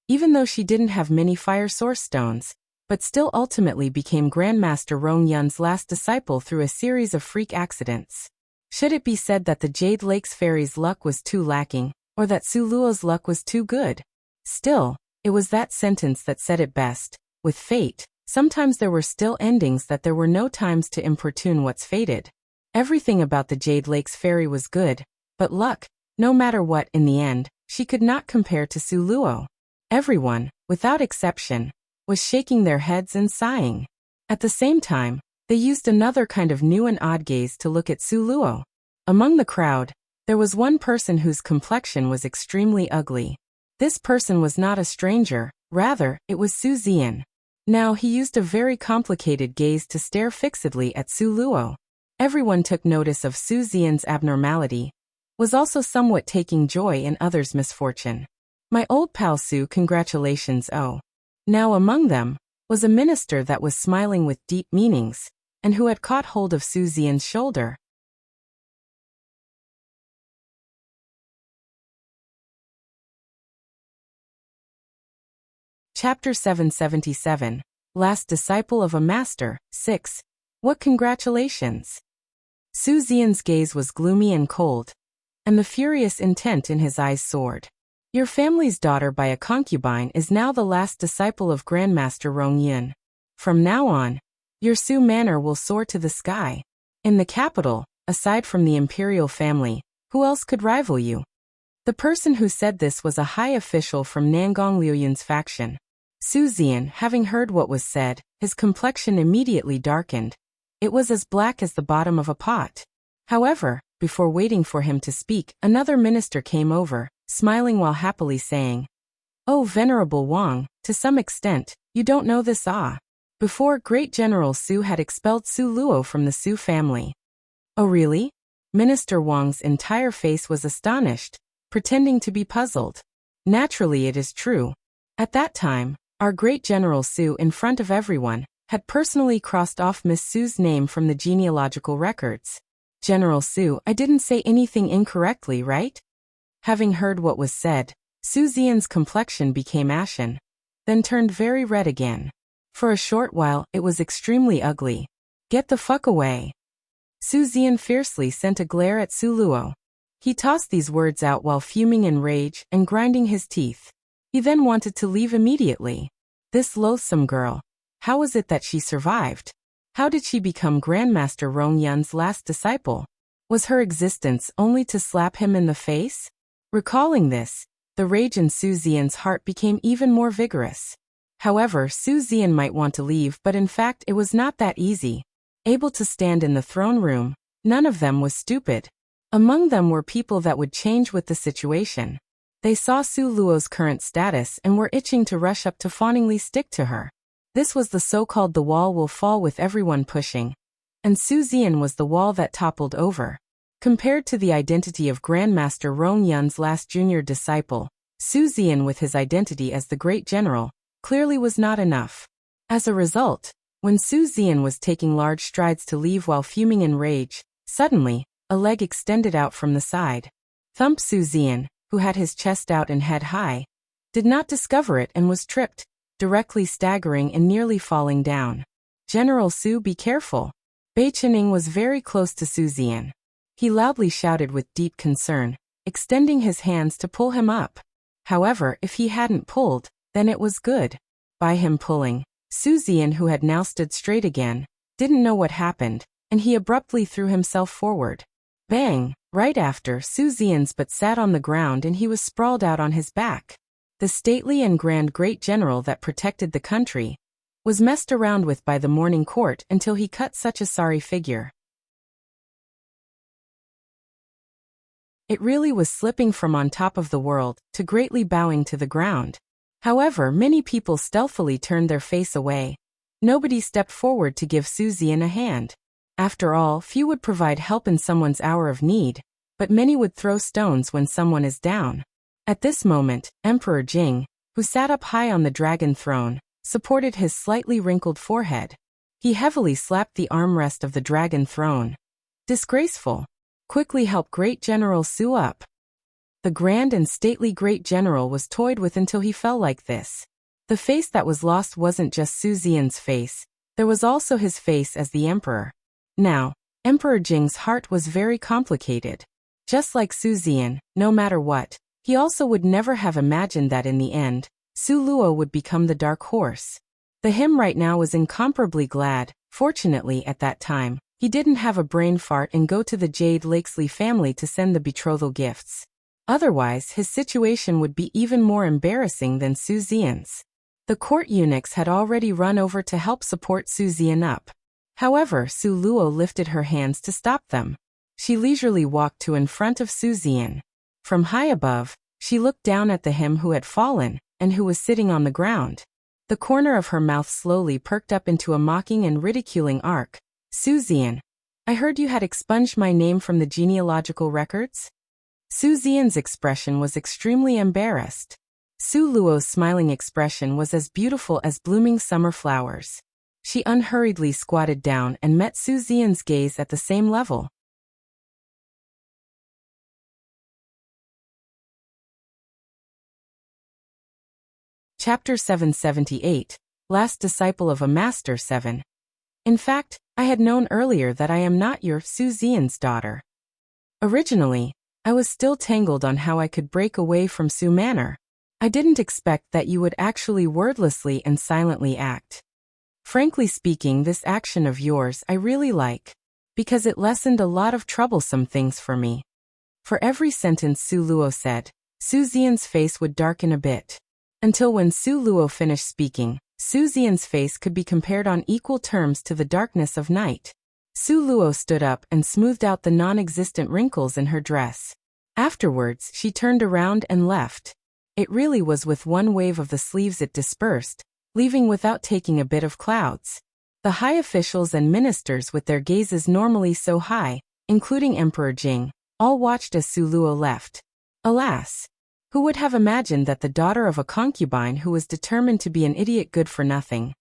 even though she didn't have many fire source stones, but still ultimately became Grandmaster Rong Yun's last disciple through a series of freak accidents. Should it be said that the Jade Lake's fairy's luck was too lacking, or that Su Luo's luck was too good? Still, it was that sentence that said it best. With fate, sometimes there were still endings that there were no times to importune what's fated. Everything about the Jade Lake's fairy was good, but luck, no matter what in the end, she could not compare to Su Luo. Everyone, without exception, was shaking their heads and sighing. At the same time, they used another kind of new and odd gaze to look at Su Luo. Among the crowd, there was one person whose complexion was extremely ugly. This person was not a stranger, rather, it was Su Zian. Now he used a very complicated gaze to stare fixedly at Su Luo. Everyone took notice of Su Zian's abnormality, was also somewhat taking joy in others' misfortune. My old pal Su, congratulations. Oh. Now among them was a minister that was smiling with deep meanings, and who had caught hold of Su Zian's shoulder. Chapter 777, Last Disciple of a Master, 6. What congratulations! Su Zian's gaze was gloomy and cold, and the furious intent in his eyes soared. Your family's daughter by a concubine is now the last disciple of Grandmaster Rong Yun. From now on, your Su manor will soar to the sky. In the capital, aside from the imperial family, who else could rival you? The person who said this was a high official from Nangong Liuyun's faction. Su Zian, having heard what was said, his complexion immediately darkened. It was as black as the bottom of a pot. However, before waiting for him to speak, another minister came over, smiling while happily saying, "Oh, Venerable Wang, to some extent, you don't know this Before Great General Su had expelled Su Luo from the Su family." "Oh really?" Minister Wang's entire face was astonished, pretending to be puzzled. "Naturally it is true. At that time, our Great General Su, in front of everyone, had personally crossed off Miss Su's name from the genealogical records." "General Su, I didn't say anything incorrectly, right?" Having heard what was said, Su Zian's complexion became ashen, then turned very red again. For a short while, it was extremely ugly. "Get the fuck away!" Su Zian fiercely sent a glare at Su Luo. He tossed these words out while fuming in rage and grinding his teeth. He then wanted to leave immediately. This loathsome girl. How was it that she survived? How did she become Grandmaster Rong Yun's last disciple? Was her existence only to slap him in the face? Recalling this, the rage in Su Zian's heart became even more vigorous. However, Su Zian might want to leave, but in fact it was not that easy. Able to stand in the throne room, none of them was stupid. Among them were people that would change with the situation. They saw Su Luo's current status and were itching to rush up to fawningly stick to her. This was the so-called "the wall will fall with everyone pushing," and Su Zian was the wall that toppled over. Compared to the identity of Grandmaster Rong Yun's last junior disciple, Su Zian with his identity as the Great General, clearly was not enough. As a result, when Su Zian was taking large strides to leave while fuming in rage, suddenly, a leg extended out from the side. Thump. Su Zian, who had his chest out and head high, did not discover it and was tripped, directly staggering and nearly falling down. "General Su, be careful." Bei Qining was very close to Su Zian. He loudly shouted with deep concern, extending his hands to pull him up. However, if he hadn't pulled, then it was good. By him pulling, Su Zian, who had now stood straight again, didn't know what happened, and he abruptly threw himself forward. Bang! Right after, Su Zian's butt sat on the ground and he was sprawled out on his back. The stately and grand great general that protected the country was messed around with by the morning court until he cut such a sorry figure. It really was slipping from on top of the world to greatly bowing to the ground. However, many people stealthily turned their face away. Nobody stepped forward to give Su Zian a hand. After all, few would provide help in someone's hour of need, but many would throw stones when someone is down. At this moment, Emperor Jing, who sat up high on the dragon throne, supported his slightly wrinkled forehead. He heavily slapped the armrest of the dragon throne. "Disgraceful! Quickly help Great General Su up." The grand and stately Great General was toyed with until he fell like this. The face that was lost wasn't just Su Xian's face, there was also his face as the emperor. Now, Emperor Jing's heart was very complicated. Just like Su Xian, no matter what, he also would never have imagined that in the end, Su Luo would become the dark horse. The him right now was incomparably glad. Fortunately at that time, he didn't have a brain fart and go to the Jade Lakesley family to send the betrothal gifts. Otherwise his situation would be even more embarrassing than Su Xian's. The court eunuchs had already run over to help support Su Xian up. However, Su Luo lifted her hands to stop them. She leisurely walked to in front of Su Xian. From high above, she looked down at the him who had fallen, and who was sitting on the ground. The corner of her mouth slowly perked up into a mocking and ridiculing arc. Su Xian, I heard you had expunged my name from the genealogical records? Su Xian's expression was extremely embarrassed. Su Luo's smiling expression was as beautiful as blooming summer flowers. She unhurriedly squatted down and met Su Xian's gaze at the same level. Chapter 778, Last Disciple of a Master 7. In fact, I had known earlier that I am not your Su Xian's daughter. Originally, I was still tangled on how I could break away from Su Manor. I didn't expect that you would actually wordlessly and silently act. Frankly speaking, this action of yours I really like, because it lessened a lot of troublesome things for me. For every sentence Su Luo said, Su Xian's face would darken a bit. Until when Su Luo finished speaking, Su Xian's face could be compared on equal terms to the darkness of night. Su Luo stood up and smoothed out the non-existent wrinkles in her dress. Afterwards, she turned around and left. It really was with one wave of the sleeves it dispersed, leaving without taking a bit of clouds. The high officials and ministers with their gazes normally so high, including Emperor Jing, all watched as Su Luo left. Alas! Who would have imagined that the daughter of a concubine who was determined to be an idiot good for nothing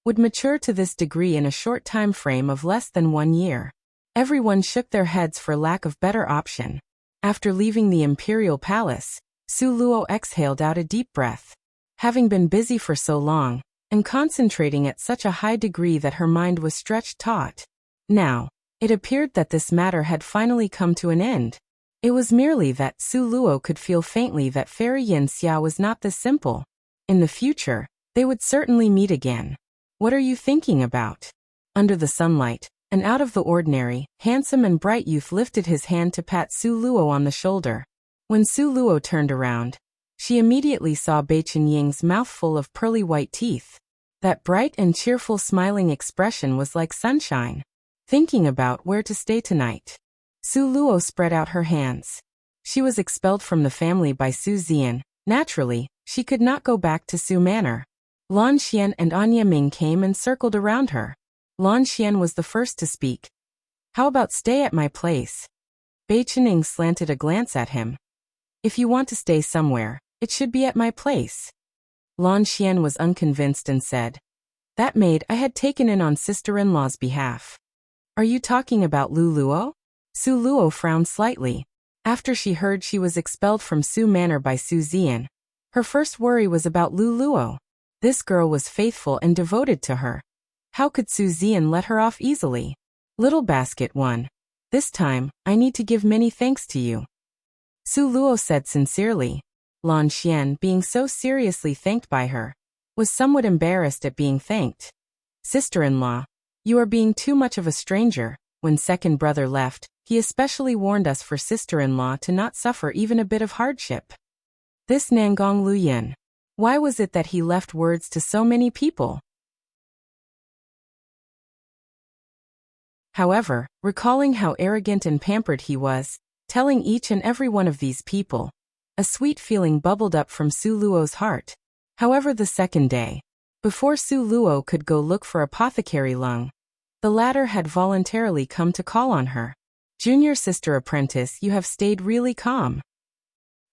would mature to this degree in a short time frame of less than 1 year? Everyone shook their heads for lack of better option. After leaving the imperial palace, Su Luo exhaled out a deep breath. Having been busy for so long, and concentrating at such a high degree that her mind was stretched taut, now, it appeared that this matter had finally come to an end. It was merely that Su Luo could feel faintly that Fairy Yin Xia was not this simple. In the future, they would certainly meet again. What are you thinking about? Under the sunlight, an out-of-the-ordinary, handsome and bright youth lifted his hand to pat Su Luo on the shoulder. When Su Luo turned around, she immediately saw Bei Chen-ying's mouth full of pearly white teeth. That bright and cheerful smiling expression was like sunshine. Thinking about where to stay tonight, Su Luo spread out her hands. She was expelled from the family by Su Xian. Naturally, she could not go back to Su Manor. Lan Xian and Anya Ming came and circled around her. Lan Xian was the first to speak. How about stay at my place? Bei Chen-ying slanted a glance at him. If you want to stay somewhere, it should be at my place. Lan Xian was unconvinced and said, that maid I had taken in on sister-in-law's behalf. Are you talking about Lu Luo? Su Luo frowned slightly. After she heard she was expelled from Su Manor by Su Xian, her first worry was about Lu Luo. This girl was faithful and devoted to her. How could Su Xian let her off easily? Little Basket 1. This time, I need to give many thanks to you. Su Luo said sincerely. Lan Xian, being so seriously thanked by her, was somewhat embarrassed at being thanked. Sister-in-law, you are being too much of a stranger. When second brother left, he especially warned us for sister-in-law to not suffer even a bit of hardship. This Nangong Luyan. Why was it that he left words to so many people? However, recalling how arrogant and pampered he was, telling each and every one of these people, a sweet feeling bubbled up from Su Luo's heart. However, the second day, before Su Luo could go look for Apothecary Lung, the latter had voluntarily come to call on her. Junior sister apprentice, you have stayed really calm.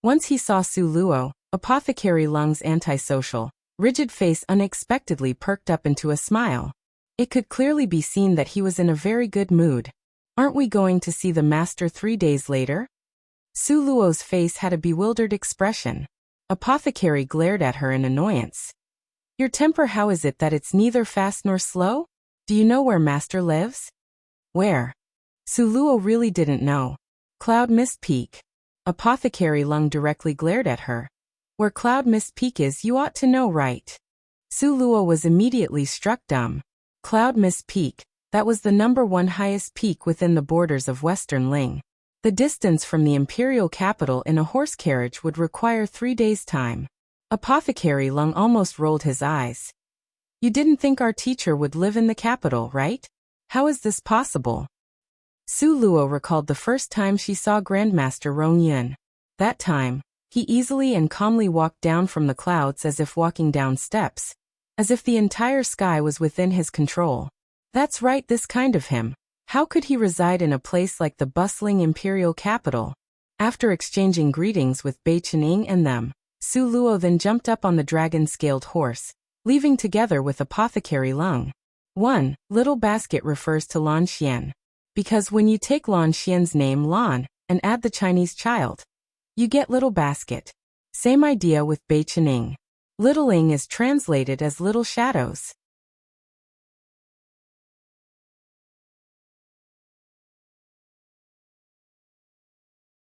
Once he saw Su Luo, Apothecary Lung's antisocial, rigid face unexpectedly perked up into a smile. It could clearly be seen that he was in a very good mood. Aren't we going to see the master 3 days later? Su Luo's face had a bewildered expression. Apothecary glared at her in annoyance. Your temper, how is it that it's neither fast nor slow? Do you know where Master lives? Where? Su Luo really didn't know. Cloud Mist Peak. Apothecary Lung directly glared at her. Where Cloud Mist Peak is, you ought to know, right? Su Luo was immediately struck dumb. Cloud Mist Peak, that was the #1 highest peak within the borders of Western Ling. The distance from the imperial capital in a horse carriage would require 3 days' time. Apothecary Lung almost rolled his eyes. You didn't think our teacher would live in the capital, right? How is this possible? Su Luo recalled the first time she saw Grandmaster Rong Yun. That time, he easily and calmly walked down from the clouds as if walking down steps, as if the entire sky was within his control. That's right, this kind of him. How could he reside in a place like the bustling imperial capital? After exchanging greetings with Bei Chening and them, Su Luo then jumped up on the dragon-scaled horse, leaving together with Apothecary Lung. 1. Little basket refers to Lan Xian. Because when you take Lan Xian's name Lan and add the Chinese child, you get little basket. Same idea with Bei Chening. Little Ing is translated as little shadows.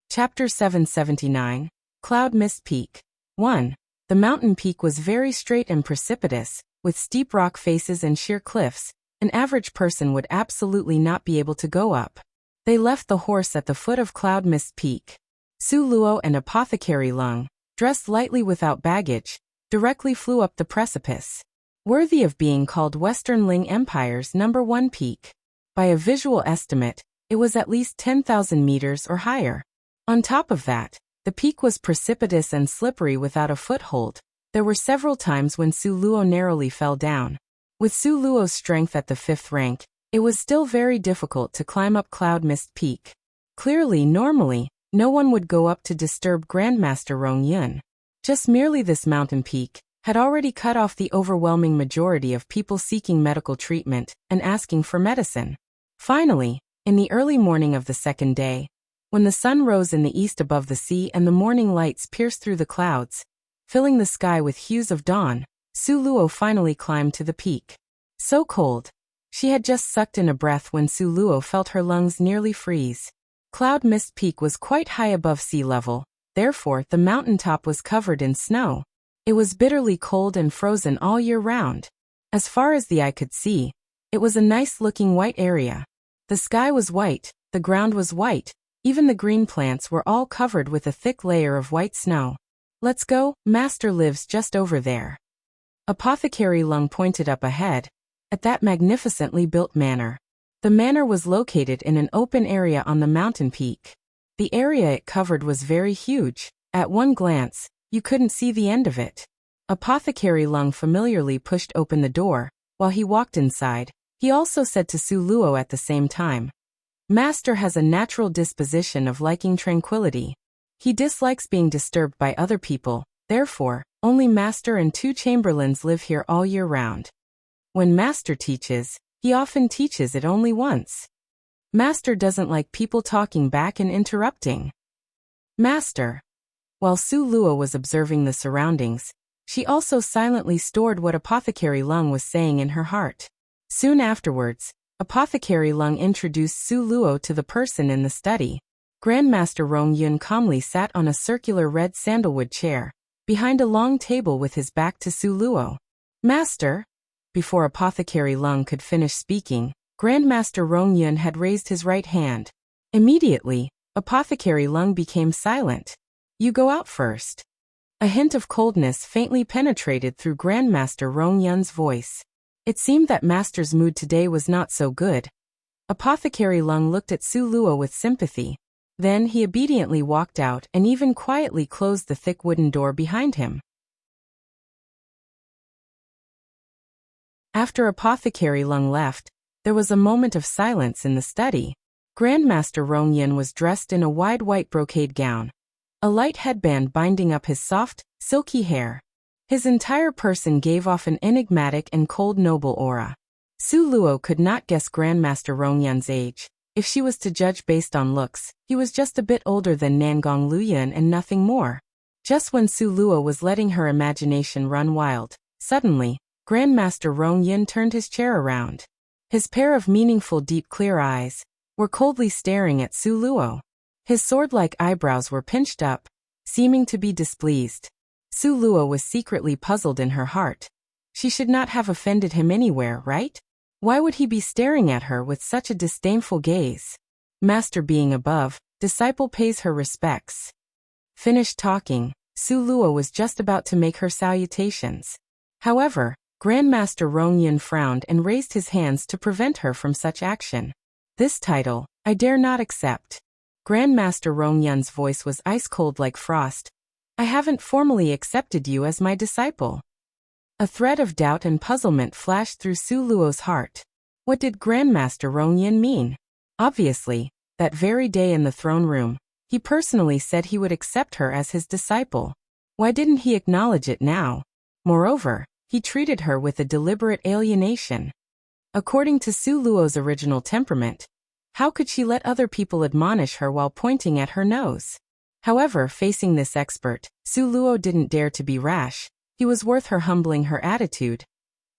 Chapter 779. Cloud Mist Peak. 1. The mountain peak was very straight and precipitous, with steep rock faces and sheer cliffs. An average person would absolutely not be able to go up. They left the horse at the foot of Cloud Mist Peak. Su Luo and Apothecary Lung, dressed lightly without baggage, directly flew up the precipice. Worthy of being called Western Ling Empire's #1 peak. By a visual estimate, it was at least 10,000 meters or higher. On top of that, the peak was precipitous and slippery without a foothold. There were several times when Su Luo narrowly fell down. With Su Luo's strength at the 5th rank, it was still very difficult to climb up Cloud Mist Peak. Clearly, normally, no one would go up to disturb Grandmaster Rong Yun. Just merely this mountain peak had already cut off the overwhelming majority of people seeking medical treatment and asking for medicine. Finally, in the early morning of the 2nd day, when the sun rose in the east above the sea and the morning lights pierced through the clouds, filling the sky with hues of dawn, Su Luo finally climbed to the peak. So cold. She had just sucked in a breath when Su Luo felt her lungs nearly freeze. Cloud Mist Peak was quite high above sea level, therefore the mountaintop was covered in snow. It was bitterly cold and frozen all year round. As far as the eye could see, it was a nice-looking white area. The sky was white, the ground was white, even the green plants were all covered with a thick layer of white snow. Let's go, Master lives just over there. Apothecary Lung pointed up ahead, at that magnificently built manor. The manor was located in an open area on the mountain peak. The area it covered was very huge. At one glance, you couldn't see the end of it. Apothecary Lung familiarly pushed open the door. While he walked inside, he also said to Su Luo at the same time, Master has a natural disposition of liking tranquility. He dislikes being disturbed by other people, therefore, only Master and 2 chamberlains live here all year round. When Master teaches, he often teaches it only once. Master doesn't like people talking back and interrupting. Master. While Su Luo was observing the surroundings, she also silently stored what Apothecary Lung was saying in her heart. Soon afterwards, Apothecary Lung introduced Su Luo to the person in the study. Grandmaster Rong Yun calmly sat on a circular red sandalwood chair, behind a long table with his back to Su Luo. Master? Before Apothecary Lung could finish speaking, Grandmaster Rong Yun had raised his right hand. Immediately, Apothecary Lung became silent. You go out first. A hint of coldness faintly penetrated through Grandmaster Rong Yun's voice. It seemed that Master's mood today was not so good. Apothecary Lung looked at Su Luo with sympathy. Then he obediently walked out and even quietly closed the thick wooden door behind him. After Apothecary Lung left, there was a moment of silence in the study. Grandmaster Rong Yun was dressed in a wide white brocade gown, a light headband binding up his soft, silky hair. His entire person gave off an enigmatic and cold noble aura. Su Luo could not guess Grandmaster Rong Yun's age. If she was to judge based on looks, he was just a bit older than Nangong Luyun and nothing more. Just when Su Luo was letting her imagination run wild, suddenly, Grandmaster Rong Yin turned his chair around. His pair of meaningful deep clear eyes were coldly staring at Su Luo. His sword-like eyebrows were pinched up, seeming to be displeased. Su Luo was secretly puzzled in her heart. She should not have offended him anywhere, right? Why would he be staring at her with such a disdainful gaze? Master being above, disciple pays her respects. Finished talking, Su Luo was just about to make her salutations. However, Grandmaster Rong Yin frowned and raised his hands to prevent her from such action. This title, I dare not accept. Grandmaster Rong Yin's voice was ice-cold like frost. I haven't formally accepted you as my disciple. A thread of doubt and puzzlement flashed through Su Luo's heart. What did Grandmaster Rong Yin mean? Obviously, that very day in the throne room, he personally said he would accept her as his disciple. Why didn't he acknowledge it now? Moreover, he treated her with a deliberate alienation. According to Su Luo's original temperament, how could she let other people admonish her while pointing at her nose? However, facing this expert, Su Luo didn't dare to be rash. He was worth her humbling her attitude.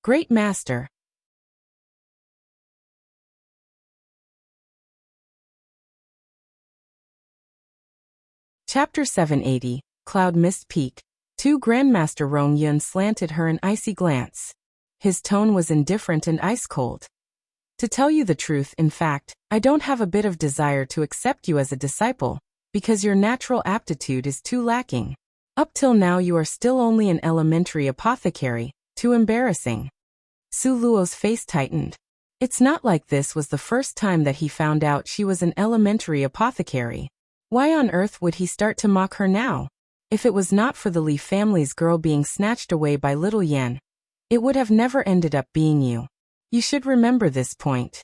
Great master. Chapter 780, Cloud Mist Peak. Grandmaster Rong Yin slanted her an icy glance. His tone was indifferent and ice-cold. To tell you the truth, in fact, I don't have a bit of desire to accept you as a disciple, because your natural aptitude is too lacking. Up till now you are still only an elementary apothecary, too embarrassing. Su Luo's face tightened. It's not like this was the first time that he found out she was an elementary apothecary. Why on earth would he start to mock her now? If it was not for the Li family's girl being snatched away by little Yan, it would have never ended up being you. You should remember this point.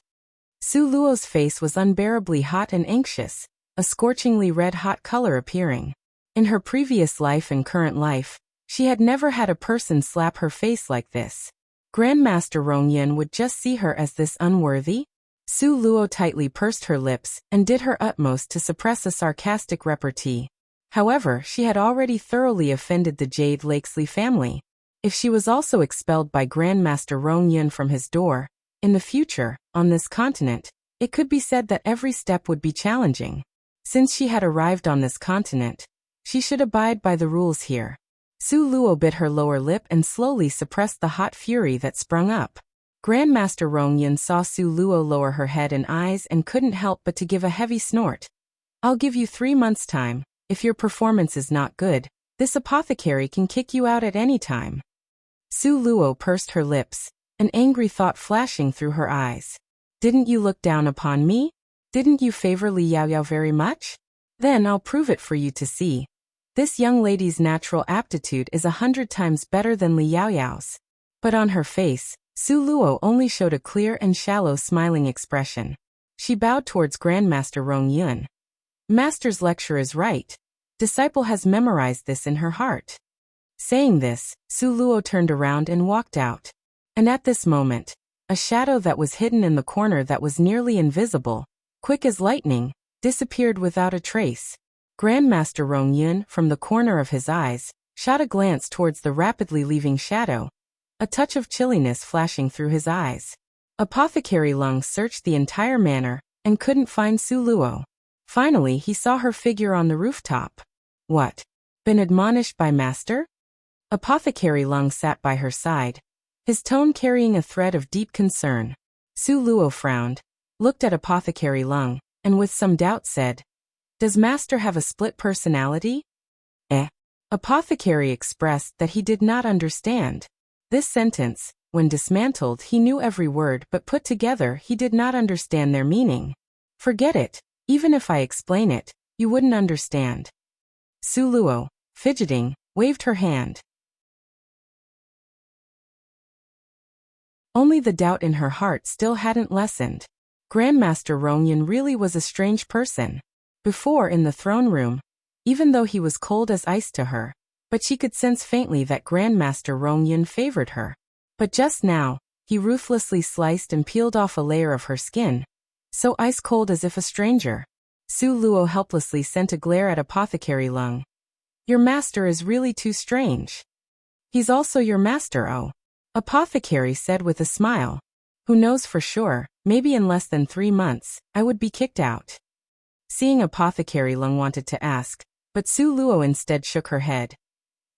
Su Luo's face was unbearably hot and anxious, a scorchingly red-hot color appearing. In her previous life and current life, she had never had a person slap her face like this. Grandmaster Rong Yin would just see her as this unworthy? Su Luo tightly pursed her lips and did her utmost to suppress a sarcastic repartee. However, she had already thoroughly offended the Jade Lakesley family. If she was also expelled by Grandmaster Rong Yin from his door, in the future, on this continent, it could be said that every step would be challenging. Since she had arrived on this continent, she should abide by the rules here. Su Luo bit her lower lip and slowly suppressed the hot fury that sprung up. Grandmaster Rong Yin saw Su Luo lower her head and eyes and couldn't help but to give a heavy snort. I'll give you 3 months' time. If your performance is not good, this apothecary can kick you out at any time. Su Luo pursed her lips, an angry thought flashing through her eyes. Didn't you look down upon me? Didn't you favor Li Yaoyao very much? Then I'll prove it for you to see. This young lady's natural aptitude is 100 times better than Li Yaoyao's. But on her face, Su Luo only showed a clear and shallow smiling expression. She bowed towards Grandmaster Rong Yin. Master's lecture is right. Disciple has memorized this in her heart. Saying this, Su Luo turned around and walked out. And at this moment, a shadow that was hidden in the corner that was nearly invisible, quick as lightning, disappeared without a trace. Grandmaster Rong Yin, from the corner of his eyes, shot a glance towards the rapidly leaving shadow, a touch of chilliness flashing through his eyes. Apothecary Lung searched the entire manor and couldn't find Su Luo. Finally, he saw her figure on the rooftop. What? Been admonished by Master? Apothecary Lung sat by her side, his tone carrying a thread of deep concern. Su Luo frowned, looked at Apothecary Lung, and with some doubt said, Does Master have a split personality? Apothecary expressed that he did not understand. This sentence, when dismantled, he knew every word, but put together he did not understand their meaning. Forget it. Even if I explain it, you wouldn't understand. Su Luo, fidgeting, waved her hand. Only the doubt in her heart still hadn't lessened. Grandmaster Rong Yin really was a strange person. Before, in the throne room, even though he was cold as ice to her, but she could sense faintly that Grandmaster Rong Yin favored her. But just now, he ruthlessly sliced and peeled off a layer of her skin, so ice-cold as if a stranger. Su Luo helplessly sent a glare at Apothecary Lung. Your master is really too strange. He's also your master, oh. Apothecary said with a smile. Who knows for sure, maybe in less than 3 months, I would be kicked out. Seeing Apothecary Lung wanted to ask, but Su Luo instead shook her head.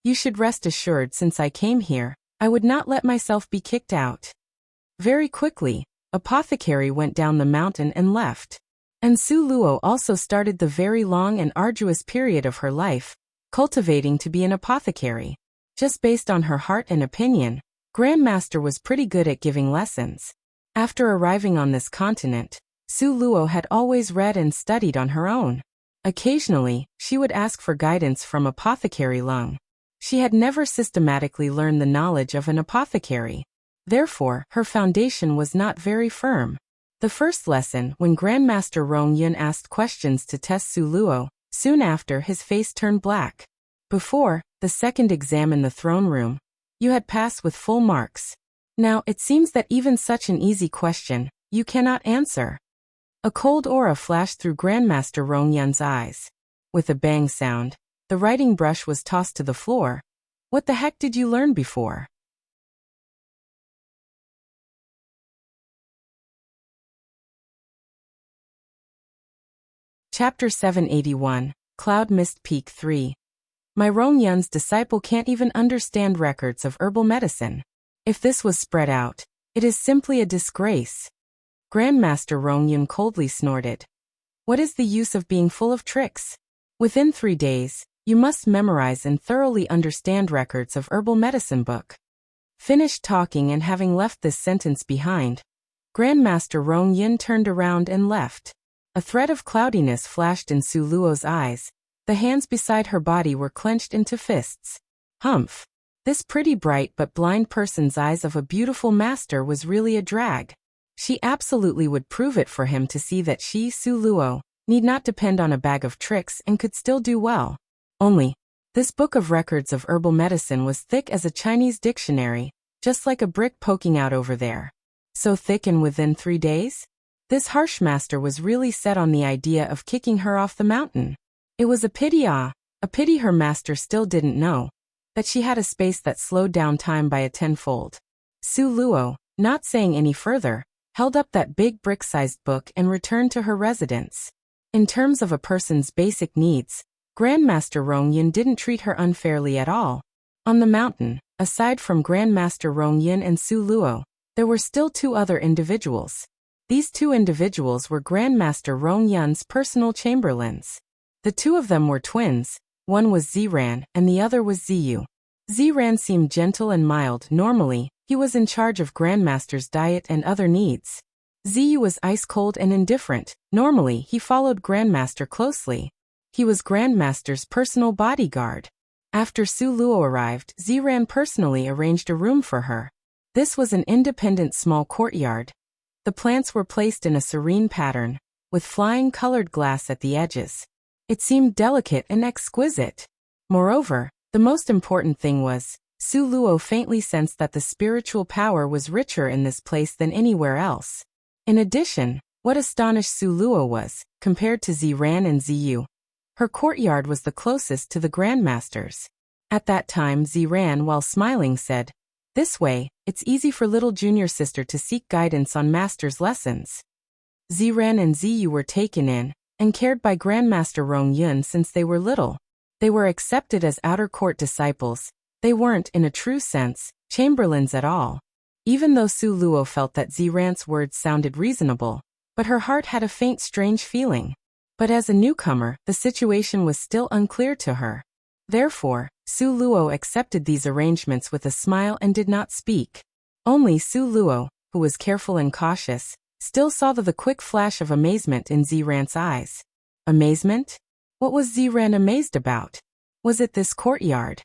You should rest assured since I came here, I would not let myself be kicked out. Very quickly, Apothecary went down the mountain and left. And Su Luo also started the very long and arduous period of her life, cultivating to be an apothecary. Just based on her heart and opinion, Grandmaster was pretty good at giving lessons. After arriving on this continent, Su Luo had always read and studied on her own. Occasionally, she would ask for guidance from Apothecary Lung. She had never systematically learned the knowledge of an apothecary. Therefore, her foundation was not very firm. The first lesson, when Grandmaster Rong Yun asked questions to test Su Luo, soon after his face turned black. Before, the second exam in the throne room, you had passed with full marks. Now, it seems that even such an easy question, you cannot answer. A cold aura flashed through Grandmaster Rong Yun's eyes. With a bang sound, the writing brush was tossed to the floor. What the heck did you learn before? Chapter 781, Cloud Mist Peak 3. My Rong Yun's disciple can't even understand records of herbal medicine. If this was spread out, it is simply a disgrace. Grandmaster Rong Yun coldly snorted. What is the use of being full of tricks? Within 3 days, you must memorize and thoroughly understand records of herbal medicine book. Finished talking and having left this sentence behind, Grandmaster Rong Yun turned around and left. A thread of cloudiness flashed in Su Luo's eyes. The hands beside her body were clenched into fists. Humph. This pretty bright but blind person's eyes of a beautiful master was really a drag. She absolutely would prove it for him to see that she, Su Luo, need not depend on a bag of tricks and could still do well. Only, this book of records of herbal medicine was thick as a Chinese dictionary, just like a brick poking out over there. So thick and within 3 days? This harsh master was really set on the idea of kicking her off the mountain. It was a pity her master still didn't know that she had a space that slowed down time by a tenfold. Su Luo, not saying any further, held up that big brick-sized book and returned to her residence. In terms of a person's basic needs, Grandmaster Rong Yun didn't treat her unfairly at all. On the mountain, aside from Grandmaster Rong Yun and Su Luo, there were still 2 other individuals. These 2 individuals were Grandmaster Rong Yun's personal chamberlains. The 2 of them were twins, one was Ziran and the other was Ziyu. Ziran seemed gentle and mild. Normally, he was in charge of Grandmaster's diet and other needs. Ziyu was ice-cold and indifferent. Normally, he followed Grandmaster closely. He was Grandmaster's personal bodyguard. After Su Luo arrived, Ziran personally arranged a room for her. This was an independent small courtyard. The plants were placed in a serene pattern, with flying colored glass at the edges. It seemed delicate and exquisite. Moreover, the most important thing was, Su Luo faintly sensed that the spiritual power was richer in this place than anywhere else. In addition, what astonished Su Luo was, compared to Ziran and Ziyu, her courtyard was the closest to the Grandmaster's. At that time Ziran, while smiling, said, "This way, it's easy for little junior sister to seek guidance on Master's lessons." Ziran and Ziyu were taken in and cared by Grandmaster Rong Yun since they were little. They were accepted as outer court disciples. They weren't, in a true sense, chamberlains at all. Even though Su Luo felt that Ziran's words sounded reasonable, but her heart had a faint strange feeling. But as a newcomer, the situation was still unclear to her. Therefore, Su Luo accepted these arrangements with a smile and did not speak. Only Su Luo, who was careful and cautious, still saw the quick flash of amazement in Ziran's eyes. Amazement? What was Ziran amazed about? Was it this courtyard?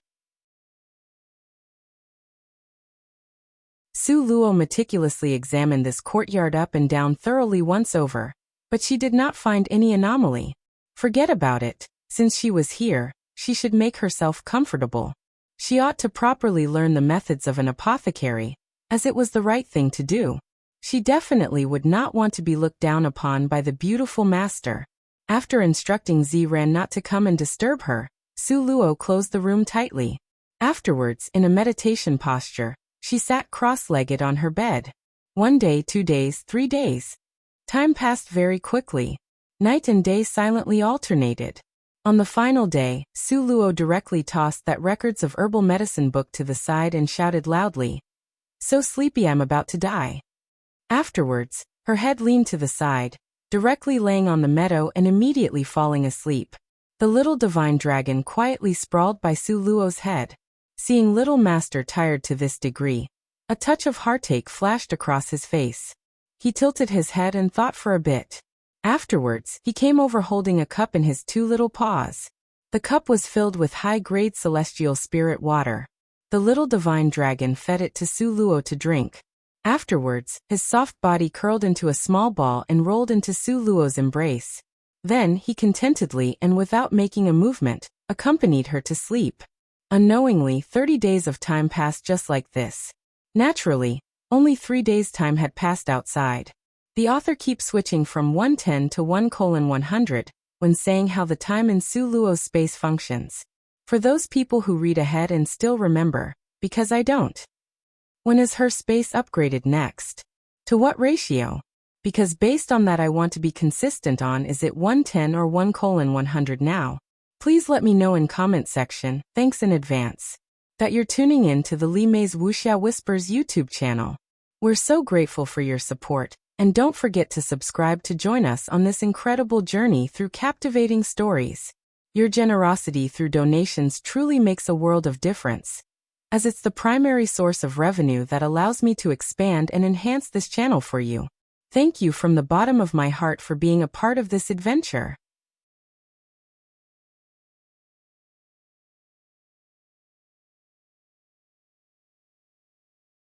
Su Luo meticulously examined this courtyard up and down thoroughly once over, but she did not find any anomaly. Forget about it. Since she was here, she should make herself comfortable. She ought to properly learn the methods of an apothecary, as it was the right thing to do. She definitely would not want to be looked down upon by the beautiful master. After instructing Ziran not to come and disturb her, Su Luo closed the room tightly. Afterwards, in a meditation posture, She sat cross-legged on her bed. 1 day, 2 days, 3 days. Time passed very quickly. Night and day silently alternated. On the final day, Su Luo directly tossed that records of herbal medicine book to the side and shouted loudly, "So sleepy I'm about to die." Afterwards, her head leaned to the side, directly laying on the meadow and immediately falling asleep. The little divine dragon quietly sprawled by Su Luo's head. Seeing little master tired to this degree, a touch of heartache flashed across his face. He tilted his head and thought for a bit. Afterwards, he came over holding a cup in his 2 little paws. The cup was filled with high-grade celestial spirit water. The little divine dragon fed it to Su Luo to drink. Afterwards, his soft body curled into a small ball and rolled into Su Luo's embrace. Then he contentedly and without making a movement, accompanied her to sleep. Unknowingly, 30 days of time passed just like this. Naturally, only 3 days' time had passed outside. The author keeps switching from 110 to 1:100 when saying how the time in Su Luo's space functions. For those people who read ahead and still remember, because I don't. When is her space upgraded next? To what ratio? Because based on that I want to be consistent on, is it 110 or 1:100 now? Please let me know in comment section, thanks in advance, that you're tuning in to the Li Mei's Wuxia Whispers YouTube channel. We're so grateful for your support, and don't forget to subscribe to join us on this incredible journey through captivating stories. Your generosity through donations truly makes a world of difference, as it's the primary source of revenue that allows me to expand and enhance this channel for you. Thank you from the bottom of my heart for being a part of this adventure.